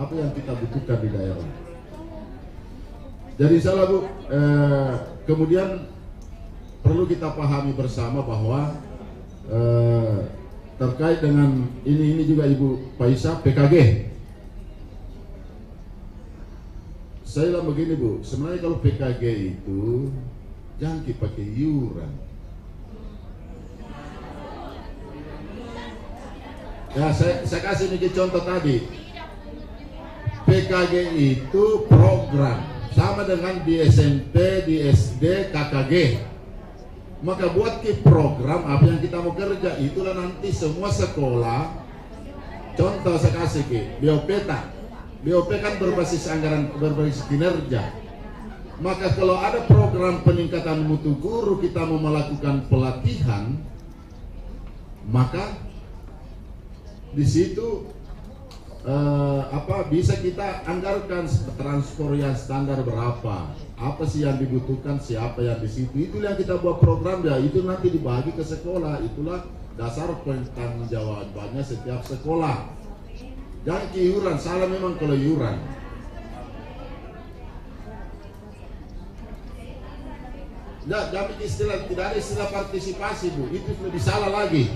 apa yang kita butuhkan di daerah. Jadi salah Bu, kemudian perlu kita pahami bersama bahwa terkait dengan ini juga Ibu Paisa PKG. Saya bilang begini Bu, sebenarnya kalau PKG itu jangan dipakai iuran. Ya saya kasih nih contoh tadi. PKG itu program, sama dengan di SMP, di SD, KKG. Maka buat program apa yang kita mau kerja, itulah nanti semua sekolah. Contoh saya kasih BOP kan berbasis anggaran, berbasis kinerja. Maka kalau ada program peningkatan mutu guru, kita mau melakukan pelatihan, maka di situ bisa kita anggarkan transport yang standar berapa, apa sih yang dibutuhkan, siapa yang di situ, itulah yang kita buat program ya, itu nanti dibagi ke sekolah, itulah dasar pertanggungjawabannya setiap sekolah. Jangan iuran, salah memang kalau iuran. Jangan istilah, tidak ada istilah partisipasi Bu, itu lebih salah lagi.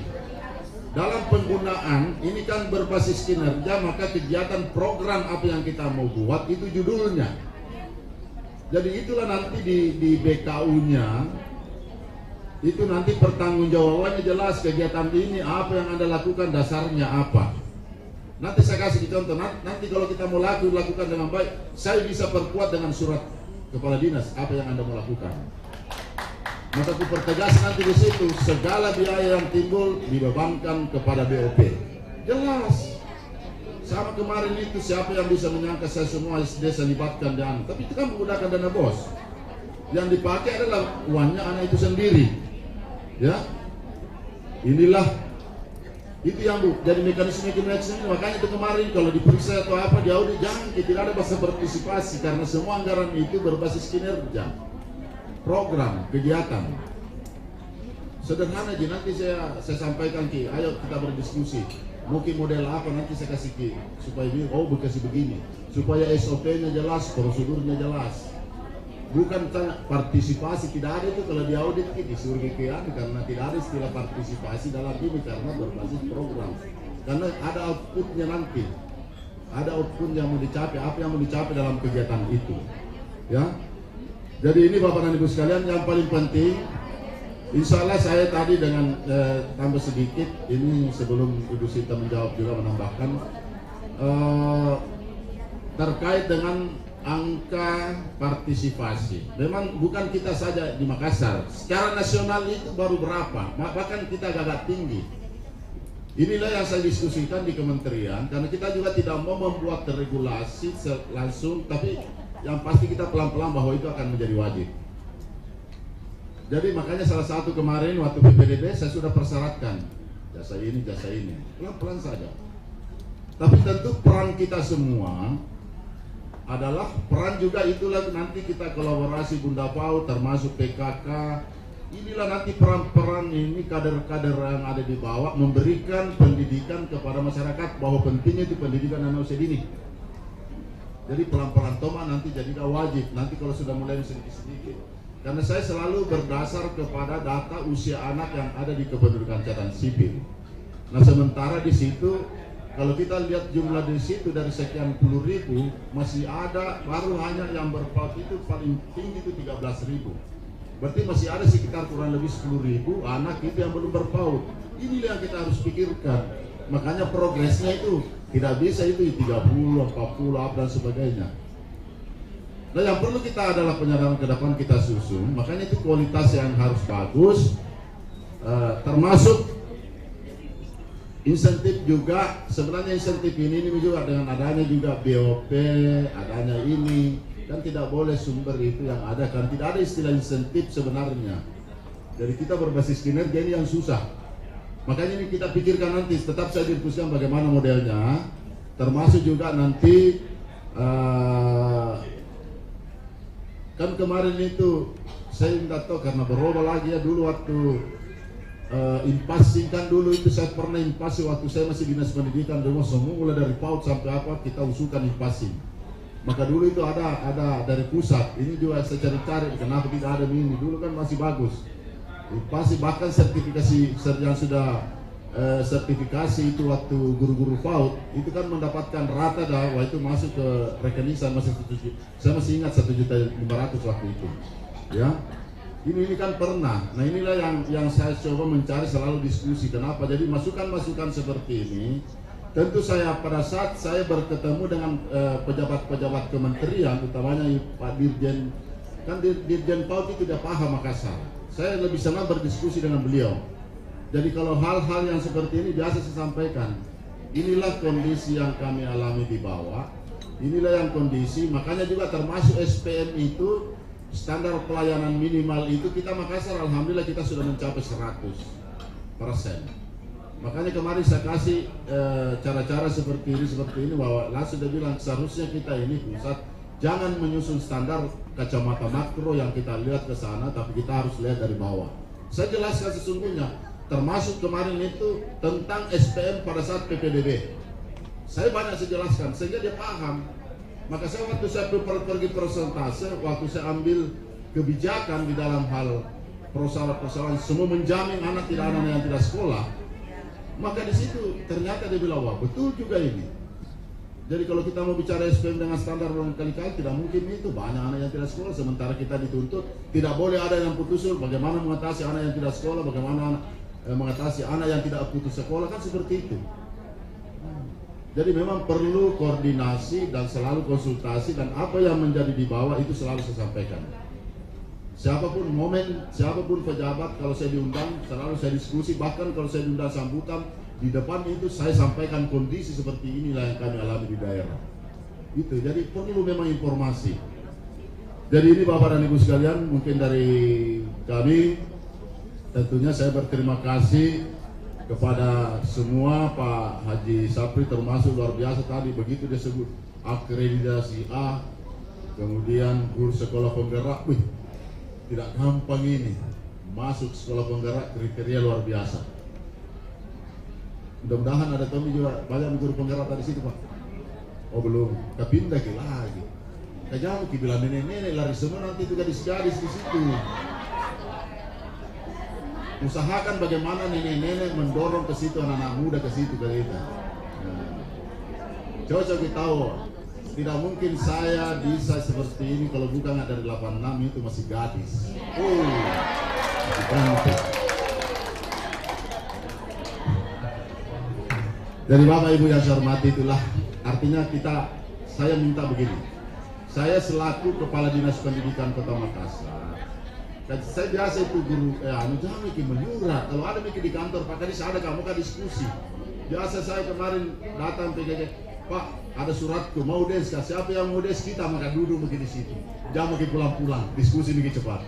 Dalam penggunaan ini kan berbasis kinerja, maka kegiatan program apa yang kita mau buat itu judulnya. Jadi itulah nanti di BKU-nya itu nanti pertanggungjawabannya jelas, kegiatan ini apa yang Anda lakukan, dasarnya apa. Nanti saya kasih contoh, nanti kalau kita mau lakukan dengan baik, saya bisa perkuat dengan surat kepala dinas apa yang Anda mau lakukan. Maka aku pertegas nanti di situ segala biaya yang timbul dibebankan kepada BOP. Jelas. Sama kemarin itu siapa yang bisa menyangka saya semua desa libatkan dan tapi itu kan menggunakan dana BOS. Yang dipakai adalah uangnya anak itu sendiri. Ya. Inilah itu yang Bu. Jadi mekanisme ini makanya itu kemarin kalau diperiksa atau apa di audit jangan tidak ada bahasa partisipasi karena semua anggaran itu berbasis kinerja. Program, kegiatan sederhana aja, nanti saya sampaikan Ki, ayo kita berdiskusi mungkin model apa nanti saya kasih Ki supaya bekasi begini supaya SOP-nya jelas, prosedurnya jelas, bukan partisipasi. Tidak ada itu kalau di audit disuruh kikian karena tidak ada istilah partisipasi dalam ini karena berbasis program, karena ada outputnya nanti, ada output yang mau dicapai, apa yang mau dicapai dalam kegiatan itu ya. Jadi ini Bapak dan Ibu sekalian yang paling penting, insya Allah saya tadi dengan tambah sedikit, ini sebelum Ibu Sinta menjawab juga menambahkan terkait dengan angka partisipasi. Memang bukan kita saja di Makassar, secara nasional itu baru berapa, bahkan kita agak tinggi. Inilah yang saya diskusikan di kementerian, karena kita juga tidak mau membuat regulasi langsung, tapi yang pasti kita pelan-pelan bahwa itu akan menjadi wajib. Jadi makanya salah satu kemarin waktu PPDB saya sudah persyaratkan jasa ini, pelan-pelan saja. Tapi tentu peran kita semua adalah peran juga itulah nanti kita kolaborasi Bunda PAUD termasuk PKK. Inilah nanti peran-peran ini kader-kader yang ada di bawah memberikan pendidikan kepada masyarakat bahwa pentingnya itu pendidikan anak usia dini. Jadi pelan-pelan Toma nanti jadikan wajib, nanti kalau sudah mulai sedikit-sedikit. Karena saya selalu berdasar kepada data usia anak yang ada di kependudukan catatan sipil. Nah sementara di situ, kalau kita lihat jumlah di situ dari sekian puluh ribu, masih ada baru hanya yang berpaut itu paling tinggi itu 13.000. Berarti masih ada sekitar kurang lebih 10.000 anak itu yang belum berpaut. Inilah yang kita harus pikirkan. Makanya progresnya itu tidak bisa itu 30, 40, dan sebagainya. Nah yang perlu kita adalah penyadaran ke depan kita susun. Makanya itu kualitas yang harus bagus, termasuk insentif juga. Sebenarnya insentif ini juga dengan adanya juga BOP, adanya ini kan tidak boleh sumber itu yang ada kan tidak ada istilah insentif sebenarnya. Jadi kita berbasis kinerja ini yang susah. Makanya ini kita pikirkan nanti, tetap saya diskusikan bagaimana modelnya, termasuk juga nanti kan kemarin itu saya tidak tahu karena berubah lagi ya dulu waktu impasing kan dulu itu saya pernah impasing waktu saya masih dinas pendidikan dulu semua mulai dari PAUD sampai apa kita usulkan impasing. Maka dulu itu ada dari pusat, ini juga saya cari-cari kenapa tidak ada ini dulu kan masih bagus. Pasti bahkan sertifikasi yang sudah sertifikasi itu waktu guru-guru PAUD itu kan mendapatkan rata bahwa itu masuk ke rekening saya masih ingat 1.500.000 waktu itu ya. Ini kan pernah. Nah inilah yang saya coba mencari selalu diskusi kenapa. Jadi masukan-masukan seperti ini tentu saya pada saat saya bertemu dengan pejabat-pejabat kementerian utamanya Pak Dirjen kan Dirjen PAUD itu tidak paham Makassar. Saya lebih senang berdiskusi dengan beliau. Jadi kalau hal-hal yang seperti ini biasa saya sampaikan. Inilah kondisi yang kami alami di bawah. Inilah yang kondisi. Makanya juga termasuk SPM itu standar pelayanan minimal itu kita Makassar alhamdulillah kita sudah mencapai 100%. Makanya kemarin saya kasih cara-cara seperti ini bahwa langsung dia bilang seharusnya kita ini pusat jangan menyusun standar kacamata makro yang kita lihat ke sana, tapi kita harus lihat dari bawah. Saya jelaskan sesungguhnya, termasuk kemarin itu tentang SPM pada saat PPDB. Saya banyak saya jelaskan sehingga dia paham. Maka waktu saya pergi presentase, waktu saya ambil kebijakan di dalam hal persoalan semua menjamin anak yang tidak sekolah, maka di situ ternyata dia bilang, wah betul juga ini. Jadi kalau kita mau bicara SPM dengan standar berkali-kali, tidak mungkin itu banyak anak yang tidak sekolah, sementara kita dituntut tidak boleh ada yang putus sekolah. Bagaimana mengatasi anak yang tidak sekolah, bagaimana mengatasi anak yang tidak putus sekolah, kan seperti itu. Jadi memang perlu koordinasi dan selalu konsultasi, dan apa yang menjadi di bawah itu selalu saya sampaikan. Siapapun siapapun pejabat, kalau saya diundang selalu saya diskusi, bahkan kalau saya diundang sambutan di depan itu saya sampaikan kondisi seperti inilah yang kami alami di daerah. Gitu. Jadi perlu memang informasi. Jadi ini Bapak dan Ibu sekalian, mungkin dari kami tentunya saya berterima kasih kepada semua Pak Haji Sapri, termasuk luar biasa tadi begitu dia sebut akreditasi A, kemudian kurs sekolah penggerak. Wih, tidak gampang ini masuk sekolah penggerak, kriteria luar biasa. Mudah-mudahan ada Tommy juga banyak guru penggerak tadi situ Pak. Oh belum, kita pindah ke lagi. Kita jauh kita bilang nenek-nenek lari semua nanti itu gadis-gadis di situ. Usahakan bagaimana nenek-nenek mendorong ke situ anak-anak muda ke situ kali itu. Coba kita tahu, tidak mungkin saya bisa seperti ini kalau bukan dari 86 itu masih gadis. Masih cantik. Dari Bapak Ibu yang saya hormati, itulah artinya saya minta begini. Saya selaku Kepala Dinas Pendidikan Kota Makassar, dan saya biasa itu guru, jangan mikir menyurat. Kalau ada mikir di kantor, Pak Kadis ada kamu kan diskusi. Biasa saya kemarin datang PGG, Pak ada suratku, mau des, siapa yang mau des kita maka duduk begini situ. Jangan mikir pulang-pulang, diskusi mikir cepat.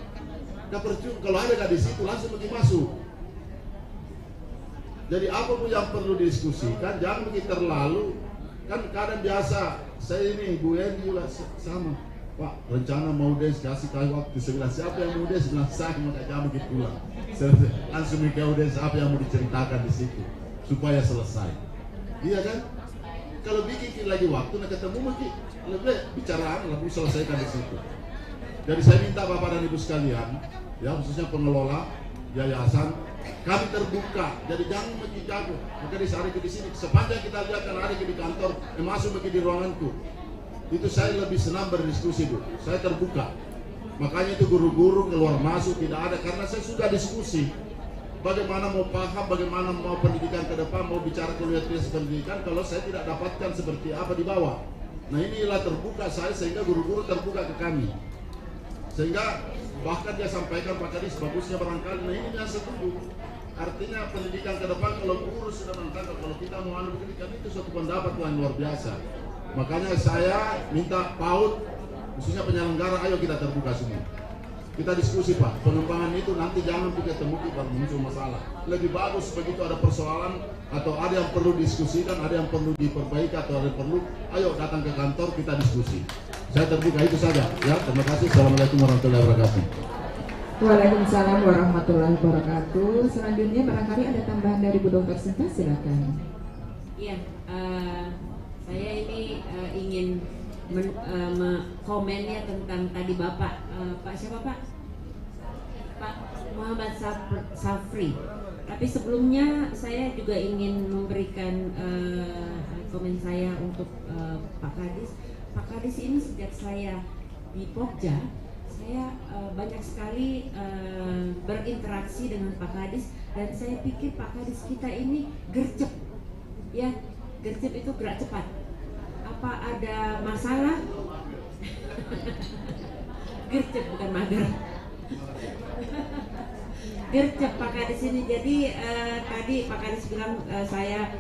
Nah percuma kalau ada di situ langsung mikir masuk. Jadi apapun yang perlu didiskusikan, jangan begitu terlalu. Kan kadang biasa, saya ini Bu Endi juga sama. Pak, rencana mau des, kasih waktu sebelah. Siapa yang mau des, bilang saya, maka jangan begitu pulang. Langsung mikir des, apa yang mau diceritakan di situ, supaya selesai. Iya kan? Kalau bikin lagi waktu, nak ketemu mungkin lebih bicara, lebih selesaikan di situ. Jadi saya minta Bapak dan Ibu sekalian, ya khususnya pengelola yayasan, kami terbuka, jadi jangan pergi jago. Maka di hari di sini, sepanjang kita lihat kan hari di kantor, masuk pergi di ruanganku, itu saya lebih senang berdiskusi Bu. Saya terbuka. Makanya itu guru-guru keluar masuk tidak ada, karena saya sudah diskusi. Bagaimana mau paham, bagaimana mau pendidikan ke depan, mau bicara kualitas pendidikan, kalau saya tidak dapatkan seperti apa di bawah. Nah inilah terbuka saya, sehingga guru-guru terbuka ke kami. Sehingga bahkan dia sampaikan Pak Kadis bagusnya barangkali, nah ini yang setuju. Artinya pendidikan ke depan kalau guru sudah menangkap, kalau kita mau anu pendidikan itu suatu pendapat yang luar biasa. Makanya saya minta PAUD, khususnya penyelenggara, ayo kita terbuka semua. Kita diskusi Pak, pengembangan itu nanti jangan kita temukan baru muncul masalah. Lebih bagus begitu ada persoalan atau ada yang perlu diskusikan, ada yang perlu diperbaiki atau ada yang perlu, ayo datang ke kantor kita diskusi. Saya terbuka, itu saja ya. Terima kasih. Assalamualaikum warahmatullahi wabarakatuh. Waalaikumsalam warahmatullahi wabarakatuh. Selanjutnya barangkali ada tambahan dari Bu Dr. Sinta, silakan. Iya, saya ini ingin komennya tentang tadi Bapak Pak siapa Pak? Pak Muhammad Safri. Tapi sebelumnya saya juga ingin memberikan komen saya untuk Pak Kadis. Pak Kadis ini sejak saya di Pokja, saya banyak sekali berinteraksi dengan Pak Kadis, dan saya pikir Pak Kadis kita ini gercep, ya gercep itu gerak cepat. Apa ada masalah? Gercep bukan mager. Gercep Pak Kadis ini. Jadi tadi Pak Kadis bilang saya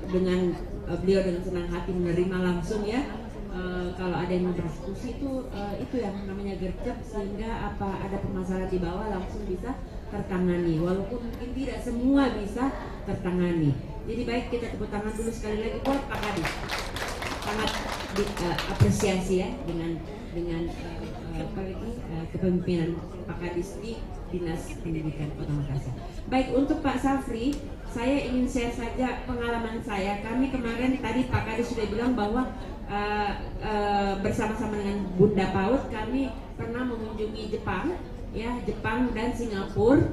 dengan beliau dengan senang hati menerima langsung ya. Kalau ada yang mau berdiskusi itu yang namanya gercep, sehingga apa ada permasalahan di bawah langsung bisa tertangani, walaupun mungkin tidak semua bisa tertangani. Jadi baik, kita tepuk tangan dulu sekali lagi buat Pak Kadis. Sangat apresiasi ya dengan kepemimpinan Pak Kadis di Dinas Pendidikan Kota Makassar. Baik, untuk Pak Safri, saya ingin share saja pengalaman saya. Kami kemarin tadi Pak Kadis sudah bilang bahwa bersama-sama dengan Bunda PAUD kami pernah mengunjungi Jepang, ya, Jepang dan Singapura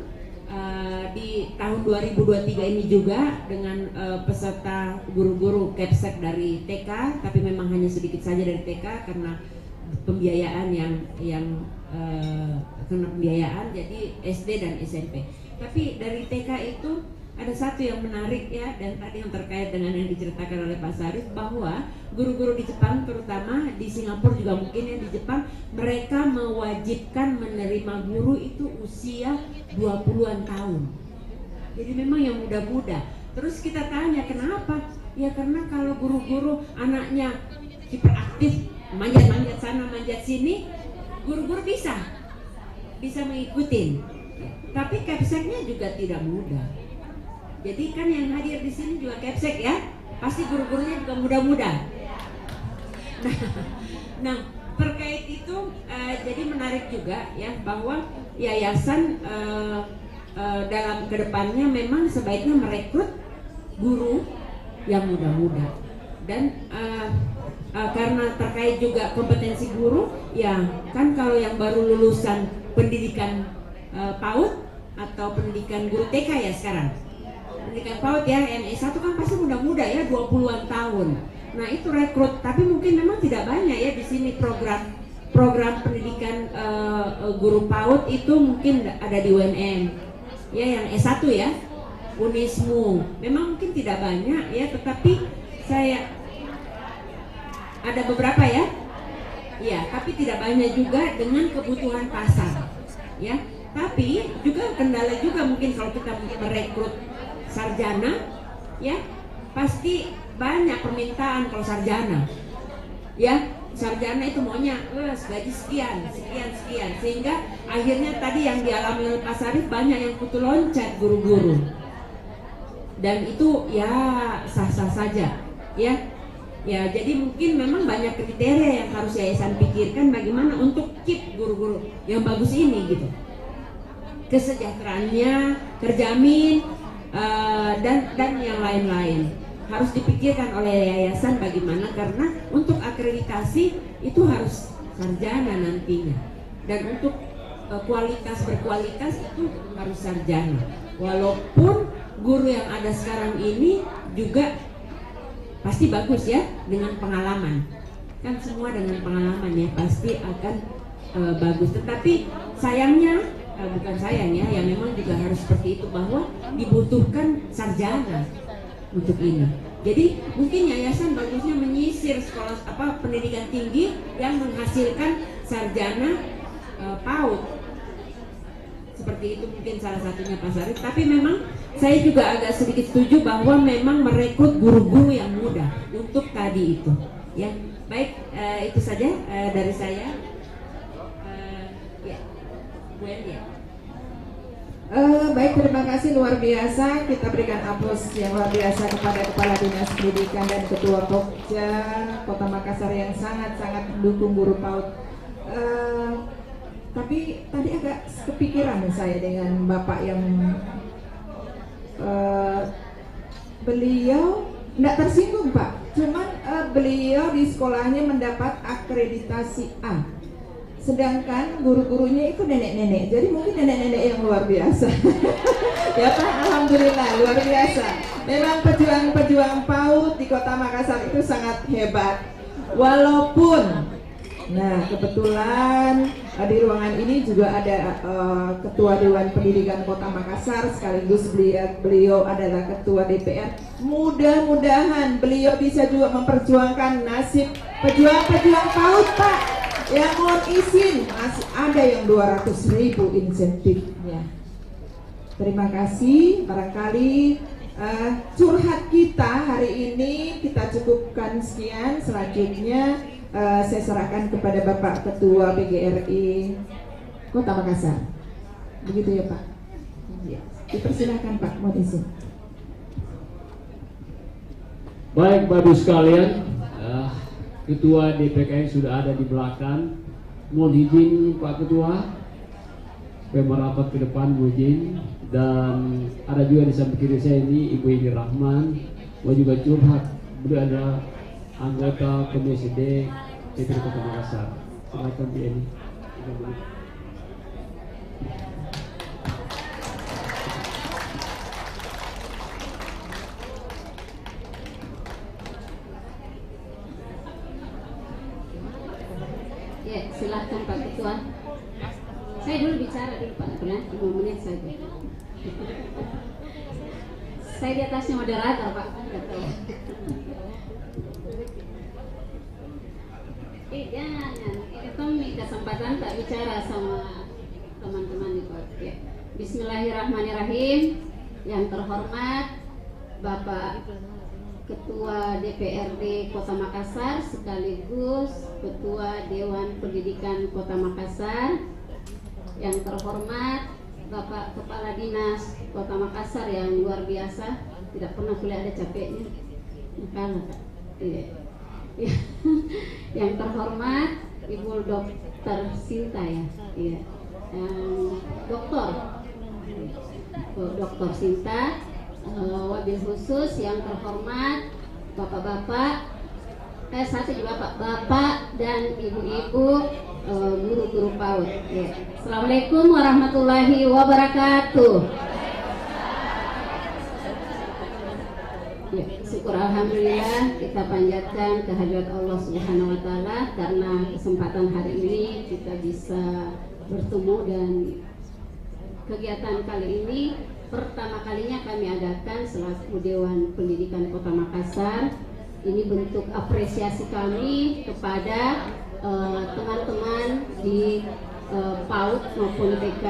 di tahun 2023 ini juga dengan peserta guru-guru Kepsek dari TK, tapi memang hanya sedikit saja dari TK karena pembiayaan karena pembiayaan, jadi SD dan SMP. Tapi dari TK itu ada satu yang menarik, ya, dan tadi yang terkait dengan yang diceritakan oleh Pak Sarif, bahwa guru-guru di Jepang, terutama di Singapura juga mungkin, ya, di Jepang mereka mewajibkan menerima guru itu usia 20-an tahun. Jadi memang yang muda-muda. Terus kita tanya kenapa? Ya karena kalau guru-guru anaknya hiperaktif, manjat-manjat sana, manjat sini, guru-guru bisa mengikuti. Tapi Kepseknya juga tidak mudah. Jadi kan yang hadir di sini juga Kepsek, ya, pasti guru-gurunya juga muda-muda. Nah, terkait itu jadi menarik juga, ya, bahwa yayasan dalam kedepannya memang sebaiknya merekrut guru yang muda-muda. Dan karena terkait juga kompetensi guru, ya kan kalau yang baru lulusan pendidikan PAUD atau pendidikan guru TK, ya sekarang pendidikan PAUD, ya, yang S1 kan pasti muda-muda, ya, 20-an tahun. Nah itu rekrut, tapi mungkin memang tidak banyak, ya, di sini program pendidikan guru PAUD itu mungkin ada di UNM, ya, yang S1, ya, Unismu, memang mungkin tidak banyak, ya, tetapi saya ada beberapa, ya, tapi tidak banyak juga dengan kebutuhan pasar, ya. Tapi juga kendala juga mungkin kalau kita merekrut sarjana, ya, pasti banyak permintaan kalau sarjana, ya. Sarjana itu maunya gaji sekian, sehingga akhirnya tadi yang dialami oleh Pak Sarif banyak yang putus loncat guru-guru, dan itu ya sah-sah saja, ya. Jadi mungkin memang banyak kriteria yang harus yayasan pikirkan bagaimana untuk keep guru-guru yang bagus ini, gitu. Kesejahteraannya terjamin, dan yang lain-lain harus dipikirkan oleh yayasan bagaimana, karena untuk akreditasi itu harus sarjana nantinya, dan untuk berkualitas itu harus sarjana. Walaupun guru yang ada sekarang ini juga pasti bagus, ya, dengan pengalaman, kan semua dengan pengalaman, ya, pasti akan bagus. Tetapi sayangnya, bukan sayangnya, ya, memang juga harus seperti itu, bahwa dibutuhkan sarjana untuk ini. Jadi mungkin yayasan bagusnya menyisir sekolah pendidikan tinggi yang menghasilkan sarjana PAUD. Seperti itu mungkin salah satunya Pak Sarif. Tapi memang saya juga agak sedikit setuju bahwa memang merekrut guru-guru yang muda untuk tadi itu, ya. Baik, itu saja dari saya. Ya, Bu Endia. Baik, terima kasih, luar biasa. Kita berikan aplaus yang luar biasa kepada Kepala Dinas Pendidikan dan Ketua Pokja Kota Makassar yang sangat-sangat mendukung guru PAUD. Tapi tadi agak kepikiran saya dengan Bapak yang beliau tidak tersinggung, Pak. Cuman beliau di sekolahnya mendapat akreditasi A. Sedangkan guru-gurunya itu nenek-nenek, jadi mungkin nenek-nenek yang luar biasa. Ya Pak, alhamdulillah luar biasa. Memang pejuang-pejuang PAUD di Kota Makassar itu sangat hebat. Walaupun, nah kebetulan di ruangan ini juga ada Ketua Dewan Pendidikan Kota Makassar, sekaligus beliau adalah Ketua DPR. Mudah-mudahan beliau bisa juga memperjuangkan nasib pejuang-pejuang PAUD, Pak. Yang mohon izin, masih ada yang 200.000 insentifnya. Terima kasih. Barangkali curhat kita hari ini kita cukupkan sekian. Selanjutnya saya serahkan kepada Bapak Ketua PGRI Kota Makassar. Begitu ya Pak. Ya. Dipersilakan Pak, mohon izin. Baik Bapak sekalian, Ketua DPKN sudah ada di belakang. Mohon izin Pak Ketua, merapat ke depan Bu Jin, dan ada juga di samping kiri saya ini Ibu Eni Rahman, mau juga curhat. Beliau ada anggota PMSD DPRD Kota Makassar. Silakan Bu Eni. Ya, silahkan Pak Ketua. Saya dulu bicara dulu Pak, pernah 5 menit saja. Saya di atasnya moderator Pak. Jangan, ini Tommy kesempatan tak bicara sama teman-teman di Pak. Ya. Bismillahirrahmanirrahim. Yang terhormat Bapak Ketua DPRD Kota Makassar sekaligus Ketua Dewan Pendidikan Kota Makassar, yang terhormat Bapak Kepala Dinas Kota Makassar yang luar biasa, tidak pernah kuliah ada capeknya, kalah Kak. Iya. Yang terhormat Ibu Dr. Sinta ya, iya. Dr. Sinta. Wabil khusus yang terhormat bapak-bapak, satu juga bapak dan ibu-ibu guru-guru PAUD. Ya. Assalamualaikum warahmatullahi wabarakatuh. Ya, syukur alhamdulillah kita panjatkan kehadirat Allah Subhanahu wa taala karena kesempatan hari ini kita bisa bertemu, dan kegiatan kali ini pertama kalinya kami adakan selaku Dewan Pendidikan Kota Makassar. Ini bentuk apresiasi kami kepada teman-teman di PAUD maupun TK.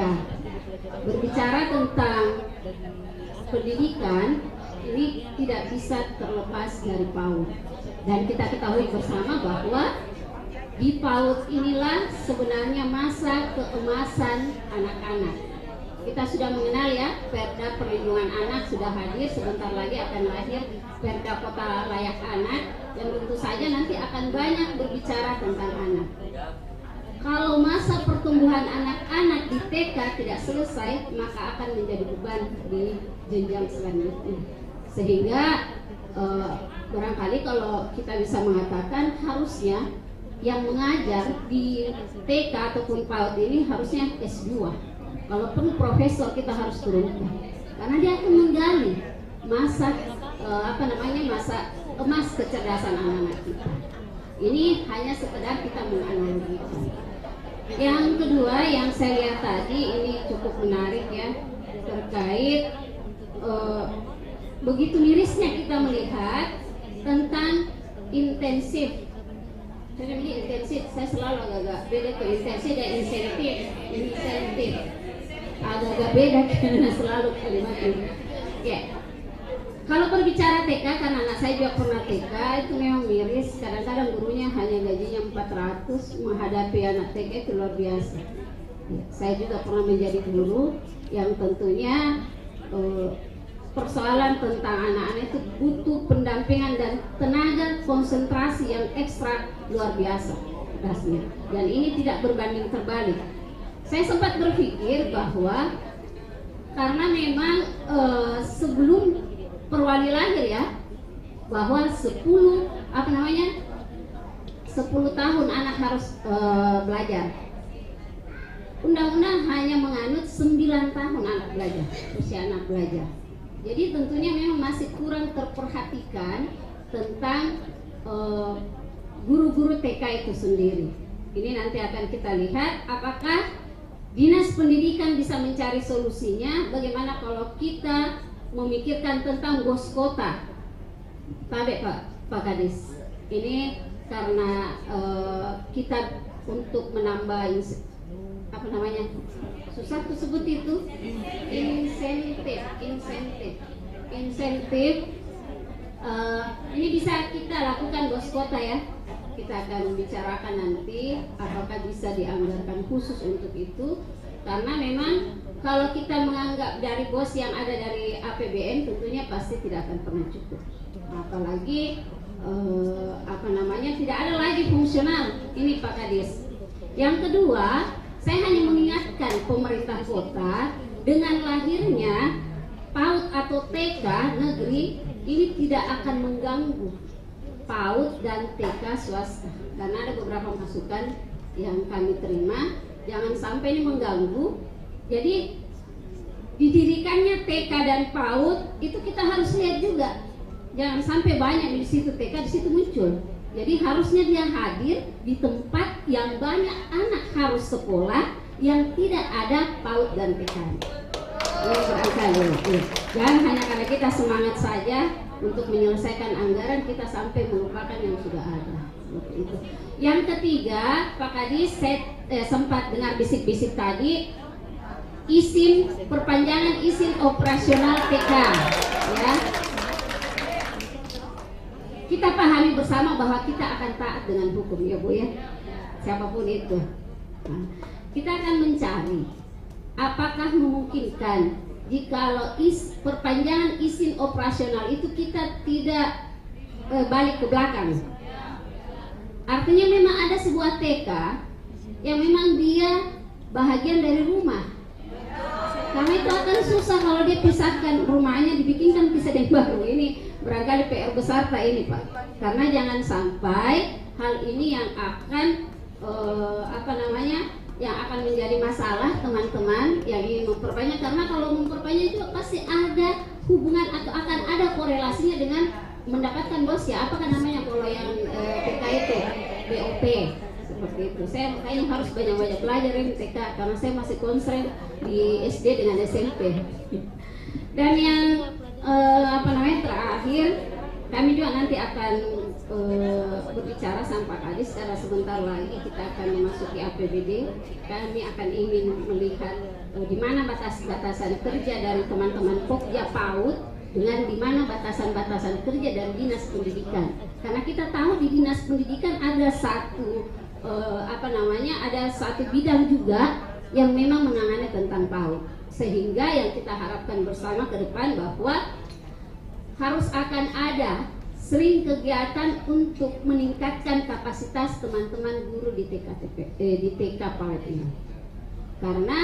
Berbicara tentang pendidikan, ini tidak bisa terlepas dari PAUD. Dan kita ketahui bersama bahwa di PAUD inilah sebenarnya masa keemasan anak-anak. Kita sudah mengenal ya, Perda Perlindungan Anak sudah hadir, sebentar lagi akan lahir Perda Kota Layak Anak, yang tentu saja nanti akan banyak berbicara tentang anak. Kalau masa pertumbuhan anak-anak di TK tidak selesai, maka akan menjadi beban di jenjang selanjutnya. Sehingga barangkali kalau kita bisa mengatakan harusnya yang mengajar di TK ataupun PAUD ini harusnya S2. Kalau perlu profesor kita harus turunkan, karena dia akan menggali masa masa emas kecerdasan anak-anak kita. Ini hanya sekedar kita menganalogikan. Yang kedua yang saya lihat tadi ini cukup menarik ya, terkait begitu mirisnya kita melihat tentang intensif. Saya bilang intensif, saya selalu agak beda ke intensif dan insentif. Agak-agak beda karena selalu kalimat ini. Ya. Kalau berbicara TK, karena anak saya juga pernah TK, itu memang miris. Kadang-kadang gurunya hanya gajinya 400, menghadapi anak TK itu luar biasa. Ya, saya juga pernah menjadi guru yang tentunya persoalan tentang anak-anak itu butuh pendampingan dan tenaga konsentrasi yang ekstra luar biasa rasanya. Dan ini tidak berbanding terbalik. Saya sempat berpikir bahwa karena memang sebelum perwali lahir ya, bahwa 10 tahun anak harus belajar. Undang-undang hanya menganut 9 tahun anak belajar, usia anak belajar. Jadi tentunya memang masih kurang terperhatikan tentang guru-guru TK itu sendiri. Ini nanti akan kita lihat apakah Dinas Pendidikan bisa mencari solusinya. Bagaimana kalau kita memikirkan tentang bos kota? Tabe Pak Kadis. Ini karena kita untuk menambah susah tuh sebut itu insentif. Ini bisa kita lakukan bos kota ya. Kita akan bicarakan nanti apakah bisa dianggarkan khusus untuk itu, karena memang kalau kita menganggap dari bos yang ada dari APBN tentunya pasti tidak akan pernah cukup, apalagi tidak ada lagi fungsional. Ini Pak Kadis. Yang kedua, Saya hanya mengingatkan pemerintah kota dengan lahirnya PAUD atau TK negeri ini tidak akan mengganggu PAUD dan TK swasta, karena ada beberapa masukan yang kami terima, jangan sampai ini mengganggu. Jadi didirikannya TK dan PAUD itu kita harus lihat juga, jangan sampai banyak di situ TK di situ muncul. Jadi harusnya dia hadir di tempat yang banyak anak harus sekolah yang tidak ada PAUD dan TK. Ini barangkali. Jangan hanya karena kita semangat saja untuk menyelesaikan anggaran kita sampai melupakan yang sudah ada. Itu. Yang ketiga, Pak Kadis, saya sempat dengar bisik-bisik tadi, perpanjangan izin operasional TK, ya. Kita pahami bersama bahwa kita akan taat dengan hukum, ya Bu ya, siapapun itu. Nah, kita akan mencari apakah memungkinkan jikalau perpanjangan izin operasional itu kita tidak balik ke belakang. Artinya memang ada sebuah TK yang memang dia bahagian dari rumah. Karena itu akan susah kalau dia pisahkan rumahnya, dibikinkan presiden baru. Ini barangkali PR besar Pak ini Pak. Karena jangan sampai hal ini yang akan yang akan menjadi masalah teman-teman yang ingin memperbanyak. Karena kalau memperbanyak itu pasti ada hubungan atau akan ada korelasinya dengan mendapatkan bos ya, apa kan namanya kalau yang TK itu BOP seperti itu. Saya makanya harus banyak-banyak belajar ini TK karena saya masih konsen di SD dengan SMP. Dan yang terakhir, kami juga nanti akan berbicara sama Pak Kadis karena sebentar lagi kita akan memasuki APBD. Kami akan ingin melihat di mana batas-batasan kerja dari teman-teman Pokja PAUD dengan di mana batasan-batasan kerja dari dinas pendidikan. Karena kita tahu di dinas pendidikan ada satu bidang juga yang memang menangani tentang PAUD. Sehingga yang kita harapkan bersama ke depan bahwa harus akan ada sering kegiatan untuk meningkatkan kapasitas teman-teman guru di TK PAUD ini. Karena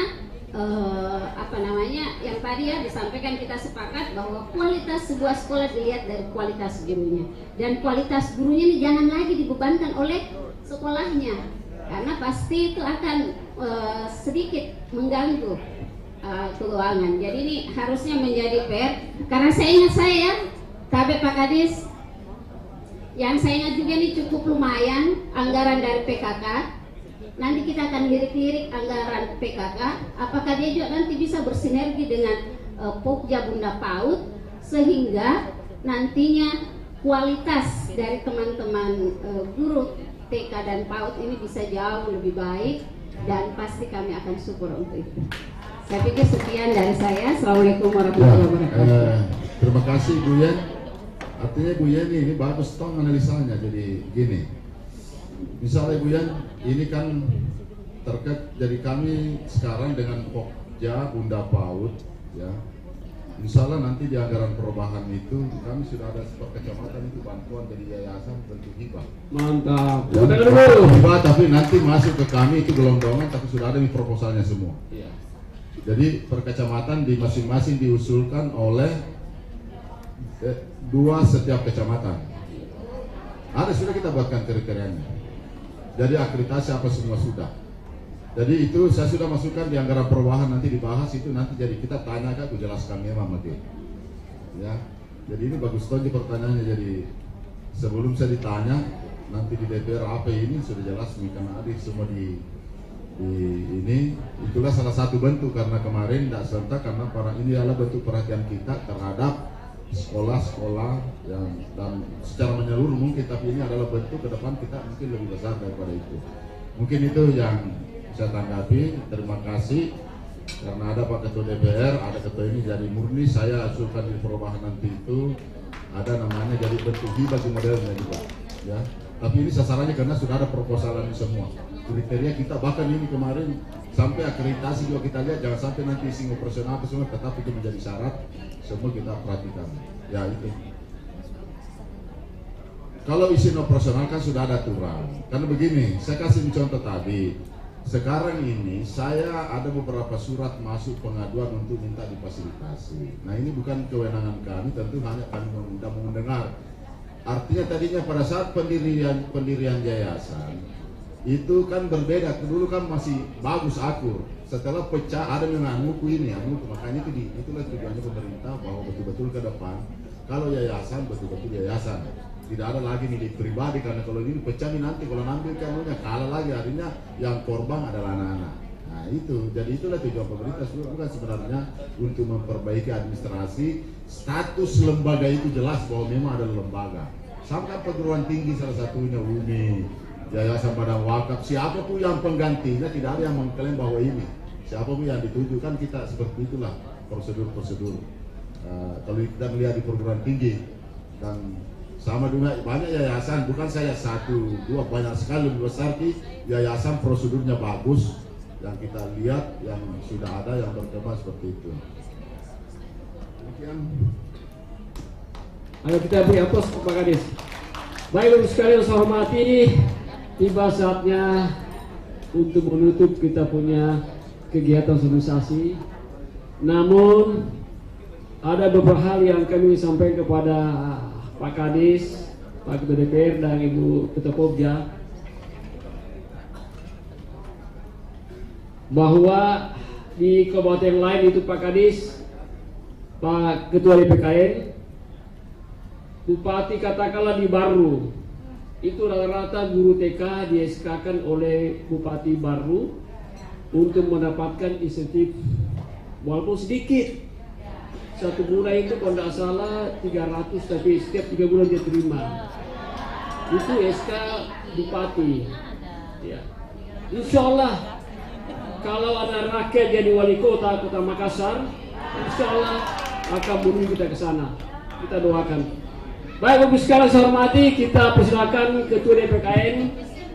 yang tadi ya disampaikan, kita sepakat bahwa kualitas sebuah sekolah dilihat dari kualitas gurunya, dan kualitas gurunya ini jangan lagi dibebankan oleh sekolahnya, karena pasti itu akan sedikit mengganggu keuangan. Jadi ini harusnya menjadi PR. Karena saya ingat Kabeh Pak Kadis, yang saya ingat juga ini cukup lumayan anggaran dari PKK. Nanti kita akan lirik-lirik anggaran PKK, apakah dia juga nanti bisa bersinergi dengan Pokja Bunda PAUD sehingga nantinya kualitas dari teman-teman guru TK dan PAUD ini bisa jauh lebih baik, dan pasti kami akan support untuk itu. Saya pikir sekian dari saya. Assalamualaikum warahmatullahi wabarakatuh. Terima kasih Bu Yen. Artinya Bu Yen ini bagus toh analisanya. Jadi gini, misalnya Bu Yen, ini kan terkait dari kami sekarang dengan Pokja Bunda PAUD, ya. Misalnya nanti di anggaran perubahan itu kami sudah ada per kecamatan itu bantuan dari yayasan bentuk hibah. Mantap. Ya, hibah tapi nanti masuk ke kami itu gelondongan, tapi sudah ada proposalnya semua. Iya. Jadi per kecamatan di masing-masing diusulkan oleh 2 setiap kecamatan. Ada sudah kita buatkan kriterianya. Jadi akreditasi apa semua sudah. Jadi itu saya sudah masukkan di anggaran perubahan, nanti dibahas itu, nanti jadi kita tanya kan, aku jelaskan memang mati. Ya. Jadi ini bagus sekali pertanyaannya. Jadi sebelum saya ditanya nanti di DPR apa ini sudah jelas, karena ada semua di ini. Itulah salah satu bentuk, karena kemarin tidak serentak karena ini adalah bentuk perhatian kita terhadap sekolah-sekolah yang dan secara menyeluruh mungkin, tapi ini adalah bentuk ke depan kita mungkin lebih besar daripada itu. Mungkin itu yang saya tanggapi. Terima kasih karena ada Pak Ketua DPR, ada Ketua ini, jadi murni saya usulkan di perubahan nanti itu ada namanya jadi bentuk hibah modelnya juga, ya. Tapi ini sasarannya karena sudah ada proposalan semua. Kriteria kita bahkan ini kemarin sampai akreditasi juga kita lihat, jangan sampai nanti izin operasional semua, tetap itu menjadi syarat, semua kita perhatikan. Ya itu. Kalau izin operasional kan sudah ada aturan. Karena begini, saya kasih contoh tadi. sekarang ini saya ada beberapa surat masuk pengaduan untuk minta difasilitasi. Nah ini bukan kewenangan kami, tentu hanya kami tidak mau mendengar. Artinya tadinya pada saat pendirian yayasan itu kan berbeda. Dulu kan masih bagus akur. Setelah pecah ada memang muku ini, makanya itulah tujuannya pemerintah bahwa betul-betul ke depan kalau yayasan betul-betul yayasan. Tidak ada lagi milik pribadi, karena kalau ini pecah nih nanti kalau ngambil kanunya kalah lagi, artinya yang korban adalah anak-anak. Nah itu, jadi itulah tujuan pemerintah, bukan sebenarnya untuk memperbaiki administrasi. Status lembaga itu jelas bahwa memang adalah lembaga. Sampai perguruan tinggi salah satunya UMI, Yayasan Badan Wakaf, siapapun yang penggantinya tidak ada yang mengklaim bahwa ini. Siapapun yang dituju, kan kita seperti itulah prosedur-prosedur. Kalau kita melihat di perguruan tinggi dan sama juga banyak yayasan, bukan saya satu dua, banyak sekali besar yayasan prosedurnya bagus yang kita lihat, yang sudah ada yang berkembang seperti itu. Demikian. Ayo kita beri aplaus Pak Kadis. Baik Bapak sekalian saya hormati, tiba saatnya untuk menutup kita punya kegiatan sosialisasi. Namun ada beberapa hal yang kami sampaikan kepada Pak Kadis, Pak Ketua DPR dan Ibu Ketua Pokja, bahwa di kabupaten lain itu Pak Kadis, Pak Ketua DPKN, Bupati katakanlah di Baru, itu rata-rata guru TK di SK-kan oleh Bupati Baru untuk mendapatkan insentif walaupun sedikit. Satu bulan itu kalau tidak salah 300, tapi setiap 3 bulan dia terima. Itu SK Bupati. Ya. Insya Allah kalau ada rakyat jadi wali kota Makassar, insya Allah akan menuju kita ke sana. Kita doakan. Baik Bapak sekalian saya hormati, kita persilakan Ketua DPKN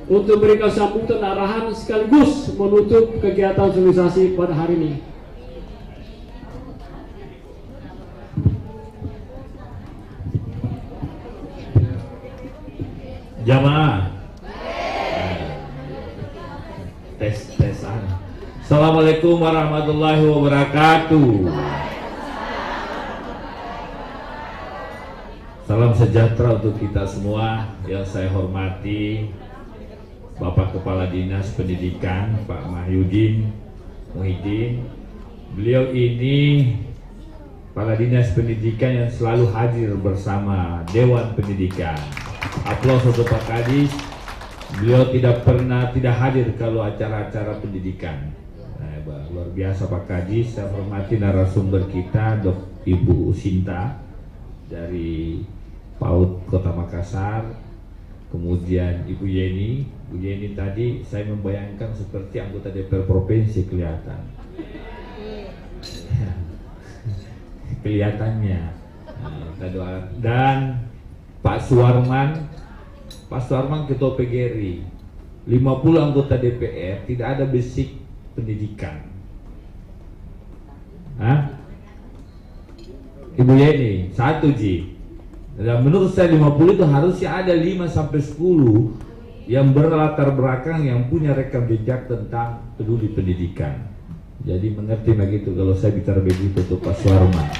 untuk memberikan sambutan arahan sekaligus menutup kegiatan sosialisasi pada hari ini. Jamaah, tes-tesan. Assalamualaikum warahmatullahi wabarakatuh. Salam sejahtera untuk kita semua. Yang saya hormati Bapak Kepala Dinas Pendidikan Pak Mahyudin Muhyiddin. Beliau ini Kepala Dinas Pendidikan yang selalu hadir bersama Dewan Pendidikan. Aplaus untuk Pak Kadis. Beliau tidak hadir kalau acara-acara pendidikan. Nah, luar biasa Pak Kadis. Saya hormati narasumber kita, Ibu Sinta dari PAUD Kota Makassar. Kemudian Ibu Yeni. Bu Yeni tadi saya membayangkan seperti anggota DPR provinsi kelihatan. Kelihatannya. Nah, dan Pak Suwarman Ketua PGRI, 50 anggota DPR, tidak ada basic pendidikan. Hah? Ibu Yeni, 1 Ji. Dan menurut saya 50 itu harusnya ada 5-10 yang berlatar belakang, yang punya rekam jejak tentang peduli pendidikan. Jadi mengerti begitu kalau saya bicara begitu untuk Pak Suwarman.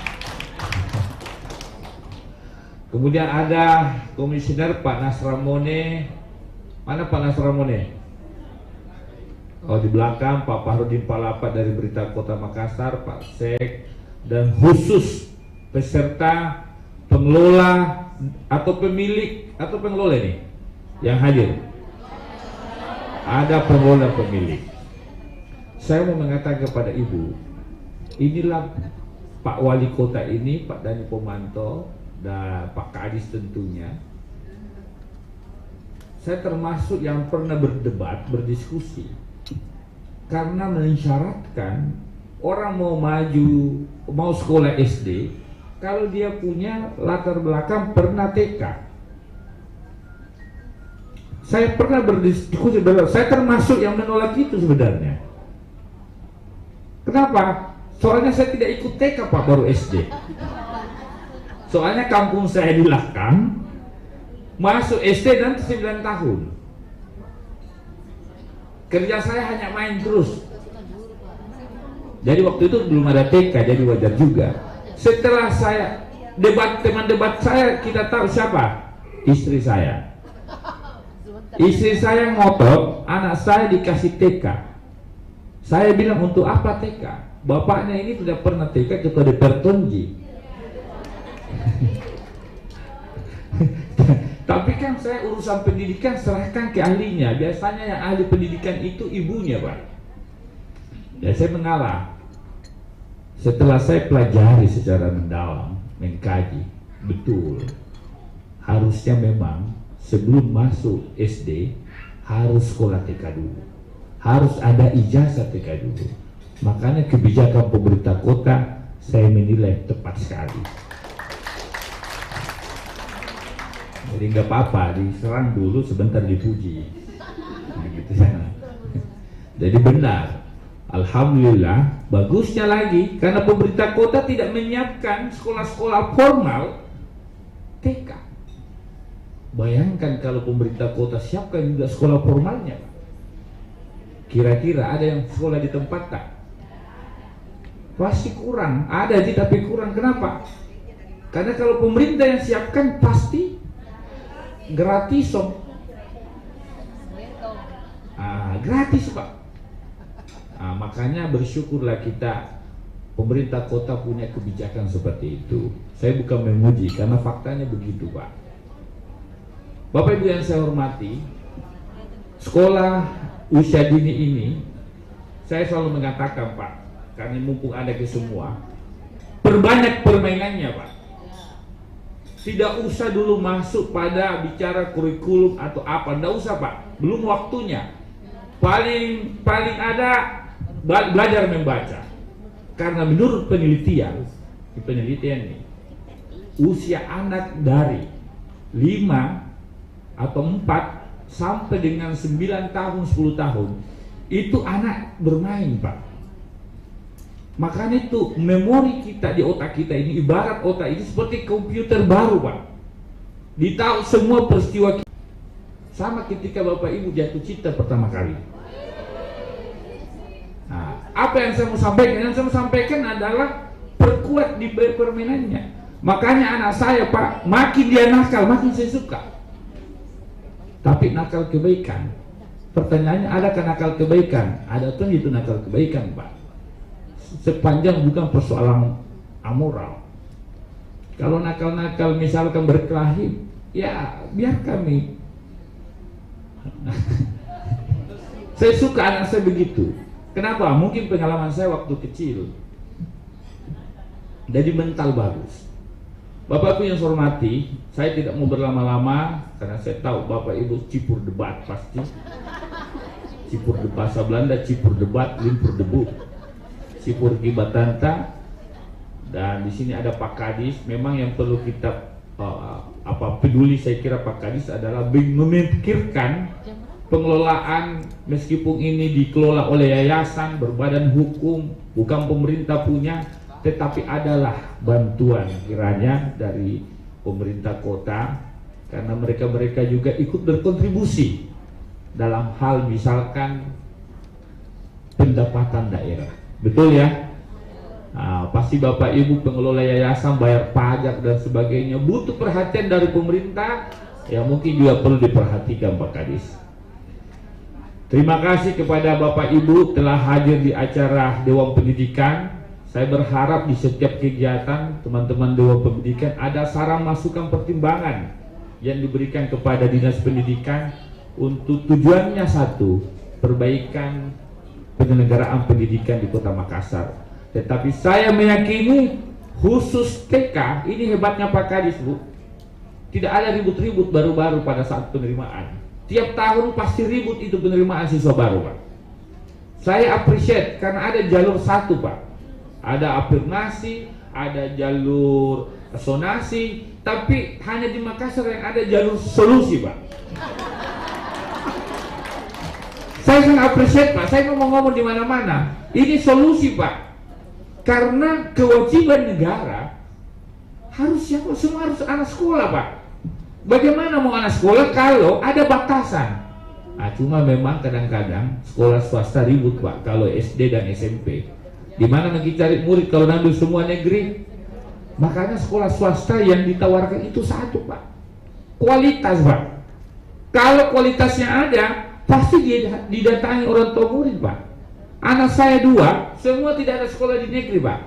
Kemudian ada Komisioner Pak Nasramone. Mana Pak Nasramone? Oh, di belakang Pak Fahrudin Palapat dari Berita Kota Makassar, Pak Sek, dan khusus peserta, pengelola atau pemilik atau pengelola ini yang hadir. Ada pengelola pemilik. Saya mau mengatakan kepada Ibu, inilah Pak Wali Kota ini, Pak Dhani Pomanto, dan Pak Kadis tentunya. Saya termasuk yang pernah berdebat, berdiskusi, karena mensyaratkan orang mau maju, mau sekolah SD, kalau dia punya latar belakang pernah TK. Saya pernah berdiskusi, saya termasuk yang menolak itu sebenarnya. Kenapa? Soalnya saya tidak ikut TK Pak, baru SD. Soalnya kampung saya di Lakang, masuk SD nanti 9 tahun. Kerja saya hanya main terus. Jadi waktu itu belum ada TK, jadi wajar juga. Setelah saya teman debat saya, kita tahu siapa? Istri saya. Istri saya ngotot, anak saya dikasih TK. Saya bilang, untuk apa TK? Bapaknya ini tidak pernah TK, ketua DPR Tonji. Tapi kan saya urusan pendidikan serahkan ke ahlinya. Biasanya yang ahli pendidikan itu ibunya, Pak. Ya saya mengalah. Setelah saya pelajari secara mendalam, mengkaji, betul. Harusnya memang sebelum masuk SD harus sekolah TK dulu. Harus ada ijazah TK dulu. Makanya kebijakan pemerintah kota saya menilai tepat sekali. Jadi nggak apa-apa, diserang dulu sebentar dipuji. Nah, gitu sana. Jadi benar. Alhamdulillah, bagusnya lagi karena pemerintah kota tidak menyiapkan sekolah-sekolah formal TK. Bayangkan kalau pemerintah kota siapkan juga sekolah formalnya, Pak. Kira-kira ada yang sekolah di tempat tak? Pasti kurang. Ada sih tapi kurang. Kenapa? Karena kalau pemerintah yang siapkan pasti gratis, gratis, Pak. Makanya bersyukurlah kita pemerintah kota punya kebijakan seperti itu. Saya bukan memuji karena faktanya begitu, Pak. Bapak Ibu yang saya hormati, sekolah usia dini ini saya selalu mengatakan, Pak, karena mumpung ada ke semua, perbanyak permainannya, Pak. Tidak usah dulu masuk pada bicara kurikulum atau apa, tidak usah, Pak. Belum waktunya. Paling ada belajar membaca. Karena menurut penelitian ini, usia anak dari 5 atau 4 sampai dengan 9 tahun, 10 tahun itu anak bermain, Pak. Makanya itu memori kita di otak kita ini, ibarat otak ini seperti komputer baru, Pak. Ditahu semua peristiwa kita. Sama ketika Bapak Ibu jatuh cinta pertama kali. Nah, apa yang saya mau sampaikan? Yang saya mau sampaikan adalah perkuat di permainannya. Makanya anak saya, Pak, makin dia nakal, makin saya suka. Tapi nakal kebaikan. Pertanyaannya, adakah nakal kebaikan? Ada tuh itu nakal kebaikan, Pak. Sepanjang bukan persoalan amoral. Kalau nakal-nakal misalkan berkelahi, ya biar kami. Saya suka anak saya begitu. Kenapa? Mungkin pengalaman saya waktu kecil. Jadi mental bagus. Bapak Ibu yang saya hormati, saya tidak mau berlama-lama karena saya tahu Bapak Ibu cipur debat pasti. Cipur debat, bahasa Belanda cipur debat, limpur debu. Cipur kibatanta. Dan di sini ada Pak Kadis. Memang yang perlu kita peduli, saya kira Pak Kadis adalah memikirkan pengelolaan, meskipun ini dikelola oleh yayasan berbadan hukum, bukan pemerintah punya, tetapi adalah bantuan kiranya dari pemerintah kota, karena mereka juga ikut berkontribusi dalam hal misalkan pendapatan daerah. Betul ya? Nah, pasti Bapak Ibu pengelola yayasan bayar pajak dan sebagainya, butuh perhatian dari pemerintah, yang mungkin juga perlu diperhatikan Pak Kadis. Terima kasih kepada Bapak Ibu telah hadir di acara Dewan Pendidikan. Saya berharap di setiap kegiatan teman-teman Dewan Pendidikan ada saran masukan pertimbangan yang diberikan kepada Dinas Pendidikan untuk tujuannya satu, perbaikan penyelenggaraan pendidikan di Kota Makassar. Tetapi saya meyakini khusus TK ini hebatnya Pak Kadis, Bu. Tidak ada ribut-ribut baru-baru pada saat penerimaan. Tiap tahun pasti ribut itu penerimaan siswa baru, Pak. Saya appreciate karena ada jalur satu, Pak. Ada afirmasi, ada jalur sonasi, tapi hanya di Makassar yang ada jalur solusi, Pak. Saya sangat appreciate, Pak. Saya ngomong-ngomong di mana-mana. Ini solusi, Pak. Karena kewajiban negara harus siapa? Semua harus anak sekolah, Pak. Bagaimana mau anak sekolah kalau ada batasan? Cuma memang kadang-kadang sekolah swasta ribut Pak kalau SD dan SMP. Di mana lagi cari murid kalau ngambil semua negeri? Makanya sekolah swasta yang ditawarkan itu satu Pak, kualitas Pak. Kalau kualitasnya ada, pasti didatangi orang tua murid Pak. Anak saya 2, semua tidak ada sekolah di negeri Pak,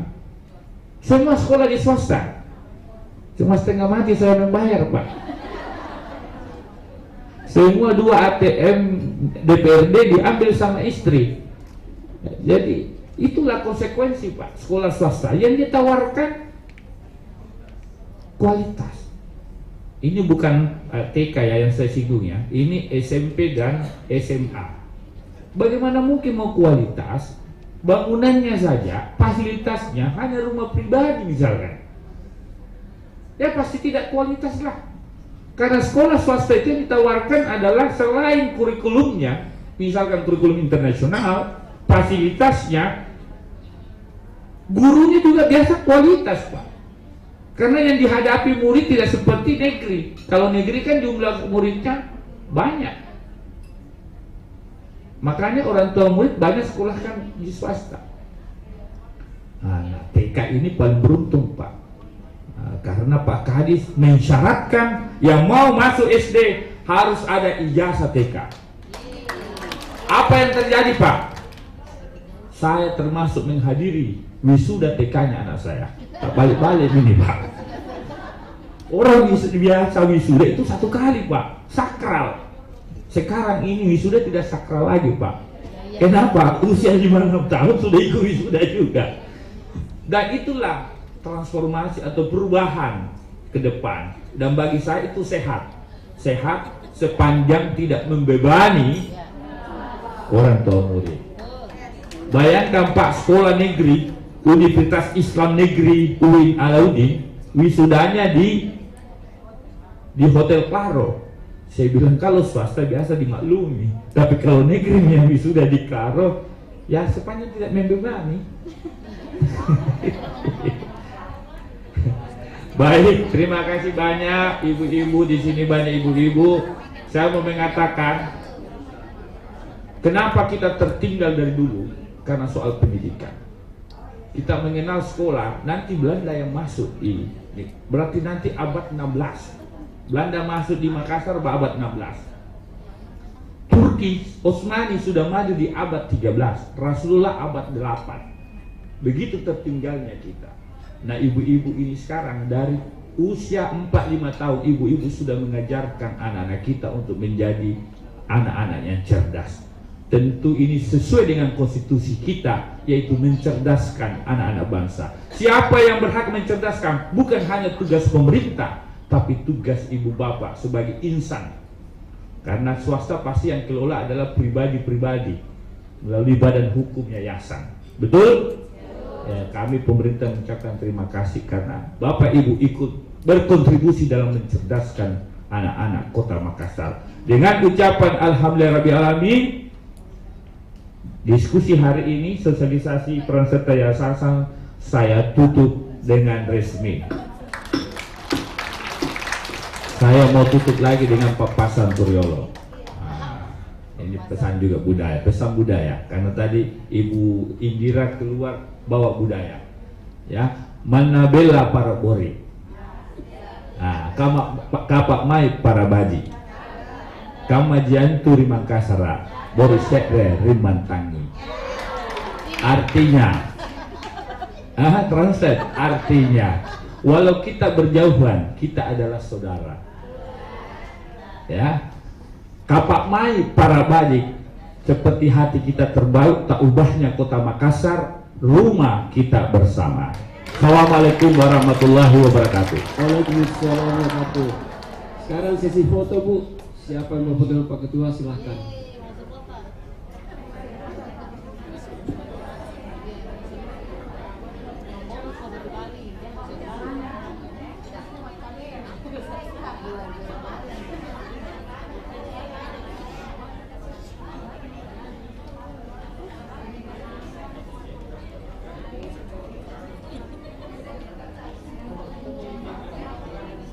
semua sekolah di swasta. Cuma setengah mati saya membayar Pak. Semua 2 ATM DPRD diambil sama istri. Jadi itulah konsekuensi Pak, sekolah swasta yang ditawarkan kualitas. Ini bukan TK ya yang saya singgung ya, ini SMP dan SMA. Bagaimana mungkin mau kualitas? Bangunannya saja, fasilitasnya hanya rumah pribadi misalkan, ya pasti tidak kualitas lah. Karena sekolah swasta itu yang ditawarkan adalah selain kurikulumnya, misalkan kurikulum internasional, fasilitasnya, gurunya juga biasa kualitas Pak. Karena yang dihadapi murid tidak seperti negeri. Kalau negeri kan jumlah muridnya banyak, makanya orang tua murid banyak sekolahkan di swasta. Nah, TK ini paling beruntung Pak. Karena Pak Kadis mensyaratkan yang mau masuk SD harus ada ijazah TK. Apa yang terjadi Pak? Saya termasuk menghadiri wisuda TK-nya anak saya. Tak balik-balik ini Pak. Orang biasa wisuda itu 1 kali Pak, sakral. Sekarang ini wisuda tidak sakral lagi Pak. Kenapa? Usia 56 tahun sudah ikut wisuda juga. Dan itulah transformasi atau perubahan ke depan, dan bagi saya itu sehat sepanjang tidak membebani orang tua murid. Bayangkan Pak, sekolah negeri Universitas Islam Negeri UIN Alauddin wisudanya di Hotel Claro. Saya bilang kalau swasta biasa dimaklumi, tapi kalau negeri yang wisuda di Claro ya sepanjang tidak membebani. Baik, terima kasih banyak ibu-ibu di sini, banyak ibu-ibu. Saya mau mengatakan kenapa kita tertinggal dari dulu, karena soal pendidikan. Kita mengenal sekolah, nanti Belanda yang masuk ini, berarti nanti abad 16. Belanda masuk di Makassar abad 16. Turki, Utsmani sudah maju di abad 13, Rasulullah abad 8. Begitu tertinggalnya kita. Nah, ibu-ibu ini sekarang dari usia 4-5 tahun ibu-ibu sudah mengajarkan anak-anak kita untuk menjadi anak-anak yang cerdas. Tentu ini sesuai dengan konstitusi kita, yaitu mencerdaskan anak-anak bangsa. Siapa yang berhak mencerdaskan? Bukan hanya tugas pemerintah, tapi tugas ibu bapak sebagai insan. Karena swasta pasti yang kelola adalah pribadi-pribadi melalui badan hukum yayasan. Betul? Ya, kami pemerintah mengucapkan terima kasih karena Bapak Ibu ikut berkontribusi dalam mencerdaskan anak-anak Kota Makassar. Dengan ucapan Alhamdulillahirabbil alamin, diskusi hari ini, sosialisasi peran serta yayasan saya tutup dengan resmi. Saya mau tutup lagi dengan papasan Turyolo. Ini pesan juga budaya, pesan budaya. Karena tadi Ibu Indira keluar bawa budaya, ya. Manabela para bori, kapak mai para baji, kamajian turi Makassar, bori sekre riman tangi. Artinya, translate, artinya, walau kita berjauhan, kita adalah saudara. Ya, kapak mai para baji, seperti hati kita terbaik, tak ubahnya Kota Makassar, rumah kita bersama. Assalamualaikum warahmatullahi wabarakatuh. Waalaikumsalam warahmatullahi wabarakatuh. Sekarang sesi foto Bu. Siapa yang mau foto Pak Ketua silahkan.